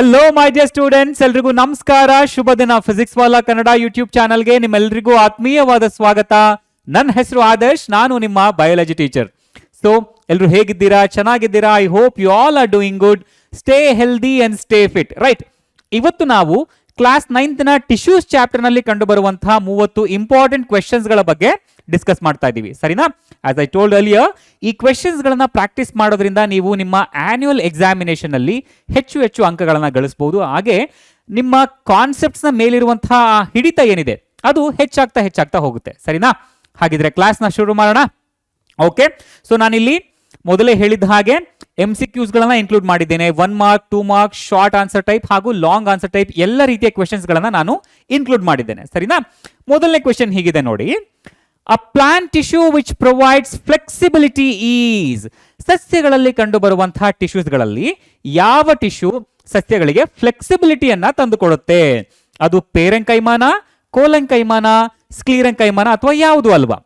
Hello my dear students, ಎಲ್ರಿಗೂ ನಮಸ್ಕಾರ, ಶುಭ ದಿನ. ಫಿಸಿಕ್ಸ್ ವಾಲಾ ಕನ್ನಡ ಯೂಟ್ಯೂಬ್ ಚಾನಲ್ಗೆ ನಿಮ್ಮೆಲ್ಲರಿಗೂ ಆತ್ಮೀಯವಾದ ಸ್ವಾಗತ. ನನ್ನ ಹೆಸರು ಆದರ್ಶ್, ನಾನು ನಿಮ್ಮ ಬಯಾಲಜಿ ಟೀಚರ್. ಸೊ ಎಲ್ಲರೂ ಹೇಗಿದ್ದೀರಾ? ಚೆನ್ನಾಗಿದ್ದೀರಾ? I hope you all are doing good. Stay healthy and stay fit, right? ಇವತ್ತು ನಾವು ಕ್ಲಾಸ್ 9th ಟಿಶ್ಯೂಸ್ ಚಾಪ್ಟರ್ ನಲ್ಲಿ ಕಂಡು ಬರುವಂತಹ 30 ಇಂಪಾರ್ಟೆಂಟ್ ಕ್ವೆಶ್ಚನ್ಸ್ ಗಳ ಬಗ್ಗೆ ಡಿಸ್ಕಸ್ ಮಾಡ್ತಾ ಇದ್ದೀವಿ, ಸರಿನಾ? ಆಸ್ ಐ ಟೋಲ್ಡ್ ಅರ್ಲಿಯರ್, ಈ ಕ್ವೆಶ್ಚನ್ಸ್ ಗಳನ್ನ ಪ್ರಾಕ್ಟೀಸ್ ಮಾಡೋದ್ರಿಂದ ನೀವು ನಿಮ್ಮ ಆನ್ಯುವಲ್ ಎಕ್ಸಾಮಿನೇಷನ್ ಅಲ್ಲಿ ಹೆಚ್ಚು ಅಂಕಗಳನ್ನ ಗಳಿಸಬಹುದು. ಹಾಗೆ ನಿಮ್ಮ ಕಾನ್ಸೆಪ್ಟ್ಸ್ ನ ಮೇಲಿರುವಂತಹ ಹಿಡಿತ ಏನಿದೆ ಅದು ಹೆಚ್ಚಾಗ್ತಾ ಹೋಗುತ್ತೆ, ಸರಿನಾ? ಹಾಗಿದ್ರೆ ಕ್ಲಾಸ್ ನ ಶುರು ಮಾಡೋಣ. ಓಕೆ, ಸೊ ನಾನಿಲ್ಲಿ ಮೊದಲೇ ಹೇಳಿದ ಹಾಗೆ MCQs ಗಳನ್ನ ಇನ್ಕ್ಲೂಡ್ ಮಾಡಿದ್ದೇನೆ. 1 mark, 2 mark, short answer type ಹಾಗೂ ಲಾಂಗ್ ಆನ್ಸರ್ ಟೈಪ್ ಎಲ್ಲ ರೀತಿಯ ಕ್ವೆಶ್ಚನ್ಸ್ ಗಳನ್ನ ನಾನು ಇನ್ಕ್ಲೂಡ್ ಮಾಡಿದ್ದೇನೆ, ಸರಿನಾ? ಮೊದಲನೇ ಕ್ವೆಶ್ಚನ್ ಹೀಗಿದೆ ನೋಡಿ. ಅ plant tissue which provides flexibility is. ಸಸ್ಯಗಳಲ್ಲಿ ಕಂಡು ಬರುವಂತಹ ಟಿಶ್ಯೂಸ್ ಗಳಲ್ಲಿ ಯಾವ ಟಿಶ್ಯೂ ಸಸ್ಯಗಳಿಗೆ ಫ್ಲೆಕ್ಸಿಬಿಲಿಟಿಯನ್ನ ತಂದುಕೊಡುತ್ತೆ? ಅದು ಪೇರೆಂಕೈಮಾನ, ಕೋಲೆಂಕೈಮಾನ, ಸ್ಕ್ಲೀರೆಂಕೈಮಾನ ಅಥವಾ ಯಾವುದು ಅಲ್ವಾ?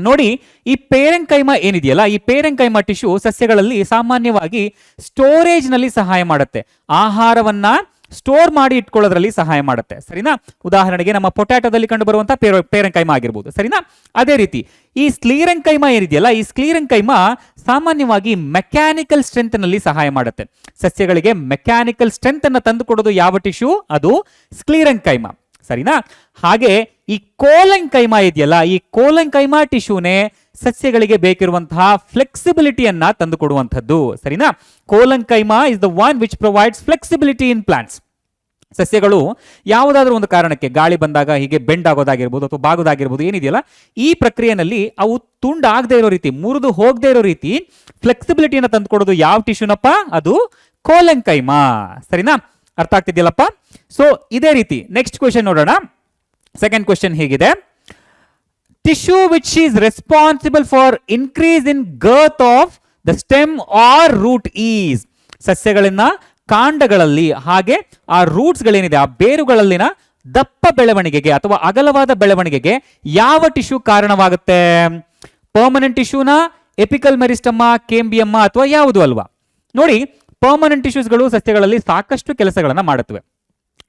ನೋಡಿ, ಈ ಪೇರೆಂಕೈಮಾ ಏನಿದೆಯಲ್ಲ, ಈ ಪೇರೆಂಕೈಮಾ ಟಿಶ್ಯೂ ಸಸ್ಯಗಳಲ್ಲಿ ಸಾಮಾನ್ಯವಾಗಿ ಸ್ಟೋರೇಜ್ ನಲ್ಲಿ ಸಹಾಯ ಮಾಡುತ್ತೆ. ಆಹಾರವನ್ನ ಸ್ಟೋರ್ ಮಾಡಿ ಇಟ್ಕೊಳ್ಳೋದ್ರಲ್ಲಿ ಸಹಾಯ ಮಾಡುತ್ತೆ, ಸರಿನಾ? ಉದಾಹರಣೆಗೆ ನಮ್ಮ ಪೊಟ್ಯಾಟೋದಲ್ಲಿ ಕಂಡು ಬರುವಂತಹ ಪೇರೆಂಕೈಮಾ ಆಗಿರ್ಬೋದು, ಸರಿನಾ? ಅದೇ ರೀತಿ ಈ ಸ್ಕ್ಲೀರೆಂಕೈಮಾ ಏನಿದೆಯಲ್ಲ, ಈ ಸ್ಕ್ಲೀರೆಂಕೈಮಾ ಸಾಮಾನ್ಯವಾಗಿ ಮೆಕ್ಯಾನಿಕಲ್ ಸ್ಟ್ರೆಂತ್ ನಲ್ಲಿ ಸಹಾಯ ಮಾಡುತ್ತೆ. ಸಸ್ಯಗಳಿಗೆ ಮೆಕ್ಯಾನಿಕಲ್ ಸ್ಟ್ರೆಂತ್ ಅನ್ನು ತಂದುಕೊಡೋದು ಯಾವ ಟಿಶ್ಯೂ? ಅದು ಸ್ಕ್ಲೀರೆಂಕೈಮಾ, ಸರಿನಾ? ಹಾಗೆ ಈ ಕೋಲೆಂಕೈಮಾ ಇದೆಯಲ್ಲ, ಈ ಕೋಲೆಂಕೈಮಾ ಟಿಶ್ಯೂನೇ ಸಸ್ಯಗಳಿಗೆ ಬೇಕಿರುವಂತಹ ಫ್ಲೆಕ್ಸಿಬಿಲಿಟಿಯನ್ನ ತಂದುಕೊಡುವಂಥದ್ದು, ಸರಿನಾ? Collenchyma is the one which provides flexibility in plants. ಸಸ್ಯಗಳು ಯಾವುದಾದ್ರೂ ಒಂದು ಕಾರಣಕ್ಕೆ ಗಾಳಿ ಬಂದಾಗ ಹೀಗೆ ಬೆಂಡ್ ಆಗೋದಾಗಿರ್ಬೋದು ಅಥವಾ ಬಾಗೋದಾಗಿರ್ಬೋದು ಏನಿದೆಯಲ್ಲ, ಈ ಪ್ರಕ್ರಿಯೆಯಲ್ಲಿ ಅವು ತುಂಡಾಗದೇ ಇರೋ ರೀತಿ, ಮುರಿದು ಹೋಗದೇ ಇರೋ ರೀತಿ ಫ್ಲೆಕ್ಸಿಬಿಲಿಟಿಯನ್ನು ತಂದುಕೊಡೋದು ಯಾವ ಟಿಶ್ಯೂನಪ್ಪ? ಅದು ಕೋಲೆಂಕೈಮಾ, ಸರಿನಾ? ಅರ್ಥ ಆಗ್ತಿದೆಯಲ್ಲಪ್ಪ? ಸೊ ಇದೇ ರೀತಿ ನೆಕ್ಸ್ಟ್ ಕ್ವೆಶ್ಚನ್ ನೋಡೋಣ. ಸೆಕೆಂಡ್ ಕ್ವೆಶ್ಚನ್ ಹೀಗಿದೆ. Tissue which is responsible for increase in girth of the stem or root is. ಸಸ್ಯಗಳನ್ನ ಕಾಂಡಗಳಲ್ಲಿ ಹಾಗೆ ಆ ರೂಟ್ಸ್ ಗಳೇನಿದೆ, ಆ ಬೇರುಗಳಲ್ಲಿನ ದಪ್ಪ ಬೆಳವಣಿಗೆಗೆ ಅಥವಾ ಅಗಲವಾದ ಬೆಳವಣಿಗೆಗೆ ಯಾವ ಟಿಶ್ಯೂ ಕಾರಣವಾಗುತ್ತೆ? ಪರ್ಮನೆಂಟ್ ಟಿಶ್ಯೂನ, ಎಪಿಕಲ್ ಮೆರಿಸ್ಟಮ್ಮ, ಕೇಂಬಿಯಮ್ಮ ಅಥವಾ ಯಾವುದು ಅಲ್ವಾ? ನೋಡಿ, ಪರ್ಮನೆಂಟ್ ಟಿಶ್ಯೂಸ್ಗಳು ಸಸ್ಯಗಳಲ್ಲಿ ಸಾಕಷ್ಟು ಕೆಲಸಗಳನ್ನ ಮಾಡುತ್ತವೆ.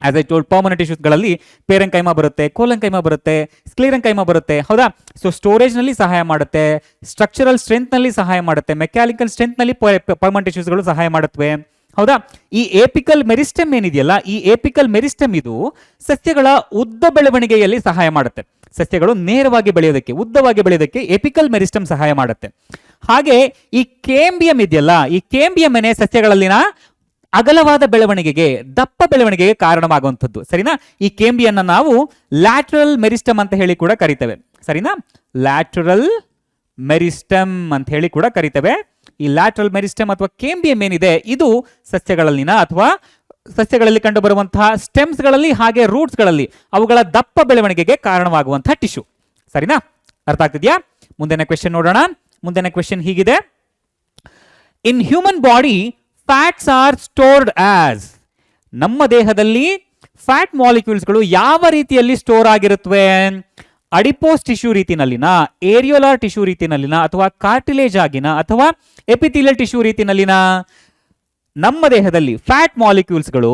As I told, permanent tissues ಗಳಲ್ಲಿ ಪೇರೆಂಕೈಮಾ ಬರುತ್ತೆ, ಕೋಲೆಂಕೈಮಾ ಬರುತ್ತೆ, ಸ್ಕ್ಲೀರೆಂಕೈಮಾ ಬರುತ್ತೆ, ಹೌದಾ? ಸೊ ಸ್ಟೋರೇಜ್ ನಲ್ಲಿ ಸಹಾಯ ಮಾಡುತ್ತೆ, ಸ್ಟ್ರಕ್ಚರಲ್ ಸ್ಟ್ರೆಂತ್ ನಲ್ಲಿ ಸಹಾಯ ಮಾಡುತ್ತೆ, ಮೆಕ್ಯಾನಿಕಲ್ ಸ್ಟ್ರೆಂತ್ ನಲ್ಲಿ ಪರ್ಮನೆಂಟ್ ಟಿಶ್ಯೂಸ್ಗಳು ಸಹಾಯ ಮಾಡುತ್ತವೆ, ಹೌದಾ? ಈ ಏಪಿಕಲ್ ಮೆರಿಸ್ಟಮ್ ಏನಿದೆಯಲ್ಲ, ಈ ಏಪಿಕಲ್ ಮೆರಿಸ್ಟಮ್ ಇದು ಸಸ್ಯಗಳ ಉದ್ದ ಬೆಳವಣಿಗೆಯಲ್ಲಿ ಸಹಾಯ ಮಾಡುತ್ತೆ. ಸಸ್ಯಗಳು ನೇರವಾಗಿ ಬೆಳೆಯೋದಕ್ಕೆ, ಉದ್ದವಾಗಿ ಬೆಳೆಯೋದಕ್ಕೆ ಎಪಿಕಲ್ ಮೆರಿಸ್ಟಮ್ ಸಹಾಯ ಮಾಡುತ್ತೆ. ಹಾಗೆ ಈ ಕೇಂಬಿಯಂ ಇದೆಯಲ್ಲ, ಈ ಕೇಂಬಿಯಂ ಏನೇ ಸಸ್ಯಗಳಲ್ಲಿನ ಅಗಲವಾದ ಬೆಳವಣಿಗೆಗೆ, ದಪ್ಪ ಬೆಳವಣಿಗೆಗೆ ಕಾರಣವಾಗುವಂಥದ್ದು, ಸರಿನಾ? ಈ ಕೇಂಬಿಯನ್ನ ನಾವು ಲ್ಯಾಟರಲ್ ಮೆರಿಸ್ಟಮ್ ಅಂತ ಹೇಳಿ ಕೂಡ ಕರಿತೇವೆ, ಸರಿನಾ? ಲ್ಯಾಟರಲ್ ಮೆರಿಸ್ಟಮ್ ಅಂತ ಹೇಳಿ ಕೂಡ ಕರಿತೇವೆ. ಈ ಲ್ಯಾಟರಲ್ ಮೆರಿಸ್ಟಮ್ ಅಥವಾ ಕೇಂಬಿಯಂ ಏನಿದೆ, ಇದು ಸಸ್ಯಗಳಲ್ಲಿನ ಅಥವಾ ಸಸ್ಯಗಳಲ್ಲಿ ಕಂಡು ಬರುವಂತಹ ಸ್ಟೆಮ್ಸ್ ಗಳಲ್ಲಿ ಹಾಗೆ ರೂಟ್ಸ್ ಗಳಲ್ಲಿ ಅವುಗಳ ದಪ್ಪ ಬೆಳವಣಿಗೆಗೆ ಕಾರಣವಾಗುವಂತಹ ಟಿಶ್ಯೂ, ಸರಿನಾ? ಅರ್ಥ ಆಗ್ತಿದ್ಯಾ? ಮುಂದಿನ ಕ್ವೆಶ್ಚನ್ ನೋಡೋಣ. ಮುಂದಿನ ಕ್ವೆಶ್ಚನ್ ಹೀಗಿದೆ. In human body fats are stored as. ನಮ್ಮ ದೇಹದಲ್ಲಿ ಫ್ಯಾಟ್ ಮಾಲಿಕ್ಯೂಲ್ಸ್ಗಳು ಯಾವ ರೀತಿಯಲ್ಲಿ ಸ್ಟೋರ್ ಆಗಿರುತ್ತವೆ? ಅಡಿಪೋಸ್ ಟಿಶ್ಯೂ ರೀತಿನಲ್ಲಿನ, ಏರಿಯೋಲಾರ್ ಟಿಶ್ಯೂ ರೀತಿನಲ್ಲಿನ ಅಥವಾ ಕಾರ್ಟಿಲೇಜ್ ಆಗಿನ ಅಥವಾ ಎಪಿಥೀಲಿಯಲ್ ಟಿಶ್ಯೂ ರೀತಿನಲ್ಲಿನ? ನಮ್ಮ ದೇಹದಲ್ಲಿ ಫ್ಯಾಟ್ ಮಾಲಿಕ್ಯೂಲ್ಸ್ಗಳು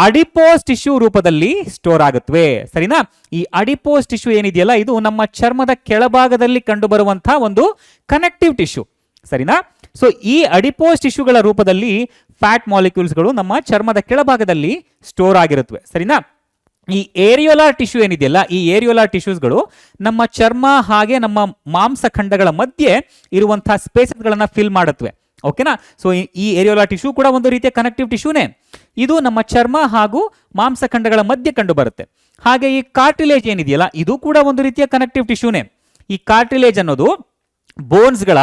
ಅಡಿಪೋಸ್ ಟಿಶ್ಯೂ ರೂಪದಲ್ಲಿ ಸ್ಟೋರ್ ಆಗುತ್ತವೆ, ಸರಿನಾ? ಈ ಅಡಿಪೋಸ್ ಟಿಶ್ಯೂ ಏನಿದೆಯಲ್ಲ, ಇದು ನಮ್ಮ ಚರ್ಮದ ಕೆಳಭಾಗದಲ್ಲಿ ಕಂಡು ಬರುವಂತಹ ಒಂದು ಕನೆಕ್ಟಿವ್ ಟಿಶ್ಯೂ, ಸರಿನಾ? ಸೊ ಈ ಅಡಿಪೋಸ್ ಟಿಶ್ಯೂಗಳ ರೂಪದಲ್ಲಿ ಫ್ಯಾಟ್ ಮಾಲಿಕ್ಯೂಲ್ಸ್ಗಳು ನಮ್ಮ ಚರ್ಮದ ಕೆಳಭಾಗದಲ್ಲಿ ಸ್ಟೋರ್ ಆಗಿರುತ್ತವೆ, ಸರಿನಾ? ಈ ಏರಿಯೋಲಾರ್ ಟಿಶ್ಯೂ ಏನಿದೆಯಲ್ಲ, ಈ ಏರಿಯೋಲಾರ್ ಟಿಶ್ಯೂಸ್ಗಳು ನಮ್ಮ ಚರ್ಮ ಹಾಗೆ ನಮ್ಮ ಮಾಂಸಖಂಡಗಳ ಮಧ್ಯೆ ಇರುವಂತಹ ಸ್ಪೇಸಸ್ ಗಳನ್ನ ಫಿಲ್ ಮಾಡುತ್ತವೆ, ಓಕೆನಾ? ಸೊ ಈ ಏರಿಯೋಲಾರ್ ಟಿಶ್ಯೂ ಕೂಡ ಒಂದು ರೀತಿಯ ಕನೆಕ್ಟಿವ್ ಟಿಶ್ಯೂನೇ. ಇದು ನಮ್ಮ ಚರ್ಮ ಹಾಗೂ ಮಾಂಸಖಂಡಗಳ ಮಧ್ಯೆ ಕಂಡು ಬರುತ್ತೆ. ಹಾಗೆ ಈ ಕಾರ್ಟಿಲೇಜ್ ಏನಿದೆಯಲ್ಲ, ಇದು ಕೂಡ ಒಂದು ರೀತಿಯ ಕನೆಕ್ಟಿವ್ ಟಿಶ್ಯೂನೇ. ಈ ಕಾರ್ಟಿಲೇಜ್ ಅನ್ನೋದು ಬೋನ್ಸ್ಗಳ,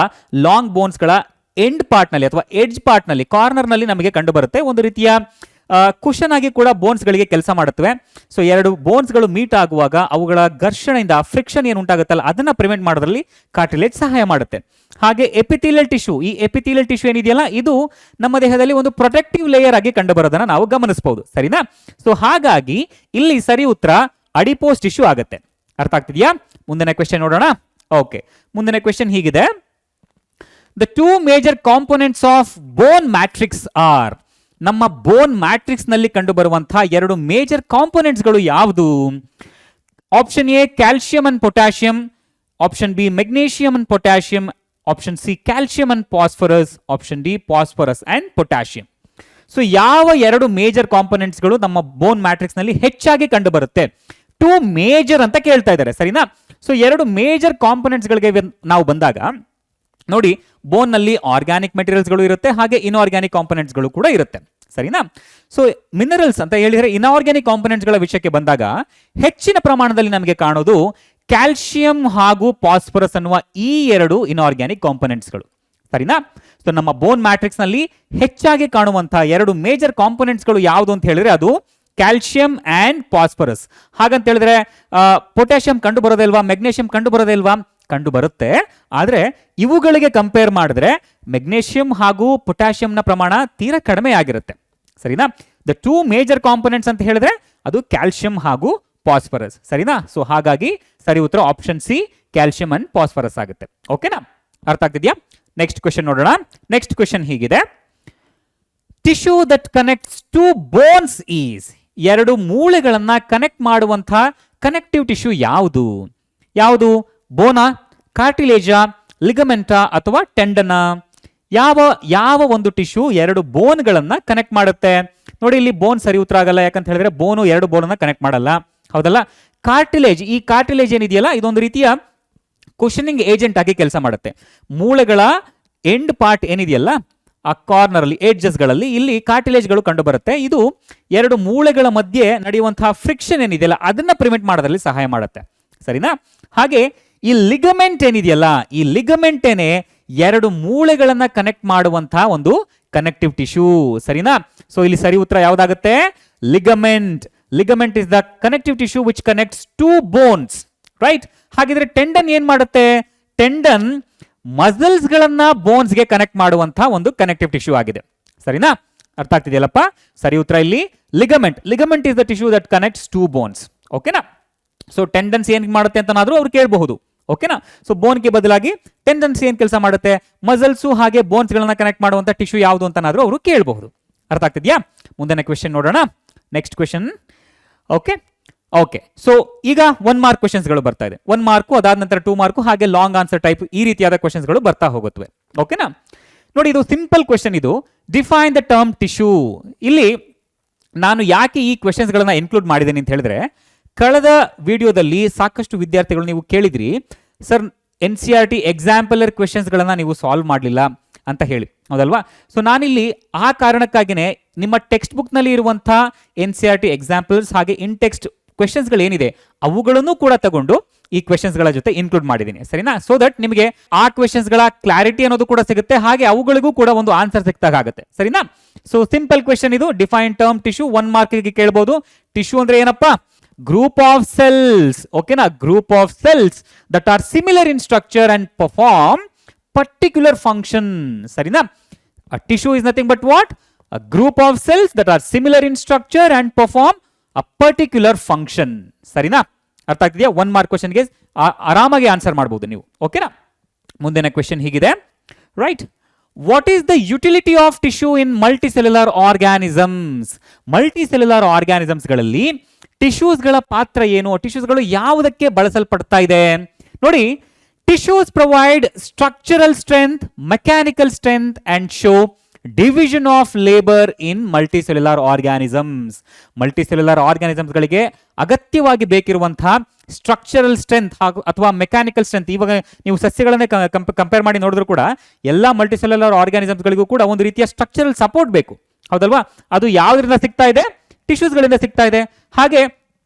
ಲಾಂಗ್ ಬೋನ್ಸ್ಗಳ ಎಂಡ್ ಪಾರ್ಟ್ ನಲ್ಲಿ ಅಥವಾ ಎಡ್ಜ್ ಪಾರ್ಟ್ ನಲ್ಲಿ, ಕಾರ್ನರ್ ನಲ್ಲಿ ನಮಗೆ ಕಂಡು ಬರುತ್ತೆ. ಒಂದು ರೀತಿಯ ಕುಶನ್ ಆಗಿ ಕೂಡ ಬೋನ್ಸ್ ಗಳಿಗೆ ಕೆಲಸ ಮಾಡುತ್ತವೆ. ಸೊ ಎರಡು ಬೋನ್ಸ್ ಗಳು ಮೀಟ್ ಆಗುವಾಗ ಅವುಗಳ ಘರ್ಷಣೆಯಿಂದ ಫ್ರಿಕ್ಷನ್ ಏನು ಉಂಟಾಗುತ್ತಲ್ಲ, ಅದನ್ನ ಪ್ರಿವೆಂಟ್ ಮಾಡೋದ್ರಲ್ಲಿ ಕಾರ್ಟಿಲೇಜ್ ಸಹಾಯ ಮಾಡುತ್ತೆ. ಹಾಗೆ ಎಪಿಥೀಲಿಯಲ್ ಟಿಶ್ಯೂ, ಈ ಎಪಿಥೀಲಿಯಲ್ ಟಿಶ್ಯೂ ಏನಿದೆಯಲ್ಲ, ಇದು ನಮ್ಮ ದೇಹದಲ್ಲಿ ಒಂದು ಪ್ರೊಟೆಕ್ಟಿವ್ ಲೇಯರ್ ಆಗಿ ಕಂಡು ಬರೋದನ್ನ ನಾವು ಗಮನಿಸಬಹುದು, ಸರಿನಾ? ಸೊ ಹಾಗಾಗಿ ಇಲ್ಲಿ ಸರಿ ಉತ್ತರ ಅಡಿಪೋಸ್ ಟಿಶ್ಯೂ ಆಗುತ್ತೆ. ಅರ್ಥ ಆಗ್ತಿದೆಯಾ? ಮುಂದಿನ ಕ್ವೆಶ್ಚನ್ ನೋಡೋಣ. ಓಕೆ, ಮುಂದಿನ ಕ್ವೆಶ್ಚನ್ ಹೀಗಿದೆ. The two major components of bone matrix are. ನಮ್ಮ ಬೋನ್ ಮ್ಯಾಟ್ರಿಕ್ಸ್ ನಲ್ಲಿ ಕಂಡು ಬರುವಂತಹ ಎರಡು ಮೇಜರ್ ಕಾಂಪೊನೆಂಟ್ಸ್ಗಳು ಯಾವುದು? Option A calcium and potassium, option B magnesium and potassium, option C calcium and phosphorus, option D phosphorus and potassium. So ಯಾವ ಎರಡು major ಕಾಂಪೊನೆಂಟ್ಸ್ಗಳು ನಮ್ಮ ಬೋನ್ matrix ನಲ್ಲಿ ಹೆಚ್ಚಾಗಿ ಕಂಡು ಬರುತ್ತೆ? ಟೂ ಮೇಜರ್ ಅಂತ ಕೇಳ್ತಾ ಇದ್ದಾರೆ, ಸರಿನಾ? ಸೊ ಎರಡು ಮೇಜರ್ ಕಾಂಪೊನೆಂಟ್ಸ್ ಗಳಿಗೆ ನಾವು ಬಂದಾಗ ನೋಡಿ, ಬೋನ್ ನಲ್ಲಿ ಆರ್ಗ್ಯಾನಿಕ್ ಮೆಟೀರಿಯಲ್ಸ್ ಗಳು ಇರುತ್ತೆ, ಹಾಗೆ ಇನ್ಆರ್ಗ್ಯಾನಿಕ್ ಕಾಂಪೊನೆಂಟ್ಸ್ ಗಳು ಕೂಡ ಇರುತ್ತೆ, ಸರಿನಾ? ಸೊ ಮಿನರಲ್ಸ್ ಅಂತ ಹೇಳಿದ್ರೆ ಇನ್ಆರ್ಗ್ಯಾನಿಕ್ ಕಾಂಪೊನೆಂಟ್ಸ್ ಗಳ ವಿಷಯಕ್ಕೆ ಬಂದಾಗ ಹೆಚ್ಚಿನ ಪ್ರಮಾಣದಲ್ಲಿ ನಮಗೆ ಕಾಣೋದು ಕ್ಯಾಲ್ಸಿಯಂ ಹಾಗೂ ಫಾಸ್ಫರಸ್ ಅನ್ನುವ ಈ ಎರಡು ಇನ್ಆರ್ಗ್ಯಾನಿಕ್ ಕಾಂಪೊನೆಂಟ್ಸ್ಗಳು, ಸರಿನಾ? ಸೊ ನಮ್ಮ ಬೋನ್ ಮ್ಯಾಟ್ರಿಕ್ಸ್ ನಲ್ಲಿ ಹೆಚ್ಚಾಗಿ ಕಾಣುವಂತಹ ಎರಡು ಮೇಜರ್ ಕಾಂಪೊನೆಂಟ್ಸ್ಗಳು ಯಾವುದು ಅಂತ ಹೇಳಿದ್ರೆ ಅದು ಕ್ಯಾಲ್ಸಿಯಂ ಅಂಡ್ ಫಾಸ್ಫರಸ್. ಹಾಗಂತ ಹೇಳಿದ್ರೆ ಪೊಟ್ಯಾಷಿಯಂ ಕಂಡು ಬರೋದೇ ಇಲ್ವಾ, ಮೆಗ್ನೀಷಿಯಂ ಕಂಡು ಬರೋದೇ ಇಲ್ವಾ? ಕಂಡು ಬರುತ್ತೆ. ಆದರೆ ಇವುಗಳಿಗೆ ಕಂಪೇರ್ ಮಾಡಿದ್ರೆ ಮೆಗ್ನೀಷಿಯಂ ಹಾಗೂ ಪೊಟ್ಯಾಷಿಯಂನ ಪ್ರಮಾಣ ತೀರಾ ಕಡಿಮೆ ಆಗಿರುತ್ತೆ, ಸರಿನಾ? ದ ಟೂ ಮೇಜರ್ ಕಾಂಪೊನೆಂಟ್ಸ್ ಅಂತ ಹೇಳಿದ್ರೆ ಅದು ಕ್ಯಾಲ್ಸಿಯಂ ಹಾಗೂ ಫಾಸ್ಫರಸ್, ಸರಿನಾ? ಸೊ ಹಾಗಾಗಿ ಸರಿ ಉತ್ತರ option C calcium and phosphorus ಆಗುತ್ತೆ. ಓಕೆನಾ? ಅರ್ಥ ಆಗ್ತಿದ್ಯಾ? ನೆಕ್ಸ್ಟ್ ಕ್ವೆಶ್ಚನ್ ನೋಡೋಣ. ನೆಕ್ಸ್ಟ್ ಕ್ವೆಶ್ಚನ್ ಹೀಗಿದೆ, tissue that connects to bones is, ಎರಡು ಮೂಳೆಗಳನ್ನ ಕನೆಕ್ಟ್ ಮಾಡುವಂತಹ ಕನೆಕ್ಟಿವ್ ಟಿಶ್ಯೂ ಯಾವುದು? ಯಾವುದು? ಬೋನಾ, ಕಾರ್ಟಿಲೇಜಾ, ಲಿಗಮೆಂಟಾ ಅಥವಾ ಟೆಂಡನ? ಯಾವ ಒಂದು ಟಿಶ್ಯೂ ಎರಡು ಬೋನ್ಗಳನ್ನ ಕನೆಕ್ಟ್ ಮಾಡುತ್ತೆ? ನೋಡಿ, ಇಲ್ಲಿ ಬೋನ್ ಸರಿ ಉತ್ತರ ಆಗಲ್ಲ, ಯಾಕಂತ ಹೇಳಿದ್ರೆ ಬೋನು ಎರಡು ಬೋನ್ ಕನೆಕ್ಟ್ ಮಾಡಲ್ಲ, ಹೌದಲ್ಲ? ಕಾರ್ಟಿಲೇಜ್, ಈ ಕಾರ್ಟಿಲೇಜ್ ಏನಿದೆಯಲ್ಲ ಇದೊಂದು ರೀತಿಯ ಕುಷನಿಂಗ್ ಏಜೆಂಟ್ ಆಗಿ ಕೆಲಸ ಮಾಡುತ್ತೆ. ಮೂಳೆಗಳ ಎಂಡ್ ಪಾರ್ಟ್ ಏನಿದೆಯಲ್ಲ ಆ ಕಾರ್ನರ್ ಅಲ್ಲಿ ಏಡ್ಜಸ್ಗಳಲ್ಲಿ ಇಲ್ಲಿ ಕಾರ್ಟಿಲೇಜ್ಗಳು ಕಂಡು ಬರುತ್ತೆ. ಇದು ಎರಡು ಮೂಳೆಗಳ ಮಧ್ಯೆ ನಡೆಯುವಂತಹ ಫ್ರಿಕ್ಷನ್ ಏನಿದೆಯಲ್ಲ ಅದನ್ನ ಪ್ರಿವೆಂಟ್ ಮಾಡೋದ್ರಲ್ಲಿ ಸಹಾಯ ಮಾಡುತ್ತೆ, ಸರಿನಾ? ಹಾಗೆ ಈ ಲಿಗಮೆಂಟ್ ಏನಿದೆಯಲ್ಲ ಈ ಲಿಗಮೆಂಟ್ ಏನೇ ಎರಡು ಮೂಳೆಗಳನ್ನ ಕನೆಕ್ಟ್ ಮಾಡುವಂತಹ ಒಂದು ಕನೆಕ್ಟಿವ್ ಟಿಶ್ಯೂ, ಸರಿನಾ? ಸೊ ಇಲ್ಲಿ ಸರಿ ಉತ್ತರ ಯಾವ್ದಾಗುತ್ತೆ? Ligament. Ligament is the connective tissue which connects to bones, right? ಹಾಗಿದ್ರೆ ಟೆಂಡನ್ ಏನ್ ಮಾಡುತ್ತೆ? ಟೆಂಡನ್ ಮಸಲ್ಸ್ ಗಳನ್ನ ಬೋನ್ಸ್ ಗೆ ಕನೆಕ್ಟ್ ಮಾಡುವಂತಹ ಒಂದು ಕನೆಕ್ಟಿವ್ ಟಿಶ್ಯೂ ಆಗಿದೆ, ಸರಿನಾ? ಅರ್ಥ ಆಗ್ತಿದೆಯಲ್ಲಪ್ಪ? ಸರಿ ಉತ್ತರ ಇಲ್ಲಿ ligament. Ligament is the tissue that connects to bones, ಓಕೆನಾ? ಸೊ ಟೆಂಡನ್ಸ್ ಏನ್ ಮಾಡುತ್ತೆ ಅಂತನಾದ್ರೂ ಅವ್ರು ಕೇಳಬಹುದು, ಓಕೆನಾ? ಸೊ ಬೋನ್ಗೆ ಬದಲಾಗಿ ಟೆಂಡನ್ಸ್ ಏನ್ ಕೆಲಸ ಮಾಡುತ್ತೆ? ಮಸಲ್ಸು ಹಾಗೆ ಬೋನ್ಸ್ ಗಳನ್ನ ಕನೆಕ್ಟ್ ಮಾಡುವಂತ ಟಿಶ್ಯೂ ಯಾವುದು ಅಂತನಾದ್ರೂ ಅವರು ಕೇಳಬಹುದು. ಅರ್ಥ ಆಗ್ತಿದ್ಯಾ? ಮುಂದಿನ ಕ್ವೆಶ್ಚನ್ ನೋಡೋಣ. Next question. ಓಕೆ, ಸೊ ಈಗ 1 ಮಾರ್ಕ್ ಕ್ವೆಶ್ಚನ್ಸ್ಗಳು ಬರ್ತಾ ಇದೆ. 1 ಮಾರ್ಕು, ಅದಾದ ನಂತರ 2 ಮಾರ್ಕು, ಹಾಗೆ ಲಾಂಗ್ ಆನ್ಸರ್ ಟೈಪ್ ಈ ರೀತಿಯಾದ ಕ್ವೆಶ್ಚನ್ಸ್ಗಳು ಬರ್ತಾ ಹೋಗುತ್ತವೆ, ಓಕೆನಾ? ನೋಡಿ, ಇದು ಸಿಂಪಲ್ ಕ್ವೆಶ್ಚನ್. ಇದು ಡಿಫೈನ್ ದ ಟರ್ಮ್ ಟಿಶ್ಯೂ. ಇಲ್ಲಿ ನಾನು ಯಾಕೆ ಈ ಕ್ವೆಶ್ಚನ್ಸ್ಗಳನ್ನ ಇನ್ಕ್ಲೂಡ್ ಮಾಡಿದ್ದೇನೆ ಅಂತ ಹೇಳಿದ್ರೆ, ಕಳೆದ ವಿಡಿಯೋದಲ್ಲಿ ಸಾಕಷ್ಟು ವಿದ್ಯಾರ್ಥಿಗಳು ನೀವು ಕೇಳಿದ್ರಿ, ಸರ್ NCERT ಎಕ್ಸಾಂಪಲರ್ ಕ್ವೆಶ್ಚನ್ಸ್ಗಳನ್ನ ನೀವು ಸಾಲ್ವ್ ಮಾಡಲಿಲ್ಲ ಅಂತ ಹೇಳಿ, ಹೌದಲ್ವಾ? ಸೊ ನಾನಿಲ್ಲಿ ಆ ಕಾರಣಕ್ಕಾಗಿನೇ ನಿಮ್ಮ ಟೆಕ್ಸ್ಟ್ ಬುಕ್ ನಲ್ಲಿ ಇರುವಂತಹ NCERT ಎಕ್ಸಾಂಪಲ್ಸ್ ಹಾಗೆ ಇನ್ ಟೆಕ್ಸ್ಟ್ ಕ್ವೆಶ್ಚನ್ಸ್ಗಳು ಏನಿದೆ ಅವುಗಳನ್ನು ಕೂಡ ತಗೊಂಡು ಈ ಕ್ವೆಶ್ಚನ್ಸ್ಗಳ ಜೊತೆ ಇನ್ಕ್ಲೂಡ್ ಮಾಡಿದ್ದೀನಿ, ಸರಿನಾ? ಸೊ ದಟ್ ನಿಮಗೆ ಆ ಕ್ವೆಶ್ಚನ್ಸ್ಗಳ ಕ್ಲಾರಿಟಿ ಅನ್ನೋದು ಕೂಡ ಸಿಗುತ್ತೆ, ಹಾಗೆ ಅವುಗಳಿಗೂ ಕೂಡ ಒಂದು ಆನ್ಸರ್ ಸಿಕ್ತಾಗುತ್ತೆ, ಸರಿನಾ? ಸೊ ಸಿಂಪಲ್ ಕ್ವೆಶ್ಚನ್ ಇದು. ಡಿಫೈನ್ ಟರ್ಮ್ ಟಿಶ್ಯೂ 1 ಮಾರ್ಕ್ಗೆ ಕೇಳಬಹುದು. ಟಿಶ್ಯೂ ಅಂದ್ರೆ ಏನಪ್ಪಾ? ಗ್ರೂಪ್ ಆಫ್ ಸೆಲ್ಸ್, ಓಕೆನಾ? Group of cells that are similar in structure and perform particular function, ಸರಿನಾ? A tissue is nothing but what? A group of cells that are similar in structure and perform a particular function, ಸರಿನಾ? ಅರ್ಥ ಆಗ್ತಿದೆಯಾ? 1 mark ಕ್ವೆಶ್ಚನ್ಗೆ ಆರಾಮಾಗಿ answer ಮಾಡಬಹುದು ನೀವು, ಓಕೆನಾ? ಮುಂದಿನ question ಹೀಗಿದೆ, right? What is the utility of tissue in multicellular organisms? Multicellular ಆರ್ಗ್ಯಾನಿಸಮ್ಸ್ಗಳಲ್ಲಿ ಟಿಶ್ಯೂಸ್ಗಳ ಪಾತ್ರ ಏನು? ಟಿಶ್ಯೂಸ್ಗಳು ಯಾವುದಕ್ಕೆ ಬಳಸಲ್ಪಡ್ತಾ ಇದೆ? ನೋಡಿ, tissues provide structural strength, mechanical strength and show division of labour in multicellular organisms. Multicellular ಆರ್ಗ್ಯಾನಿಸಮ್ಸ್ಗಳಿಗೆ ಅಗತ್ಯವಾಗಿ ಬೇಕಿರುವಂತಹ ಸ್ಟ್ರಕ್ಚರಲ್ ಸ್ಟ್ರೆಂತ್ ಹಾಗೂ ಅಥವಾ ಮೆಕ್ಯಾನಿಕಲ್ ಸ್ಟ್ರೆಂತ್, ಇವಾಗ ನೀವು ಸಸ್ಯಗಳನ್ನೇ ಕಂಪೇರ್ ಮಾಡಿ ನೋಡಿದ್ರು ಕೂಡ ಎಲ್ಲ ಮಲ್ಟಿಸೆಲ್ಯುಲರ್ ಆರ್ಗ್ಯಾನಿಸಮ್ಸ್ಗಳಿಗೂ ಕೂಡ ಒಂದು ರೀತಿಯ ಸ್ಟ್ರಕ್ಚರಲ್ ಸಪೋರ್ಟ್ ಬೇಕು, ಹೌದಲ್ವಾ? ಅದು ಯಾವುದರಿಂದ ಸಿಗ್ತಾ ಇದೆ? ಟಿಶ್ಯೂಸ್ಗಳಿಂದ ಸಿಗ್ತಾ ಇದೆ. ಹಾಗೆ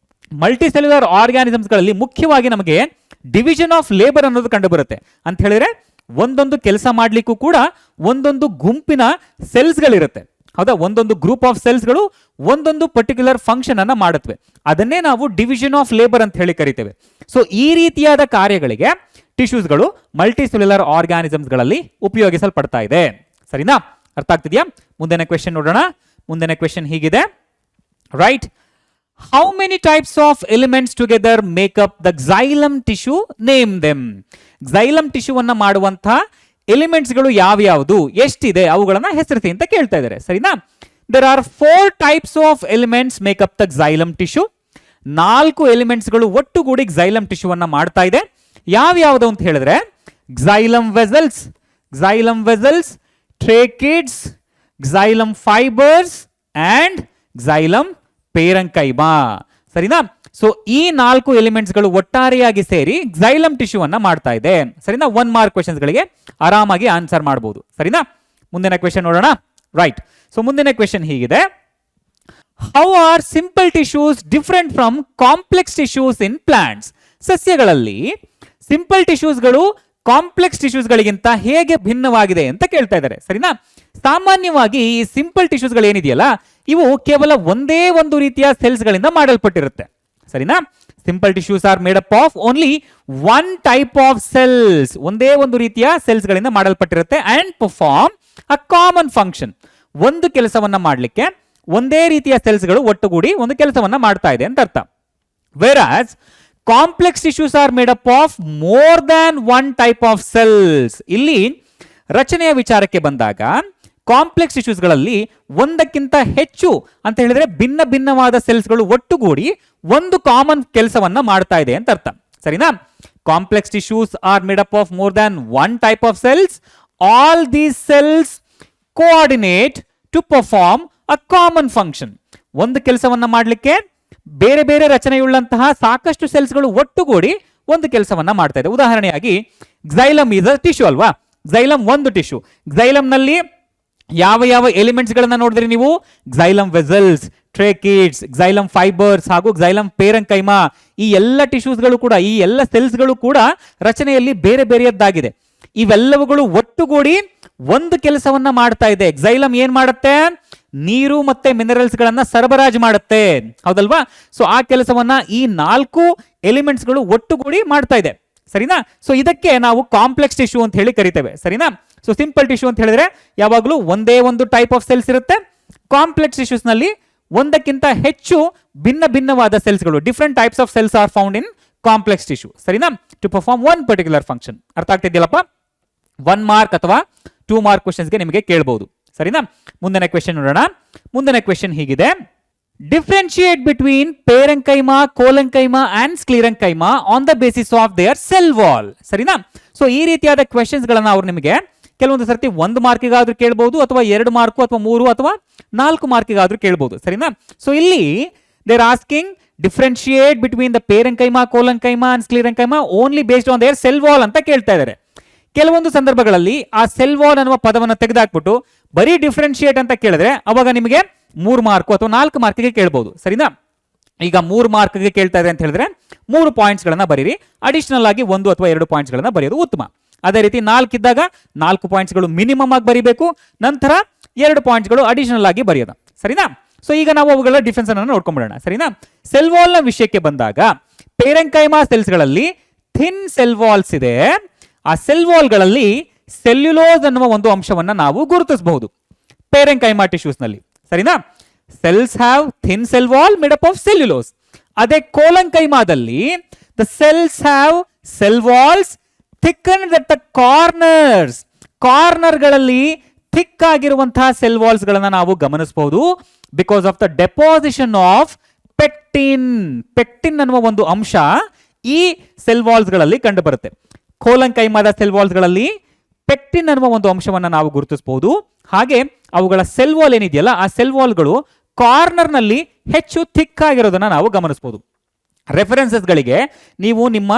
ಮಲ್ಟಿಸೆಲ್ಯುಲರ್ ಆರ್ಗ್ಯಾನಿಸಮ್ಸ್ಗಳಲ್ಲಿ ಮುಖ್ಯವಾಗಿ ನಮಗೆ ಡಿವಿಷನ್ ಆಫ್ ಲೇಬರ್ ಅನ್ನೋದು ಕಂಡು ಬರುತ್ತೆ. ಅಂತ ಹೇಳಿದ್ರೆ ಒಂದೊಂದು ಕೆಲಸ ಮಾಡ್ಲಿಕ್ಕೂ ಕೂಡ ಒಂದೊಂದು ಗುಂಪಿನ ಸೆಲ್ಸ್ಗಳಿರುತ್ತೆ, ಹೌದಾ? ಒಂದೊಂದು ಗ್ರೂಪ್ ಆಫ್ ಸೆಲ್ಸ್ಗಳು ಒಂದೊಂದು ಪರ್ಟಿಕ್ಯುಲರ್ ಫಂಕ್ಷನ್ ಅನ್ನ ಮಾಡುತ್ತವೆ. ಅದನ್ನೇ ನಾವು ಡಿವಿಷನ್ ಆಫ್ ಲೇಬರ್ ಅಂತ ಹೇಳಿ ಕರಿತೇವೆ. ಸೊ ಈ ರೀತಿಯಾದ ಕಾರ್ಯಗಳಿಗೆ ಟಿಶ್ಯೂಸ್ಗಳು ಮಲ್ಟಿಸೆಲ್ಯುಲರ್ ಆರ್ಗ್ಯಾನಿಸಮ್ಸ್ಗಳಲ್ಲಿ ಉಪಯೋಗಿಸಲ್ಪಡ್ತಾ ಇದೆ, ಸರಿನಾ? ಅರ್ಥ ಆಗ್ತಿದೆಯಾ? ಮುಂದಿನ ಕ್ವೆಶ್ಚನ್ ನೋಡೋಣ. ಮುಂದಿನ ಕ್ವೆಶ್ಚನ್ ಹೀಗಿದೆ, right? How many types of elements together make up the xylem tissue? Name them. Xylem tissue ಅನ್ನ ಮಾಡುವಂತಹ ಎಲಿಮೆಂಟ್ಸ್ಗಳು ಯಾವ್ಯಾವುದು, ಎಷ್ಟಿದೆ, ಅವುಗಳನ್ನ ಹೆಸರಿಸಿ ಅಂತ ಕೇಳ್ತಾ ಇದ್ದಾರೆ, ಸರಿನಾ? there are 4 types of elements make up the xylem tissue. 4 ಎಲಿಮೆಂಟ್ಸ್ಗಳು ಒಟ್ಟುಗೂಡಿ xylem tissue ಅನ್ನ ಮಾಡ್ತಾ ಇದೆ. ಯಾವ್ಯಾವುದು ಅಂತ ಹೇಳಿದ್ರೆ xylem vessels, tracheids, xylem fibers and xylem parenchyma. ಸರಿನಾ? ಸೊ ಈ 4 ಎಲಿಮೆಂಟ್ಸ್ಗಳು ಒಟ್ಟಾರೆಯಾಗಿ ಸೇರಿ xylem tissue ಅನ್ನ ಮಾಡ್ತಾ ಇದೆ. ಸರಿನಾ? 1 ಮಾರ್ಕ್ ಕ್ವೆಶ್ಚನ್ಸ್ ಗಳಿಗೆ ಆರಾಮಾಗಿ ಆನ್ಸರ್ ಮಾಡಬಹುದು. ಸರಿನಾ? ಮುಂದಿನ ಕ್ವೆಶ್ಚನ್ ನೋಡೋಣ. ರೈಟ್. ಸೊ ಮುಂದಿನ ಕ್ವೆಶ್ಚನ್ ಹೀಗಿದೆ. How are simple tissues different from complex tissues in plants? ಸಸ್ಯಗಳಲ್ಲಿ ಸಿಂಪಲ್ ಟಿಶ್ಯೂಸ್ಗಳು ಕಾಂಪ್ಲೆಕ್ಸ್ ಟಿಶ್ಯೂಸ್ಗಳಿಗಿಂತ ಹೇಗೆ ಭಿನ್ನವಾಗಿದೆ ಅಂತ ಕೇಳ್ತಾ ಇದ್ದಾರೆ. ಸರಿನಾ? ಸಾಮಾನ್ಯವಾಗಿ ಈ ಸಿಂಪಲ್ ಟಿಶ್ಯೂಸ್ಗಳು ಏನಿದೆಯಲ್ಲ ಇವು ಕೇವಲ ಒಂದೇ ಒಂದು ರೀತಿಯ ಸೆಲ್ಸ್ಗಳಿಂದ ಮಾಡಲ್ಪಟ್ಟಿರುತ್ತೆ. ಸರಿನಾ? Simple tissues are made up of only one type of cells. ಒಂದೇ ಒಂದು ರೀತಿಯ ಸೆಲ್ಸ್ಗಳಿಂದ ಮಾಡಲ್ಪಟ್ಟಿರುತ್ತೆ and perform a common function. ಒಂದು ಕೆಲಸವನ್ನ ಮಾಡಲಿಕ್ಕೆ ಒಂದೇ ರೀತಿಯ ಸೆಲ್ಸ್ಗಳು ಒಟ್ಟುಗೂಡಿ ಒಂದು ಕೆಲಸವನ್ನ ಮಾಡ್ತಾ ಇದೆ ಅಂತ ಅರ್ಥ. Versus complex tissues are made up of more than one type of cells. ಇಲ್ಲಿ ರಚನೆಯ ವಿಚಾರಕ್ಕೆ ಬಂದಾಗ ಕಾಂಪ್ಲೆಕ್ಸ್ ಟಿಶ್ಯೂಸ್ಗಳಲ್ಲಿ ಒಂದಕ್ಕಿಂತ ಹೆಚ್ಚು ಅಂತ ಹೇಳಿದ್ರೆ ಭಿನ್ನ ಭಿನ್ನವಾದ ಸೆಲ್ಸ್ಗಳು ಒಟ್ಟುಗೂಡಿ ಒಂದು ಕಾಮನ್ ಕೆಲಸವನ್ನ ಮಾಡ್ತಾ ಇದೆ ಅಂತ ಅರ್ಥ. ಸರಿನಾ? Complex tissues are made up of more than one type of cells. All these cells coordinate to perform a common function. ಒಂದು ಕೆಲಸವನ್ನ ಮಾಡಲಿಕ್ಕೆ ಬೇರೆ ಬೇರೆ ರಚನೆಯುಳ್ಳಂತಹ ಸಾಕಷ್ಟು ಸೆಲ್ಸ್ಗಳು ಒಟ್ಟುಗೂಡಿ ಒಂದು ಕೆಲಸವನ್ನ ಮಾಡ್ತಾ ಇದೆ. ಉದಾಹರಣೆಯಾಗಿ xylem is a ಟಿಶ್ಯೂ ಅಲ್ವಾ? xylem ಒಂದು ಟಿಶ್ಯೂ. xylem ನಲ್ಲಿ ಯಾವ ಯಾವ ಎಲಿಮೆಂಟ್ಸ್ ಗಳನ್ನ ನೋಡಿದ್ರಿ ನೀವು? xylem vessels, tracheids, xylem fibers ಹಾಗೂ xylem parenchyma. ಈ ಎಲ್ಲ ಟಿಶ್ಯೂಸ್ಗಳು ಕೂಡ, ಈ ಎಲ್ಲ ಸೆಲ್ಸ್ಗಳು ಕೂಡ ರಚನೆಯಲ್ಲಿ ಬೇರೆ ಬೇರೆಯದ್ದಾಗಿದೆ. ಇವೆಲ್ಲವುಗಳು ಒಟ್ಟುಗೂಡಿ ಒಂದು ಕೆಲಸವನ್ನ ಮಾಡ್ತಾ ಇದೆ. xylem ಏನ್ ಮಾಡುತ್ತೆ? ನೀರು ಮತ್ತೆ ಮಿನರಲ್ಸ್ ಗಳನ್ನ ಸರಬರಾಜು ಮಾಡುತ್ತೆ. ಹೌದಲ್ವಾ? ಸೊ ಆ ಕೆಲಸವನ್ನ ಈ 4 ಎಲಿಮೆಂಟ್ಸ್ಗಳು ಒಟ್ಟುಗೂಡಿ ಮಾಡ್ತಾ ಇದೆ. ಸರಿನಾ? ಸೊ ಇದಕ್ಕೆ ನಾವು ಕಾಂಪ್ಲೆಕ್ಸ್ ಟಿಶ್ಯೂ ಅಂತ ಹೇಳಿ ಕರಿತೇವೆ. ಸರಿನಾ? ಸೊ ಸಿಂಪಲ್ ಟಿಶ್ಯೂ ಅಂತ ಹೇಳಿದ್ರೆ ಯಾವಾಗಲೂ ಒಂದೇ ಒಂದು ಟೈಪ್ ಆಫ್ ಸೆಲ್ಸ್ ಇರುತ್ತೆ. ಕಾಂಪ್ಲೆಕ್ಸ್ ಟಿಶ್ಯೂಸ್ ನಲ್ಲಿ ಒಂದಕ್ಕಿಂತ ಹೆಚ್ಚು ಭಿನ್ನ ಭಿನ್ನವಾದ ಸೆಲ್ಸ್ಗಳು, different types of cells are found in complex tissue. ಸರಿನಾ? To perform one particular function. ಅರ್ಥ ಆಗ್ತಿದ್ಯಲ್ಲಪ್ಪ? 1 ಮಾರ್ಕ್ ಅಥವಾ 2 ಮಾರ್ಕ್ ಕ್ವೆಶ್ಚನ್ಸ್ಗೆ ನಿಮಗೆ ಕೇಳಬಹುದು. ಸರಿನಾ? ಮುಂದಿನ ಕ್ವೆಶ್ಚನ್ ನೋಡೋಣ. ಮುಂದಿನ ಕ್ವೆಶ್ಚನ್ ಹೀಗಿದೆ. Differentiate between parenchyma, collenchyma and sclerenchyma on the basis of their cell wall. ಸರಿನಾ? ಸೊ ಈ ರೀತಿಯಾದ ಕ್ವೆಶ್ಚನ್ಸ್ ಗಳನ್ನ ಅವ್ರು ನಿಮಗೆ ಕೆಲವೊಂದು ಸರ್ತಿ 1 ಮಾರ್ಕಿಗಾದ್ರೂ ಕೇಳಬಹುದು, ಅಥವಾ 2 ಮಾರ್ಕು ಅಥವಾ 3 ಅಥವಾ 4 ಮಾರ್ಕಿಗಾದ್ರೂ ಕೇಳಬಹುದು. ಸರಿನಾ? ಸೊ ಇಲ್ಲಿ they are asking differentiate between the parenchyma, collenchyma and sclerenchyma only based on their cell wall ಅಂತ ಕೇಳ್ತಾ ಇದ್ದಾರೆ. ಕೆಲವೊಂದು ಸಂದರ್ಭಗಳಲ್ಲಿ ಆ ಸೆಲ್ ವಾಲ್ ಅನ್ನುವ ಪದವನ್ನು ತೆಗೆದುಹಾಕ್ಬಿಟ್ಟು ಬರೀ ಡಿಫ್ರೆನ್ಶಿಯೇಟ್ ಅಂತ ಕೇಳಿದ್ರೆ ಅವಾಗ ನಿಮಗೆ 3 ಮಾರ್ಕು ಅಥವಾ 4 ಮಾರ್ಕಿಗೆ ಕೇಳಬಹುದು. ಸರಿನಾ? ಈಗ 3 ಮಾರ್ಕ್ಗೆ ಕೇಳ್ತಾ ಇದೆ ಅಂತ ಹೇಳಿದ್ರೆ 3 ಪಾಯಿಂಟ್ಸ್ ಗಳನ್ನ ಬರೀರಿ. ಅಡಿಷನಲ್ ಆಗಿ 1 ಅಥವಾ 2 ಪಾಯಿಂಟ್ಸ್ ಗಳನ್ನ ಬರೆಯೋದು ಉತ್ತಮ. ಅದೇ ರೀತಿ 4 ಇದ್ದಾಗ 4 ಪಾಯಿಂಟ್ಸ್ಗಳು ಮಿನಿಮಮ್ ಆಗಿ ಬರೀಬೇಕು. ನಂತರ 2 ಪಾಯಿಂಟ್ಸ್ಗಳು ಅಡಿಷನಲ್ ಆಗಿ ಬರೆಯೋದು. ಸರಿನಾ? ಸೊ ಈಗ ನಾವು ಅವುಗಳ ಡಿಫೆನ್ಸ್ ಅನ್ನು ನೋಡ್ಕೊಂಡ್ಬಿಡೋಣ. ಸರಿನಾ? ಸೆಲ್ ವಾಲ್ ನ ವಿಷಯಕ್ಕೆ ಬಂದಾಗ ಪೇರೆಂಕೈಮಾ ಸೆಲ್ಸ್ ಗಳಲ್ಲಿ ಥಿನ್ ಸೆಲ್ ವಾಲ್ಸ್ ಇದೆ. ಆ ಸೆಲ್ ವಾಲ್ಗಳಲ್ಲಿ ಸೆಲ್ಯುಲೋಸ್ ಅನ್ನುವ ಒಂದು ಅಂಶವನ್ನ ನಾವು ಗುರುತಿಸಬಹುದು ಪೇರೆಂಕೈಮಾ ಟಿಶ್ಯೂಸ್ ನಲ್ಲಿ. ಸರಿನಾ? Cells have thin cell wall made up of cellulose. ಅದೇ ಕೋಲೆಂಕೈಮಾದಲ್ಲಿ the cells have cell walls thickened at the corners. ಕಾರ್ನರ್ಗಳಲ್ಲಿ ಥಿಕ್ ಆಗಿರುವಂತಹ ಸೆಲ್ ವಾಲ್ಸ್ ಗಳನ್ನ ನಾವು ಗಮನಿಸಬಹುದು because of the deposition of pectin. Pectin ಅನ್ನುವ ಒಂದು ಅಂಶ ಈ ಸೆಲ್ ವಾಲ್ಸ್ ಗಳಲ್ಲಿ ಕಂಡು ಬರುತ್ತೆ. ಕೋಲೆಂಕೈಮಾದ ಸೆಲ್ ವಾಲ್ಸ್ ಗಳಲ್ಲಿ ಪೆಕ್ಟಿನ್ ಅನ್ನುವ ಒಂದು ಅಂಶವನ್ನ ನಾವು ಗುರುತಿಸಬಹುದು. ಹಾಗೆ ಅವುಗಳ ಸೆಲ್ ವಾಲ್ ಏನಿದೆಯಲ್ಲ ಆ ಸೆಲ್ ವಾಲ್ಗಳು ಕಾರ್ನರ್ ನಲ್ಲಿ ಹೆಚ್ಚು ಥಿಕ್ ಆಗಿರೋದನ್ನ ನಾವು ಗಮನಿಸಬಹುದು. ರೆಫರೆನ್ಸಸ್ ಗಳಿಗೆ ನೀವು ನಿಮ್ಮ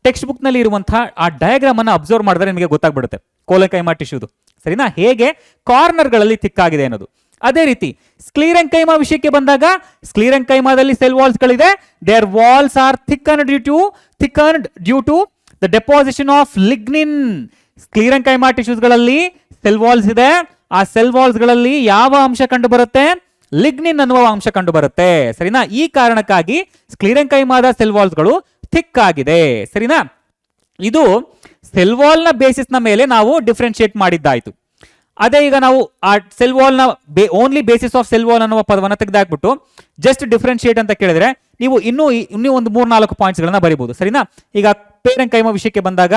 ಟೆಕ್ಸ್ಟ್ ಬುಕ್ ನಲ್ಲಿ ಇರುವಂತಹ ಆ ಡಯಾಗ್ರಾಮ್ ಅನ್ನ ಅಬ್ಸರ್ವ್ ಮಾಡಿದ್ರೆ ನಿಮಗೆ ಗೊತ್ತಾಗ್ಬಿಡುತ್ತೆ ಕೋಲೆಂಕೈಮಾ ಟಿಶ್ಯೂದು. ಸರಿನಾ? ಹೇಗೆ ಕಾರ್ನರ್ ಗಳಲ್ಲಿ ಥಿಕ್ ಆಗಿದೆ ಅನ್ನೋದು. ಅದೇ ರೀತಿ ಸ್ಕ್ಲಿರೆಂಕೈಮಾ ವಿಷಯಕ್ಕೆ ಬಂದಾಗ ಸ್ಕ್ಲಿರೆಂಕೈಮಾದಲ್ಲಿ ಸೆಲ್ ವಾಲ್ಸ್ ಗಳಿದೆ. Their walls are thickened due to the deposition of lignin. Sclerenchyma tissues ಗಳಲ್ಲಿ ಸೆಲ್ ವಾಲ್ಸ್ ಇದೆ. ಆ ಸೆಲ್ ವಾಲ್ಸ್ ಗಳಲ್ಲಿ ಯಾವ ಅಂಶ ಕಂಡು ಬರುತ್ತೆ? ಲಿಗ್ನಿನ್ ಅನ್ನುವ ಅಂಶ ಕಂಡು ಬರುತ್ತೆ. ಸರಿನಾ? ಈ ಕಾರಣಕ್ಕಾಗಿ ಸ್ಕ್ಲಿರೆಂಕೈಮಾದ ಸೆಲ್ ವಾಲ್ಸ್ ಗಳು ಥಿಕ್ ಆಗಿದೆ. ಸರಿನಾ? ಇದು ಸೆಲ್ ವಾಲ್ ನ ಬೇಸಿಸ್ ನ ಮೇಲೆ ನಾವು ಡಿಫ್ರೆನ್ಶಿಯೇಟ್ ಮಾಡಿದ್ದಾಯ್ತು. ಅದೇ ಈಗ ನಾವು ಆ ಸೆಲ್ ವಾಲ್ ನ only basis of cell wall ಅನ್ನುವ ಪದವನ್ನು ತೆಗೆದಾಕ್ಬಿಟ್ಟು ಜಸ್ಟ್ ಡಿಫ್ರೆನ್ಶಿಯೇಟ್ ಅಂತ ಕೇಳಿದ್ರೆ ನೀವು ಇನ್ನೂ ಒಂದು 3-4 ಪಾಯಿಂಟ್ಸ್ ಗಳನ್ನ ಬರೀಬಹುದು. ಸರಿನಾ? ಈಗ ಪೇರೆಂಕೈಮಾ ವಿಷಯಕ್ಕೆ ಬಂದಾಗ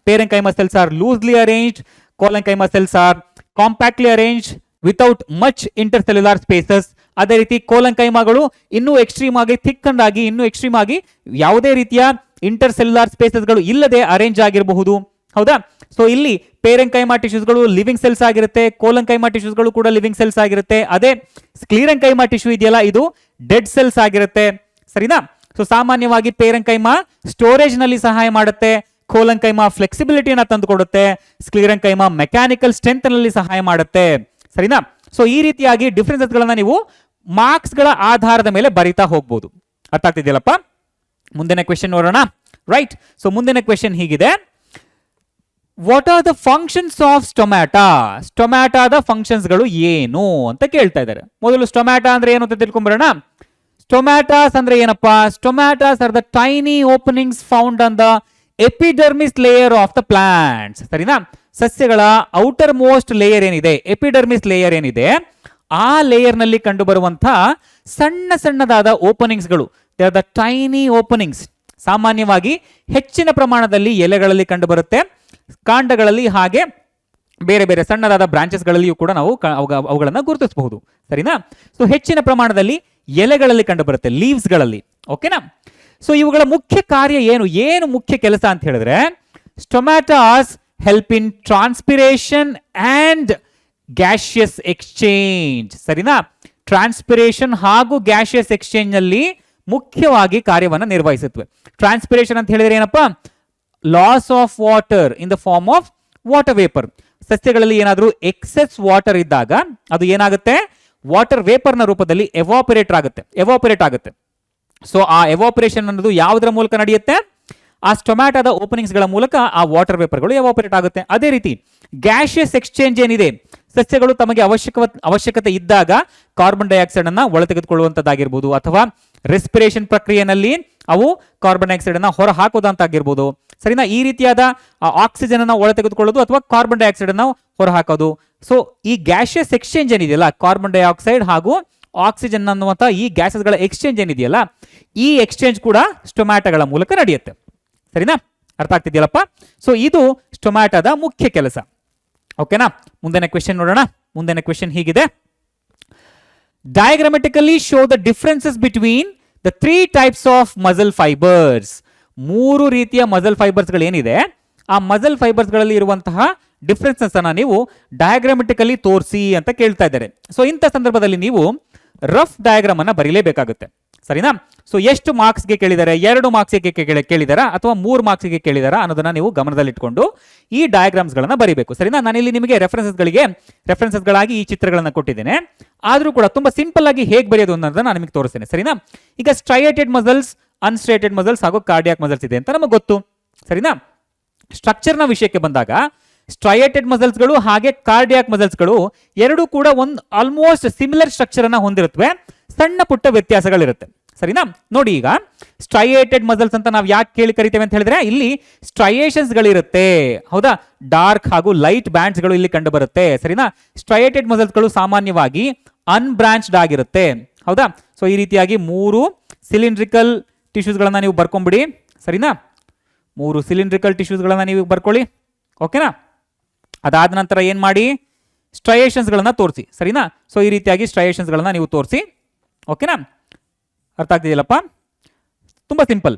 parenchyma cells are loosely arranged, collenchyma cells are compactly arranged, without much intercellular spaces. ಅದೇ ರೀತಿ ಕೋಲಂಕೈಮಾಗಳು ಇನ್ನೂ ಎಕ್ಸ್ಟ್ರೀಮ್ ಆಗಿ ಥಿಕ್ ಆಗಿ ಇನ್ನೂ ಎಕ್ಸ್ಟ್ರೀಮ್ ಆಗಿ ಯಾವುದೇ ರೀತಿಯ ಇಂಟರ್ಸೆಲ್ಯುಲಾರ್ ಸ್ಪೇಸಸ್ಗಳು ಇಲ್ಲದೆ ಅರೇಂಜ್ ಆಗಿರಬಹುದು. ಹೌದಾ? ಸೊ ಇಲ್ಲಿ ಪೇರೆಂಕೈಮಾ ಟಿಶ್ಯೂಸ್ಗಳು ಲಿವಿಂಗ್ ಸೆಲ್ಸ್ ಆಗಿರುತ್ತೆ, ಕೋಲಂಕೈಮಾ ಟಿಶ್ಯೂಸ್ಗಳು ಕೂಡ ಲಿವಿಂಗ್ ಸೆಲ್ಸ್ ಆಗಿರುತ್ತೆ. ಅದೇ ಸ್ಕ್ಲೀರೆಂಕೈಮಾ ಟಿಶ್ಯೂ ಇದೆಯಲ್ಲ, ಇದು ಡೆಡ್ ಸೆಲ್ಸ್ ಆಗಿರುತ್ತೆ. ಸರಿನಾ? ಸೊ ಸಾಮಾನ್ಯವಾಗಿ ಪೇರೆಂಕೈಮಾ ಸ್ಟೋರೇಜ್ ನಲ್ಲಿ ಸಹಾಯ ಮಾಡುತ್ತೆ, ಕೋಲಂಕೈಮಾ ಫ್ಲೆಕ್ಸಿಬಿಲಿಟಿಯನ್ನು ತಂದುಕೊಡುತ್ತೆ, ಸ್ಕ್ಲೀರೆಂಕೈಮಾ ಮೆಕ್ಯಾನಿಕಲ್ ಸ್ಟ್ರೆಂತ್ ನಲ್ಲಿ ಸಹಾಯ ಮಾಡುತ್ತೆ. ಸರಿನಾ? ಸೊ ಈ ರೀತಿಯಾಗಿ ಡಿಫರೆನ್ಸಸ್ ಗಳನ್ನ ನೀವು ಮಾರ್ಕ್ಸ್ ಗಳ ಆಧಾರದ ಮೇಲೆ ಬರಿತಾ ಹೋಗ್ಬೋದು. ಅರ್ಥ ಆಗ್ತಿದೆಯಲ್ಲಪ್ಪ? ಮುಂದಿನ ಕ್ವೆಶ್ಚನ್ ನೋಡೋಣ. ರೈಟ್. ಸೊ ಮುಂದಿನ ಕ್ವೆಶ್ಚನ್ ಹೀಗಿದೆ, what are the functions of stomata? ಸ್ಟೊಮ್ಯಾಟಾದ ಫಂಕ್ಷನ್ಸ್ ಗಳು ಏನು ಅಂತ ಕೇಳ್ತಾ ಇದ್ದಾರೆ. ಮೊದಲು ಸ್ಟೊಮ್ಯಾಟಾ ಅಂದ್ರೆ ಏನು ಅಂತ ತಿಳ್ಕೊಂಡ್ಬರೋಣ. ಸ್ಟೊಮ್ಯಾಟಾಸ್ ಅಂದ್ರೆ ಏನಪ್ಪಾ? Stomatas are the tiny openings found on the epidermis layer of the plants. ಸರಿನಾ? ಸಸ್ಯಗಳ ಔಟರ್ ಮೋಸ್ಟ್ ಲೇಯರ್ ಏನಿದೆ, ಎಪಿಡರ್ಮಿಸ್ ಲೇಯರ್ ಏನಿದೆ, ಆ ಲೇಯರ್ ನಲ್ಲಿ ಕಂಡು ಬರುವಂತಹ ಸಣ್ಣ ಸಣ್ಣದಾದ ಓಪನಿಂಗ್ಸ್ಗಳು, they are the tiny openings. ಸಾಮಾನ್ಯವಾಗಿ ಹೆಚ್ಚಿನ ಪ್ರಮಾಣದಲ್ಲಿ ಎಲೆಗಳಲ್ಲಿ ಕಂಡು ಬರುತ್ತೆ, ಕಾಂಡಗಳಲ್ಲಿ, ಹಾಗೆ ಬೇರೆ ಬೇರೆ ಸಣ್ಣದಾದ ಬ್ರಾಂಚಸ್ಗಳಲ್ಲಿಯೂ ಕೂಡ ನಾವು ಅವುಗಳನ್ನು ಗುರುತಿಸಬಹುದು. ಸರಿನಾ? ಸೊ ಹೆಚ್ಚಿನ ಪ್ರಮಾಣದಲ್ಲಿ ಎಲೆಗಳಲ್ಲಿ ಕಂಡು ಬರುತ್ತೆ, ಲೀವ್ಸ್ಗಳಲ್ಲಿ. ಓಕೆನಾ? ಸೊ ಇವುಗಳ ಮುಖ್ಯ ಕಾರ್ಯ ಏನು ಮುಖ್ಯ ಕೆಲಸ ಅಂತ ಹೇಳಿದ್ರೆ, stomatas help in transpiration and gaseous exchange. ಸರಿನಾ? ಟ್ರಾನ್ಸ್ಪಿರೇಷನ್ ಹಾಗೂ ಗ್ಯಾಷಿಯಸ್ ಎಕ್ಸ್ಚೇಂಜ್ ನಲ್ಲಿ ಮುಖ್ಯವಾಗಿ ಕಾರ್ಯವನ್ನು ನಿರ್ವಹಿಸುತ್ತವೆ. ಟ್ರಾನ್ಸ್ಪಿರೇಷನ್ ಅಂತ ಹೇಳಿದ್ರೆ ಏನಪ್ಪಾ? Loss of water in the form of water vapour. ಸಸ್ಯಗಳಲ್ಲಿ ಏನಾದರೂ ಎಕ್ಸೆಸ್ ವಾಟರ್ ಇದ್ದಾಗ ಅದು ಏನಾಗುತ್ತೆ? ವಾಟರ್ ವೇಪರ್ ನ ರೂಪದಲ್ಲಿ ಎವಾಪರೇಟ್ ಆಗುತ್ತೆ. ಸೊ ಆ ಎವಾಪರೇಷನ್ ಅನ್ನೋದು ಯಾವುದರ ಮೂಲಕ ನಡೆಯುತ್ತೆ? ಆ ಸ್ಟೊಮ್ಯಾಟಾದ ಓಪನಿಂಗ್ಸ್ ಗಳ ಮೂಲಕ ಆ ವಾಟರ್ ವೇಪರ್ಗಳು ಎವಾಪರೇಟ್ ಆಗುತ್ತೆ. ಅದೇ ರೀತಿ ಗ್ಯಾಷಿಯಸ್ ಎಕ್ಸ್ಚೇಂಜ್ ಏನಿದೆ, ಸಸ್ಯಗಳು ತಮಗೆ ಅವಶ್ಯಕತೆ ಇದ್ದಾಗ ಕಾರ್ಬನ್ ಡೈಆಕ್ಸೈಡ್ ಅನ್ನ ಒಳತೆಗೆದುಕೊಳ್ಳುವಂತದ್ದಾಗಿರ್ಬೋದು, ಅಥವಾ ರೆಸ್ಪಿರೇಷನ್ ಪ್ರಕ್ರಿಯೆಯಲ್ಲಿ ಅವು ಕಾರ್ಬನ್ ಡೈಆಕ್ಸೈಡ್ ಅನ್ನ ಹೊರ ಹಾಕೋದಂತಾಗಿರ್ಬೋದು. ಸರಿನಾ? ಈ ರೀತಿಯಾದ ಆಕ್ಸಿಜನ್ ಅನ್ನ ಒಳ ತೆಗೆದುಕೊಳ್ಳೋದು ಅಥವಾ ಕಾರ್ಬನ್ ಡೈಆಕ್ಸೈಡ್ ಅನ್ನ ಹೊರ ಹಾಕೋದು. ಸೊ ಈ ಗ್ಯಾಷಿಯಸ್ ಎಕ್ಸ್ಚೇಂಜ್ ಏನಿದೆಯಲ್ಲ, ಕಾರ್ಬನ್ ಡೈಆಕ್ಸೈಡ್ ಹಾಗೂ ಆಕ್ಸಿಜನ್ ಅನ್ನುವಂಥ ಈ ಗ್ಯಾಸಸ್ಗಳ ಎಕ್ಸ್ಚೇಂಜ್ ಏನಿದೆಯಲ್ಲ, ಈ ಎಕ್ಸ್ಚೇಂಜ್ ಕೂಡ ಸ್ಟೊಮ್ಯಾಟಾಗಳ ಮೂಲಕ ನಡೆಯುತ್ತೆ. ಸರಿನಾ? ಅರ್ಥ ಆಗ್ತಿದೆಯಲ್ಲಪ್ಪ? ಸೊ ಇದು ಸ್ಟೊಮ್ಯಾಟಾದ ಮುಖ್ಯ ಕೆಲಸ. ಓಕೆನಾ? ಮುಂದಿನ ಕ್ವೆಶ್ಚನ್ ನೋಡೋಣ. ಮುಂದಿನ ಕ್ವೆಶ್ಚನ್ ಹೀಗಿದೆ, diagrammatically show the differences between the 3 types of muscle fibres. 3 ರೀತಿಯ ಮಸಲ್ ಫೈಬರ್ಸ್ ಗಳು ಏನಿದೆ, ಆ ಮಸಲ್ ಫೈಬರ್ಸ್ ಗಳಲ್ಲಿ ಇರುವಂತಹ ಡಿಫರೆನ್ಸಸ್ ಅನ್ನ ನೀವು ಡಯಾಗ್ರಾಮೆಟಿಕಲಿ ತೋರಿಸಿ ಅಂತ ಕೇಳ್ತಾ ಇದ್ದಾರೆ. ಸೊ ಇಂಥ ಸಂದರ್ಭದಲ್ಲಿ ನೀವು ರಫ್ ಡಯಾಗ್ರಾಮ್ ಅನ್ನ ಬರೀಲೇಬೇಕಾಗುತ್ತೆ. ಸರಿನಾ? ಸೊ ಎಷ್ಟು ಮಾರ್ಕ್ಸ್ಗೆ ಕೇಳಿದ್ದಾರೆ? 2 ಮಾರ್ಕ್ಸ್ಗೆ ಕೇಳಿದಾರಾ ಅಥವಾ 3 ಮಾರ್ಕ್ಸ್ಗೆ ಕೇಳಿದಾರಾ ಅನ್ನೋದನ್ನ ನೀವು ಗಮನದಲ್ಲಿಟ್ಕೊಂಡು ಈ ಡಯಾಗ್ರಾಮ್ಸ್ ಗಳನ್ನ ಬರೀಬೇಕು. ಸರಿನಾ? ನಾನಿಲ್ಲಿ ನಿಮಗೆ ರೆಫರೆನ್ಸಸ್ಗಳಾಗಿ ಈ ಚಿತ್ರಗಳನ್ನ ಕೊಟ್ಟಿದ್ದೇನೆ. ಆದ್ರೂ ಕೂಡ ತುಂಬಾ ಸಿಂಪಲ್ ಆಗಿ ಹೇಗೆ ಬರೆಯೋದು ಅನ್ನೋದನ್ನ ನಾನು ನಿಮಗೆ ತೋರಿಸ್ತೇನೆ. ಸರಿನಾ? ಈಗ ಸ್ಟ್ರೈಯೇಟೆಡ್ ಮಸಲ್ಸ್, ಅನ್ಸ್ಟ್ರೈಟೆಡ್ ಮಸಲ್ಸ್ ಹಾಗೂ ಕಾರ್ಡಿಯಾಕ್ ಮಸಲ್ಸ್ ಇದೆ ಅಂತ ನಮಗೆ ಗೊತ್ತು. ಸರಿನಾ? ಸ್ಟ್ರಕ್ಚರ್ನ ವಿಷಯಕ್ಕೆ ಬಂದಾಗ ಸ್ಟ್ರೈಯೇಟೆಡ್ ಮಸಲ್ಸ್ಗಳು ಹಾಗೆ ಕಾರ್ಡಿಯಾಕ್ ಮಸಲ್ಸ್ಗಳು ಎರಡೂ ಕೂಡ ಒಂದು ಆಲ್ಮೋಸ್ಟ್ ಸಿಮಿಲರ್ ಸ್ಟ್ರಕ್ಚರ್ ಅನ್ನ ಹೊಂದಿರುತ್ತವೆ, ಸಣ್ಣ ಪುಟ್ಟ ವ್ಯತ್ಯಾಸಗಳಿರುತ್ತೆ. ಸರಿನಾ? ನೋಡಿ, ಈಗ ಸ್ಟ್ರೈಯೇಟೆಡ್ ಮಸಲ್ಸ್ ಅಂತ ನಾವು ಯಾಕೆ ಕರಿತೇವೆ ಅಂತ ಹೇಳಿದ್ರೆ, ಇಲ್ಲಿ ಸ್ಟ್ರೈಯೇಷನ್ಸ್ ಗಳಿರುತ್ತೆ. ಹೌದಾ? ಡಾರ್ಕ್ ಹಾಗೂ ಲೈಟ್ ಬ್ಯಾಂಡ್ಸ್ ಗಳು ಇಲ್ಲಿ ಕಂಡು ಬರುತ್ತೆ. ಸರಿನಾ? ಸ್ಟ್ರೈಯೇಟೆಡ್ ಮಸಲ್ಸ್ ಗಳು ಸಾಮಾನ್ಯವಾಗಿ ಅನ್ಬ್ರಾಂಚ್ಡ್ ಆಗಿರುತ್ತೆ. ಹೌದಾ? ಸೊ ಈ ರೀತಿಯಾಗಿ 3 ಸಿಲಿಂಡ್ರಿಕಲ್ ಟಿಶ್ಯೂಸ್ ಗಳನ್ನ ನೀವು ಬರ್ಕೊಂಡ್ಬಿಡಿ. ಸರಿನಾ? 3 ಸಿಲಿಂಡ್ರಿಕಲ್ ಟಿಶ್ಯೂಸ್ ಗಳನ್ನ ನೀವು ಬರ್ಕೊಳ್ಳಿ. ಓಕೆನಾ? ಅದಾದ ನಂತರ ಏನ್ ಮಾಡಿ, ಸ್ಟ್ರೈಯೇಷನ್ಸ್ ಗಳನ್ನ ತೋರಿಸಿ. ಸರಿನಾ? ಸೊ ಈ ರೀತಿಯಾಗಿ ಸ್ಟ್ರೈಯೇಷನ್ಸ್ ಗಳನ್ನ ನೀವು ತೋರಿಸಿ. ಓಕೆನಾ? ಅರ್ಥ ಆಗ್ತಿದೆಯಲ್ಲಪ್ಪ? ತುಂಬಾ ಸಿಂಪಲ್.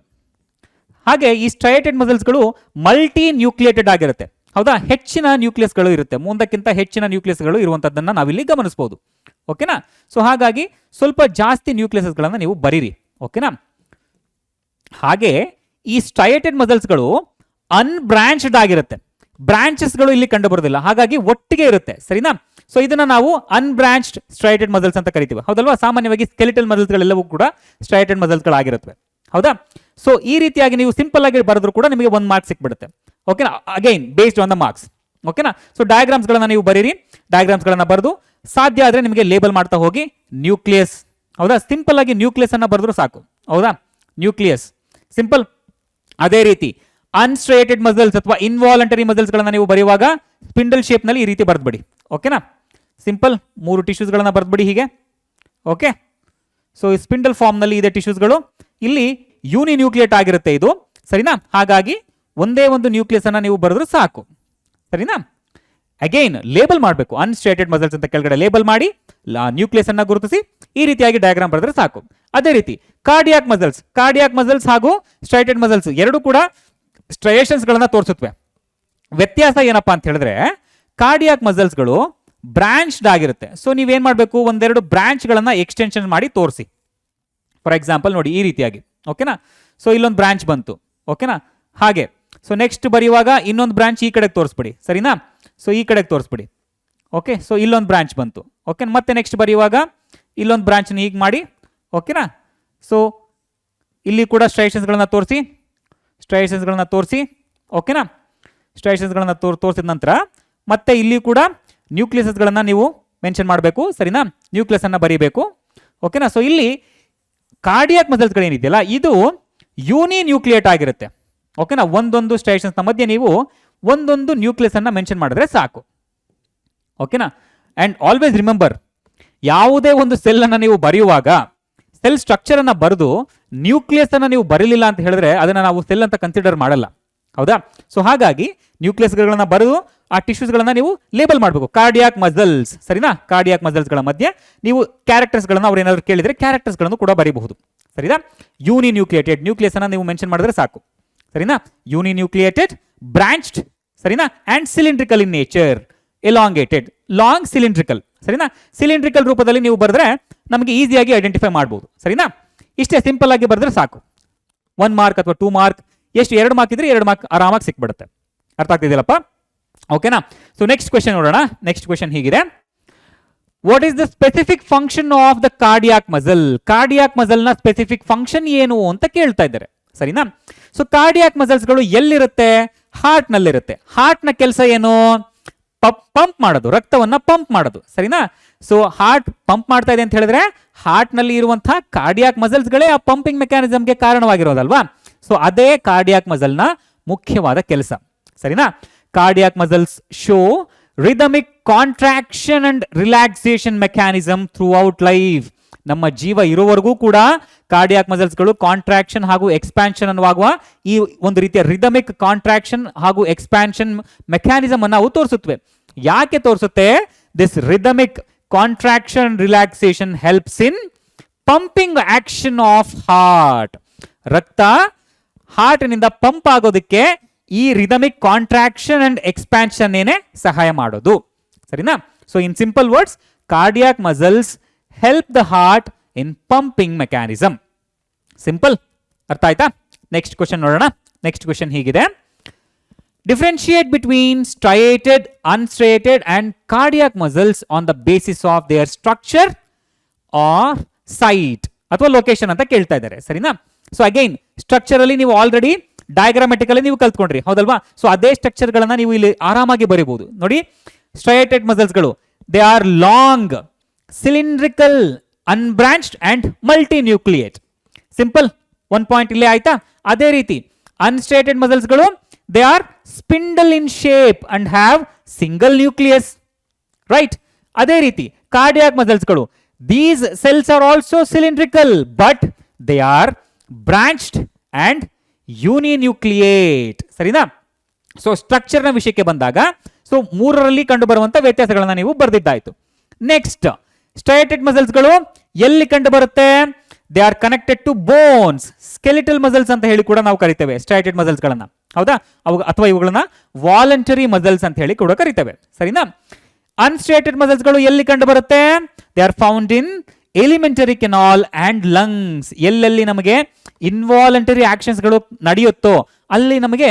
ಹಾಗೆ ಈ ಸ್ಟ್ರೈಯೇಟೆಡ್ ಮಸಲ್ಸ್ಗಳು ಮಲ್ಟಿ ನ್ಯೂಕ್ಲಿಯೇಟೆಡ್ ಆಗಿರುತ್ತೆ. ಹೌದಾ? ಹೆಚ್ಚಿನ ನ್ಯೂಕ್ಲಿಯಸ್ಗಳು ಇರುತ್ತೆ, ಒಂದಕ್ಕಿಂತ ಹೆಚ್ಚಿನ ನ್ಯೂಕ್ಲಿಯಸ್ಗಳು ಇರುವಂತದ್ದನ್ನ ನಾವಿಲ್ಲಿ ಗಮನಿಸಬಹುದು. ಓಕೆನಾ? ಸೊ ಹಾಗಾಗಿ ಸ್ವಲ್ಪ ಜಾಸ್ತಿ ನ್ಯೂಕ್ಲಿಯಸ್ಗಳನ್ನ ನೀವು ಬರೀರಿ. ಓಕೆನಾ? ಹಾಗೆ ಈ ಸ್ಟ್ರೈಯೇಟೆಡ್ ಮಸಲ್ಸ್ಗಳು ಅನ್ಬ್ರಾಂಚ್ಡ್ ಆಗಿರುತ್ತೆ, ಬ್ರಾಂಚಸ್ಗಳು ಇಲ್ಲಿ ಕಂಡು ಬರೋದಿಲ್ಲ, ಹಾಗಾಗಿ ಒಟ್ಟಿಗೆ ಇರುತ್ತೆ. ಸರಿನಾ? ಸೊ ಇದನ್ನ ನಾವು ಅನ್ಬ್ರಾಂಚ್ಡ್ ಸ್ಟ್ರೈಯೇಟೆಡ್ ಮಸಲ್ಸ್ ಅಂತ ಕರಿತೀವಿ. ಹೌದಲ್ವಾ? ಸಾಮಾನ್ಯವಾಗಿ ಸ್ಕೆಲಿಟಲ್ ಮಸಲ್ಸ್ಗಳೆಲ್ಲವೂ ಕೂಡ ಸ್ಟ್ರೈಯೇಟೆಡ್ ಮಸಲ್ಸ್ಗಳಾಗಿರುತ್ತವೆ. ಹೌದಾ? ಸೊ ಈ ರೀತಿಯಾಗಿ ನೀವು ಸಿಂಪಲ್ ಆಗಿ ಬರೆದ್ರು ಕೂಡ ನಿಮಗೆ 1 ಮಾರ್ಕ್ಸ್ ಸಿಕ್ಬಿಡುತ್ತೆ. ಓಕೆನಾ? Again based on the marks. ಓಕೆನಾ? ಸೊ ಡಯಾಗ್ರಾಮ್ಸ್ ಗಳನ್ನ ನೀವು ಬರೀರಿ. ಡಯಾಗ್ರಾಮ್ಸ್ ಗಳನ್ನ ಬರೆದು ಸಾಧ್ಯ ಆದ್ರೆ ನಿಮಗೆ ಲೇಬಲ್ ಮಾಡ್ತಾ ಹೋಗಿ. ನ್ಯೂಕ್ಲಿಯಸ್, ಹೌದಾ? ಸಿಂಪಲ್ ಆಗಿ ನ್ಯೂಕ್ಲಿಯಸ್ ಅನ್ನ ಬರೆದ್ರು ಸಾಕು. ಹೌದಾ? Nucleus simple. ಅದೇ ರೀತಿ ಅನ್ಸ್ಟ್ರೈಯೇಟೆಡ್ ಮಸಲ್ಸ್ ಅಥವಾ ಇನ್ವಾಲಂಟರಿ ಮಸಲ್ಸ್ ಗಳನ್ನ ನೀವು ಬರೆಯುವಾಗ ಸ್ಪಿಂಡಲ್ ಶೇಪ್ ನಲ್ಲಿ ಈ ರೀತಿ ಬರೆದ್ಬಿಡಿ. ಓಕೆನಾ? ಸಿಂಪಲ್ 3 ಟಿಶ್ಯೂಸ್ ಗಳನ್ನ ಬರೆದ್ಬಿಡಿ ಹೀಗೆ. ಓಕೆ? ಸೊ ಸ್ಪಿಂಡಲ್ ಫಾರ್ಮ್ ನಲ್ಲಿ ಇದೆ ಟಿಶ್ಯೂಸ್ಗಳು. ಇಲ್ಲಿ ಯೂನಿ ನ್ಯೂಕ್ಲಿಯೇಟ್ ಆಗಿರುತ್ತೆ ಇದು. ಸರಿನಾ? ಹಾಗಾಗಿ ಒಂದೇ ಒಂದು ನ್ಯೂಕ್ಲಿಯಸ್ ಅನ್ನ ನೀವು ಬರೆದ್ರು ಸಾಕು. ಸರಿನಾ? ಅಗೈನ್ ಲೇಬಲ್ ಮಾಡಬೇಕು. ಅನ್ಸ್ಟ್ರೇಟೆಡ್ ಮಸಲ್ಸ್ ಅಂತ ಕೆಳಗಡೆ ಲೇಬಲ್ ಮಾಡಿ ನ್ಯೂಕ್ಲಿಯಸ್ ಅನ್ನ ಗುರುತಿಸಿ ಈ ರೀತಿಯಾಗಿ ಡಯಾಗ್ರಾಮ್ ಬರೆದ್ರೆ ಸಾಕು. ಅದೇ ರೀತಿ ಕಾರ್ಡಿಯಾಕ್ ಮಸಲ್ಸ್ ಹಾಗೂ ಸ್ಟ್ರೈಟೆಡ್ ಮಸಲ್ಸ್ ಎರಡು ಕೂಡ ಸ್ಟ್ರೈಯೇಷನ್ಸ್ ಗಳನ್ನ ತೋರಿಸುತ್ತವೆ. ವ್ಯತ್ಯಾಸ ಏನಪ್ಪಾ ಅಂತ ಹೇಳಿದ್ರೆ ಕಾರ್ಡಿಯಾಕ್ ಮಸಲ್ಸ್ಗಳು ಬ್ರಾಂಚ್ಡ್ ಆಗಿರುತ್ತೆ. ಸೊ ನೀವೇನ್ ಮಾಡಬೇಕು, ಒಂದೆರಡು ಬ್ರಾಂಚ್ ಗಳನ್ನ ಎಕ್ಸ್ಟೆನ್ಷನ್ ಮಾಡಿ ತೋರಿಸಿ. ಫಾರ್ ಎಕ್ಸಾಂಪಲ್ ನೋಡಿ ಈ ರೀತಿಯಾಗಿ, ಓಕೆನಾ. ಸೊ ಇಲ್ಲೊಂದು ಬ್ರಾಂಚ್ ಬಂತು, ಓಕೆನಾ. ಹಾಗೆ ಸೊ ನೆಕ್ಸ್ಟ್ ಬರೆಯುವಾಗ ಇನ್ನೊಂದು ಬ್ರಾಂಚ್ ಈ ಕಡೆಗೆ ತೋರಿಸ್ಬಿಡಿ, ಸರಿನಾ. ಸೊ ಈ ಕಡೆಗೆ ತೋರಿಸ್ಬಿಡಿ, ಓಕೆ. ಸೊ ಇಲ್ಲೊಂದು ಬ್ರಾಂಚ್ ಬಂತು, ಓಕೆ. ಮತ್ತೆ ನೆಕ್ಸ್ಟ್ ಬರೆಯುವಾಗ ಇಲ್ಲೊಂದು ಬ್ರಾಂಚ್ನ ಹೀಗೆ ಮಾಡಿ, ಓಕೆನಾ. ಸೊ ಇಲ್ಲಿ ಕೂಡ ಸ್ಟ್ರೈಯೇಷನ್ಸ್ಗಳನ್ನ ತೋರಿಸಿ, ಓಕೆನಾ. ಸ್ಟ್ರೈಯೇಷನ್ಸ್ಗಳನ್ನ ತೋರಿಸಿದ ನಂತರ ಮತ್ತೆ ಇಲ್ಲಿ ಕೂಡ ನ್ಯೂಕ್ಲಿಯಸ್ಗಳನ್ನ ನೀವು ಮೆನ್ಷನ್ ಮಾಡಬೇಕು, ಸರಿನಾ. ನ್ಯೂಕ್ಲಿಯಸ್ ಅನ್ನ ಬರೀಬೇಕು, ಓಕೆನಾ. ಸೊ ಇಲ್ಲಿ ಕಾರ್ಡಿಯಾಕ್ ಮಸಲ್ಸ್ಗಳೇನಿದೆಯಲ್ಲ ಇದು ಯೂನಿ ನ್ಯೂಕ್ಲಿಯೇಟ್ ಆಗಿರುತ್ತೆ, ಓಕೆನಾ. ಒಂದೊಂದು ಸ್ಟ್ರೈಯೇಷನ್ಸ್ನ ಮಧ್ಯೆ ನೀವು ಒಂದೊಂದು ನ್ಯೂಕ್ಲಿಯಸ್ ಅನ್ನ ಮೆನ್ಷನ್ ಮಾಡಿದ್ರೆ ಸಾಕು, ಓಕೆನಾ. ಅಂಡ್ ಆಲ್ವೇಸ್ ರಿಮೆಂಬರ್, ಯಾವುದೇ ಒಂದು ಸೆಲ್ ಅನ್ನ ನೀವು ಬರೆಯುವಾಗ ಸೆಲ್ ಸ್ಟ್ರಕ್ಚರ್ ಅನ್ನ ಬರೆದು ನ್ಯೂಕ್ಲಿಯಸ್ ಅನ್ನ ನೀವು ಬರೀಲಿಲ್ಲ ಅಂತ ಹೇಳಿದ್ರೆ ಅದನ್ನ ನಾವು ಸೆಲ್ ಅಂತ ಕನ್ಸಿಡರ್ ಮಾಡಲ್ಲ, ಹೌದಾ. ಸೊ ಹಾಗಾಗಿ ನ್ಯೂಕ್ಲಿಯಸ್ಗಳನ್ನ ಬರೆದು ಆ ಟಿಶ್ಯೂಸ್ಗಳನ್ನ ನೀವು ಲೇಬಲ್ ಮಾಡಬೇಕು. ಕಾರ್ಡಿಯಾಕ್ ಮಸಲ್ಸ್, ಸರಿನಾ. ಕಾರ್ಡಿಯಾಕ್ ಮಸಲ್ಸ್ಗಳ ಮಧ್ಯೆ ನೀವು ಕ್ಯಾರೆಕ್ಟರ್ಸ್ಗಳನ್ನ ಅವ್ರು ಏನಾದ್ರು ಕೇಳಿದ್ರೆ ಕ್ಯಾರೆಕ್ಟರ್ಸ್ಗಳನ್ನು ಕೂಡ ಬರೀಬಹುದು, ಸರಿನಾ. ಯೂನಿ ನ್ಯೂಕ್ಲಿಯೇಟೆಡ್ ನ್ಯೂಕ್ಲಿಯಸ್ ಅನ್ನ ನೀವು ಮೆನ್ಷನ್ ಮಾಡಿದ್ರೆ ಸಾಕು, ಸರಿನಾ. ಯೂನಿ ನ್ಯೂಕ್ಲಿಯೇಟೆಡ್, ಬ್ರಾಂಚ್ಡ್, ಸರಿನಾ. And cylindrical in nature, elongated, long cylindrical, ಸರಿನಾ. ಸಿಲಿಂಡ್ರಿಕಲ್ ರೂಪದಲ್ಲಿ ನೀವು ಬರೆದ್ರೆ ನಮಗೆ ಈಸಿಯಾಗಿ ಐಡೆಂಟಿಫೈ ಮಾಡಬಹುದು, ಸರಿನಾ. ಇಷ್ಟೇ ಸಿಂಪಲ್ ಆಗಿ ಬರೆದ್ರೆ ಸಾಕು. 1 ಮಾರ್ಕ್ ಅಥವಾ 2 ಮಾರ್ಕ್, ಎಷ್ಟು 2 ಮಾರ್ಕ್ ಇದ್ರೆ 2 ಮಾರ್ಕ್ ಆರಾಮಾಗಿ ಸಿಕ್ಬಿಡುತ್ತೆ. ಅರ್ಥ ಆಗ್ತಿದೆಯಲ್ಲಪ್ಪ, ಓಕೆನಾ. ಸೊ ನೆಕ್ಸ್ಟ್ ಕ್ವೆಶ್ಚನ್ ನೋಡೋಣ. ನೆಕ್ಸ್ಟ್ ಕ್ವೆಶ್ಚನ್ ಹೀಗಿದೆ, what is the specific function of the cardiac muscle? Cardiac muscle ನ ಸ್ಪೆಸಿಫಿಕ್ ಫಂಕ್ಷನ್ ಏನು ಅಂತ ಕೇಳ್ತಾ ಇದ್ದಾರೆ, ಸರಿನಾ. ಸೊ ಕಾರ್ಡಿಯಾಕ್ ಮಸಲ್ಸ್ಗಳು ಎಲ್ಲಿರುತ್ತೆ? ಹಾರ್ಟ್ ನಲ್ಲಿರುತ್ತೆ. ಹಾರ್ಟ್ ನ ಕೆಲಸ ಏನು? ಪಂಪ್ ಮಾಡೋದು, ರಕ್ತವನ್ನ ಪಂಪ್ ಮಾಡೋದು, ಸರಿನಾ. ಸೊ ಹಾರ್ಟ್ ಪಂಪ್ ಮಾಡ್ತಾ ಇದೆ ಅಂತ ಹೇಳಿದ್ರೆ ಹಾರ್ಟ್ ನಲ್ಲಿ ಇರುವಂತಹ ಕಾರ್ಡಿಯಾಕ್ ಮಸಲ್ಸ್ಗಳೇ ಆ ಪಂಪಿಂಗ್ ಮೆಕ್ಯಾನಿಸಮ್ಗೆ ಕಾರಣವಾಗಿರೋದಲ್ವಾ. ಸೊ ಅದೇ ಕಾರ್ಡಿಯಾಕ್ ಮಸಲ್ ನ ಮುಖ್ಯವಾದ ಕೆಲಸ, ಸರಿನಾ. Cardiac muscles show rhythmic contraction and relaxation mechanism through out life. ನಮ್ಮ ಜೀವ ಇರುವವರೆಗೂ ಕೂಡ ಕಾರ್ಡಿಯಾಕ್ ಮಸಲ್ಸ್ಗಳು ಕಾಂಟ್ರಾಕ್ಷನ್ ಹಾಗೂ ಎಕ್ಸ್ಪ್ಯಾನ್ಷನ್ ಅನ್ನುವಾಗುವ ಈ ಒಂದು ರೀತಿಯ ರಿದಮಿಕ್ ಕಾಂಟ್ರಾಕ್ಷನ್ ಹಾಗೂ ಎಕ್ಸ್ಪ್ಯಾನ್ಷನ್ ಮೆಕ್ಯಾನಿಸಮ್ ಅನ್ನು ಅವು ತೋರಿಸುತ್ತವೆ. ಯಾಕೆ ತೋರಿಸುತ್ತೆ? This rhythmic contraction relaxation helps in pumping action of heart. ರಕ್ತ ಹಾರ್ಟ್ನಿಂದ ಪಂಪ್ ಆಗೋದಕ್ಕೆ ಈ ರಿದಮಿಕ್ ಕಾಂಟ್ರಾಕ್ಷನ್ ಅಂಡ್ ಎಕ್ಸ್ಪ್ಯಾನ್ಷನ್ ಏನೇ ಸಹಾಯ ಮಾಡೋದು, ಸರಿನಾ. So in simple words, cardiac muscles help the heart in pumping mechanism. Simple, ಅರ್ಥ ಆಯ್ತಾ? ನೆಕ್ಸ್ಟ್ ಕ್ವೆಶ್ಚನ್ ನೋಡೋಣ. ನೆಕ್ಸ್ಟ್ ಕ್ವೆಶ್ಚನ್ ಹೀಗಿದೆ, differentiate between striated, unstriated and cardiac muscles on the basis of their structure or site ಅಥವಾ location ಅಂತ ಕೇಳ್ತಾ ಇದ್ದಾರೆ, ಸರಿನಾ. So again structure ಅಲ್ಲಿ ನೀವು ಆಲ್ರೆಡಿ ಡಯಾಗ್ರಾಮೆಟಿಕಲಿ ನೀವು ಕಲ್ತ್ಕೊಂಡ್ರಿ, ಹೌದಲ್ವಾ. ಸೊ ಅದೇ ಸ್ಟ್ರಕ್ಚರ್ ಗಳನ್ನ ನೀವು ಇಲ್ಲಿ ಆರಾಮಾಗಿ ಬರೀಬಹುದು. ನೋಡಿ, ಸ್ಟ್ರೈಯೇಟೆಡ್ ಮಸಲ್ಸ್ಗಳು they are long, cylindrical, unbranched and multinucleate. Simple, 1 point ಇಲ್ಲೇ ಆಯ್ತಾ. ಅದೇ ರೀತಿ ಅನ್ಸ್ಟ್ರೈಯೇಟೆಡ್ ಮಸಲ್ಸ್ಗಳು they are spindle in shape and have single nucleus, right. ಅದೇ ರೀತಿ ಕಾರ್ಡಿಯಾಕ್ ಮಸಲ್ಸ್ಗಳು, these cells are also cylindrical but they are branched and uninucleate, ಸರಿನಾ. So ಸ್ಟ್ರಕ್ಚರ್ನ ವಿಷಯಕ್ಕೆ ಬಂದಾಗ ಸೊ 3ರಲ್ಲಿ ಕಂಡು ಬರುವಂತ ವ್ಯತ್ಯಾಸಗಳನ್ನ ನೀವು ಬರೆದಿದ್ದಾಯ್ತು. ನೆಕ್ಸ್ಟ್, ಸ್ಟ್ರೈಯೇಟೆಡ್ ಮಸಲ್ಸ್ಗಳು ಎಲ್ಲಿ ಕಂಡು ಬರುತ್ತೆ? They are connected to bones, skeletal muscles ಅಂತ ಹೇಳಿ ಕೂಡ ನಾವು ಕರಿತೇವೆ ಸ್ಟ್ರೈಯೇಟೆಡ್ ಮಸಲ್ಸ್ಗಳನ್ನ, ಹೌದಾ. ಅಥವಾ ಇವುಗಳನ್ನ ವಾಲಂಟರಿ ಮಸಲ್ಸ್ ಅಂತ ಹೇಳಿ ಕೂಡ ಕರಿತೇವೆ, ಸರಿನಾ. ಅನ್ಸ್ಟ್ರೈಯೇಟೆಡ್ ಮಸಲ್ಸ್ಗಳು ಎಲ್ಲಿ ಕಂಡು ಬರುತ್ತೆ? They R found in elementary canal and lungs. ಎಲ್ಲೆಲ್ಲಿ ನಮಗೆ ಇನ್ವಾಲಂಟರಿ ಆಕ್ಷನ್ಸ್ಗಳು ನಡೆಯುತ್ತೋ ಅಲ್ಲಿ ನಮಗೆ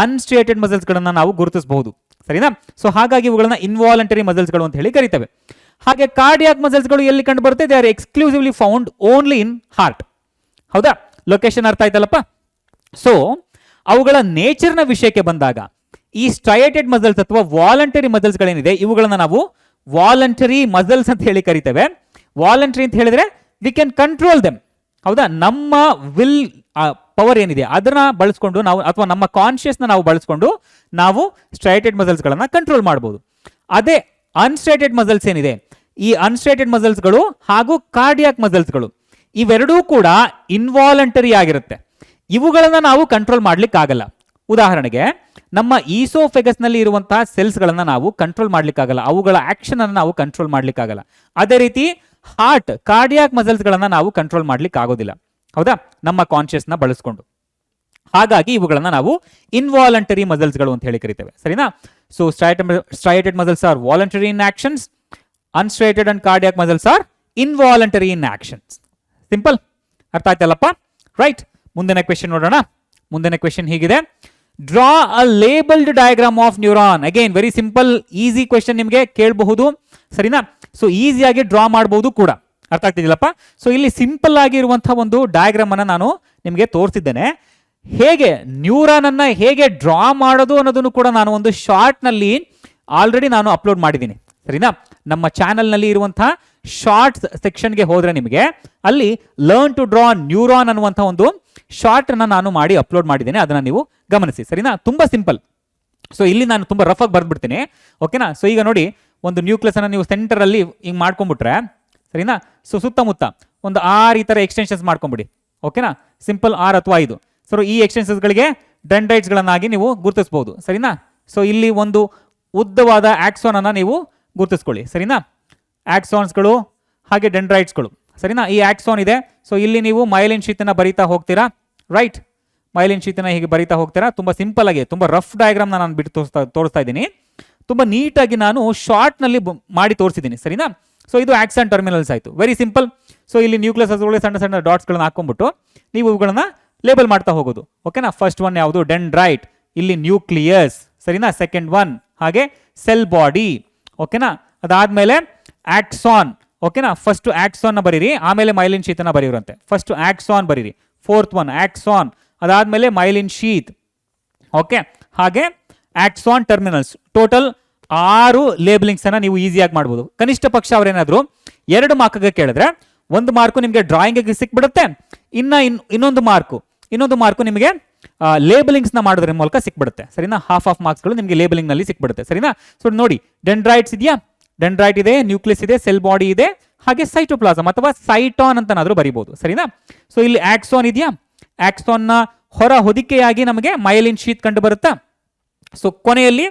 ಅನ್ಸ್ಟ್ರೈಯೇಟೆಡ್ ಮಸಲ್ಸ್ಗಳನ್ನ ನಾವು ಗುರುತಿಸಬಹುದು, ಸರಿನಾ. ಸೊ ಹಾಗಾಗಿ ಇವುಗಳನ್ನ ಇನ್ವಾಲಂಟರಿ ಮಸಲ್ಸ್ಗಳು ಅಂತ ಹೇಳಿ ಕರಿತೇವೆ. ಹಾಗೆ ಕಾರ್ಡಿಯಾಕ್ ಮಸಲ್ಸ್ಗಳು ಎಲ್ಲಿ ಕಂಡು ಬರುತ್ತೆ? They R exclusively found only in heart, ಹೌದಾ. ಲೊಕೇಶನ್ ಅರ್ಥ ಆಯ್ತಲ್ಲಪ್ಪ. ಸೊ ಅವುಗಳ ನೇಚರ್ನ ವಿಷಯಕ್ಕೆ ಬಂದಾಗ ಈ ಸ್ಟ್ರೈಯೇಟೆಡ್ ಮಸಲ್ಸ್ ಅಥವಾ ವಾಲಂಟರಿ ಮಸಲ್ಸ್ಗಳೇನಿದೆ ಇವುಗಳನ್ನ ನಾವು ವಾಲಂಟರಿ ಮಸಲ್ಸ್ ಅಂತ ಹೇಳಿ ಕರಿತೇವೆ. ವಾಲಂಟರಿ ಅಂತ ಹೇಳಿದ್ರೆ ವಿ ಕ್ಯಾನ್ ಕಂಟ್ರೋಲ್ ದೆಮ್, ಹೌದಾ. ನಮ್ಮ ವಿಲ್ ಪವರ್ ಏನಿದೆ ಅದನ್ನ ಬಳಸ್ಕೊಂಡು ನಾವು ಅಥವಾ ನಮ್ಮ ಕಾನ್ಶಿಯಸ್ನ ನಾವು ಬಳಸ್ಕೊಂಡು ನಾವು ಸ್ಟ್ರೈಯೇಟೆಡ್ ಮಸಲ್ಸ್ಗಳನ್ನ ಕಂಟ್ರೋಲ್ ಮಾಡಬಹುದು. ಅದೇ ಅನ್ಸ್ಟ್ರೈಯೇಟೆಡ್ ಮಸಲ್ಸ್ ಏನಿದೆ, ಈ ಅನ್ಸ್ಟ್ರೈಯೇಟೆಡ್ ಮಸಲ್ಸ್ಗಳು ಹಾಗೂ ಕಾರ್ಡಿಯಾಕ್ ಮಸಲ್ಸ್ಗಳು ಇವೆರಡೂ ಕೂಡ ಇನ್ವಾಲಂಟರಿ ಆಗಿರುತ್ತೆ. ಇವುಗಳನ್ನ ನಾವು ಕಂಟ್ರೋಲ್ ಮಾಡ್ಲಿಕ್ಕೆ ಆಗಲ್ಲ. ಉದಾಹರಣೆಗೆ ನಮ್ಮ ಈಸೋಫೆಗಸ್ ನಲ್ಲಿ ಇರುವಂತಹ ಸೆಲ್ಸ್ ಗಳನ್ನ ನಾವು ಕಂಟ್ರೋಲ್ ಮಾಡ್ಲಿಕ್ಕಾಗಲ್ಲ, ಅವುಗಳ ಆಕ್ಷನ್ ಅನ್ನು ನಾವು ಕಂಟ್ರೋಲ್ ಮಾಡ್ಲಿಕ್ಕಾಗಲ್ಲ. ಅದೇ ರೀತಿ ಹಾರ್ಟ್, ಕಾರ್ಡಿಯಾಕ್ ಮಸಲ್ಸ್ ಗಳನ್ನ ನಾವು ಕಂಟ್ರೋಲ್ ಮಾಡ್ಲಿಕ್ಕೆ ಆಗೋದಿಲ್ಲ, ಹೌದಾ, ನಮ್ಮ ಕಾನ್ಶಿಯಸ್ ನ ಬಳಸ್ಕೊಂಡು. ಹಾಗಾಗಿ ಇವುಗಳನ್ನ ನಾವು ಇನ್ವಾಲಂಟರಿ ಮಸಲ್ಸ್ಗಳು ಅಂತ ಹೇಳಿ ಕರಿತೇವೆ, ಸರಿನಾ. So striated muscles are voluntary in actions, unstriated and cardiac muscles are involuntary in actions. Simple, ಅರ್ಥ ಆಯ್ತಲ್ಲಪ್ಪ, ರೈಟ್. ಮುಂದಿನ ಕ್ವೆಶ್ಚನ್ ನೋಡೋಣ. ಮುಂದಿನ ಕ್ವೆಶ್ಚನ್ ಹೀಗಿದೆ, draw a labelled diagram of neuron. Again very simple, easy question ನಿಮಗೆ ಕೇಳಬಹುದು, ಸರಿನಾ. ಸೊ ಈಸಿಯಾಗಿ draw ಮಾಡಬಹುದು ಕೂಡ, ಅರ್ಥ ಆಗ್ತಿದಿಲ್ಲಪ್ಪ. ಸೊ ಇಲ್ಲಿ ಸಿಂಪಲ್ ಆಗಿರುವಂತಹ ಒಂದು ಡಯಾಗ್ರಾಮ್ ಅನ್ನ ನಾನು ನಿಮಗೆ ತೋರಿಸಿದ್ದೇನೆ. ಹೇಗೆ ನ್ಯೂರಾನ್ ಅನ್ನ ಹೇಗೆ ಡ್ರಾ ಮಾಡೋದು ಅನ್ನೋದನ್ನು ಕೂಡ ನಾನು ಒಂದು ಶಾರ್ಟ್ ನಲ್ಲಿ ಆಲ್ರೆಡಿ ನಾನು ಅಪ್ಲೋಡ್ ಮಾಡಿದ್ದೀನಿ, ಸರಿನಾ. ನಮ್ಮ ಚಾನೆಲ್ ನಲ್ಲಿ ಇರುವಂತಹ ಶಾರ್ಟ್ಸ್ ಸೆಕ್ಷನ್ಗೆ ಹೋದ್ರೆ ನಿಮಗೆ ಅಲ್ಲಿ ಲರ್ನ್ ಟು ಡ್ರಾ ನ್ಯೂರಾನ್ ಅನ್ನುವಂಥ ಒಂದು ಶಾರ್ಟ್ ಅನ್ನ ನಾನು ಮಾಡಿ ಅಪ್ಲೋಡ್ ಮಾಡಿದ್ದೇನೆ, ಅದನ್ನ ನೀವು ಗಮನಿಸಿ, ಸರಿನಾ. ತುಂಬಾ ಸಿಂಪಲ್. ಸೊ ಇಲ್ಲಿ ನಾನು ತುಂಬಾ ರಫ್ ಆಗಿ ಬರ್ದ್ಬಿಡ್ತೀನಿ, ಓಕೆನಾ. ಸೊ ಈಗ ನೋಡಿ, ಒಂದು ನ್ಯೂಕ್ಲಿಯಸ್ ಅನ್ನ ನೀವು ಸೆಂಟರ್ ಅಲ್ಲಿ ಹಿಂಗ್ ಮಾಡ್ಕೊಂಡ್ಬಿಟ್ರೆ, ಸರಿನಾ. ಸೊ ಸುತ್ತಮುತ್ತ ಒಂದು 6 ಈ ತರ ಎಕ್ಸ್ಟೆನ್ಷನ್ಸ್ ಮಾಡ್ಕೊಂಡ್ಬಿಡಿ, ಓಕೆನಾ. ಸಿಂಪಲ್ 6 ಅಥವಾ 5. ಸೊ ಈ ಎಕ್ಸ್ಟೆನ್ಷನ್ಸ್ ಗಳಿಗೆ ಡೆಂಡ್ರೈಟ್ಸ್ ಗಳನ್ನಾಗಿ ನೀವು ಗುರುತಿಸಬಹುದು, ಸರಿನಾ. ಸೊ ಇಲ್ಲಿ ಒಂದು ಉದ್ದವಾದ ಆಕ್ಸಾನ್ ಅನ್ನ ನೀವು ಗುರುತಿಸ್ಕೊಳ್ಳಿ, ಸರಿನಾ. ಆಕ್ಸಾನ್ಸ್ಗಳು ಹಾಗೆ ಡೆಂಡ್ರೈಟ್ಸ್ಗಳು, ಸರಿನಾ. ಈ ಆಕ್ಸಾನ್ ಇದೆ. ಸೊ ಇಲ್ಲಿ ನೀವು ಮೈಲಿನ್ ಶೀತನ ಬರೀತಾ ಹೋಗ್ತೀರಾ, ರೈಟ್. ಮೈಲಿನ್ ಶೀತನ ಹೀಗೆ ಬರೀತಾ ಹೋಗ್ತೀರಾ. ತುಂಬಾ ಸಿಂಪಲ್ ಆಗಿ, ತುಂಬಾ ರಫ್ ಡಯಾಗ್ರಾಮ್ ನಾನು ಬಿಟ್ಟು ತೋರಿಸ್ತಾ ಇದ್ದೀನಿ. ತುಂಬಾ ನೀಟಾಗಿ ನಾನು ಶಾರ್ಟ್ ನಲ್ಲಿ ಮಾಡಿ ತೋರಿಸಿದ್ದೀನಿ, ಸರಿನಾ. ಸೊ ಇದು ಆಕ್ಸಾನ್ ಟರ್ಮಿನಲ್ಸ್ ಆಯ್ತು, ವೆರಿ ಸಿಂಪಲ್. ಸೊ ಇಲ್ಲಿ ನ್ಯೂಕ್ಲಿಯಸ್ ಸಣ್ಣ ಸಣ್ಣ ಡಾಟ್ಸ್ ಗಳನ್ನ ಹಾಕೊಂಡ್ಬಿಟ್ಟು ನೀವು ಇವುಗಳನ್ನ ಲೇಬಲ್ ಮಾಡ್ತಾ ಹೋಗೋದು, ಓಕೆನಾ. ಫಸ್ಟ್ ಒನ್ ಯಾವುದು, ಡೆಂಡ್ರೈಟ್, ಇಲ್ಲಿ ನ್ಯೂಕ್ಲಿಯಸ್, ಸರಿನಾ. ಸೆಕೆಂಡ್ ಒನ್ ಹಾಗೆ ಸೆಲ್ ಬಾಡಿ, ಓಕೆನಾ. ಅದಾದ್ಮೇಲೆ ಆಕ್ಸಾನ್, ಓಕೆನಾ. ಫಸ್ಟ್ ಆಕ್ಸಾನ್ ನ ಬರೀರಿ, ಆಮೇಲೆ ಮೈಲಿನ್ ಶೀತನ ಬರೀರಂತೆ. ಫಸ್ಟ್ ಆಕ್ಸಾನ್ ಬರೀರಿ, ಫೋರ್ತ್ ಒನ್ ಆಕ್ಸಾನ್, ಅದಾದ್ಮೇಲೆ ಮೈಲಿನ್ ಶೀತ್, ಓಕೆ. ಹಾಗೆ ಆಕ್ಸಾನ್ ಟರ್ಮಿನಲ್ಸ್. ಟೋಟಲ್ 6 ಲೇಬಲಿಂಗ್ಸ್ ಅನ್ನ ನೀವು ಈಸಿಯಾಗಿ ಮಾಡ್ಬೋದು. ಕನಿಷ್ಠ ಪಕ್ಷ ಅವ್ರೇನಾದ್ರು 2 ಮಾರ್ಕ್ಗೆ ಕೇಳಿದ್ರೆ 1 ಮಾರ್ಕು ನಿಮಗೆ ಡ್ರಾಯಿಂಗ್ ಸಿಕ್ಬಿಡುತ್ತೆ, ಇನ್ನೊಂದು ಮಾರ್ಕು ನಿಮಗೆ ಲೇಬಲಿಂಗ್ಸ್ ನ ಮಾಡೋದ್ರ ಮೂಲಕ ಸಿಕ್ಬಿಡುತ್ತೆ, ಸರಿನಾ. ಹಾಫ್ ಮಾರ್ಕ್ಸ್ಗಳು ನಿಮಗೆ ಲೇಬಲಿಂಗ್ ನಲ್ಲಿ ಸಿಕ್ಬಿಡುತ್ತೆ, ಸರಿನಾ. ಸೊ ನೋಡಿ, ಡೆಂಡ್ರೈಟ್ಸ್ ಇದೆಯಾ, ಡೆಂಡ್ರೈಟ್ ಇದೆ, ನ್ಯೂಕ್ಲಿಯಸ್ ಇದೆ, ಸೆಲ್ ಬಾಡಿ ಇದೆ, ಹಾಗೆ ಸೈಟೋಪ್ಲಾಸಮ್ ಅಥವಾ ಸೈಟಾನ್ ಅಂತನಾದ್ರೂ ಬರೀಬಹುದು, ಸರಿನಾ. ಸೊ ಇಲ್ಲಿ ಆಕ್ಸಾನ್ ಇದೆಯಾ, ಆಕ್ಸಾನ್ ನ ಹೊರ ಹೊದಿಕೆಯಾಗಿ ನಮಗೆ ಮೈಲಿನ್ ಶೀತ್ ಕಂಡು ಬರುತ್ತಾ. ಸೊ ಕೊನೆಯಲ್ಲಿ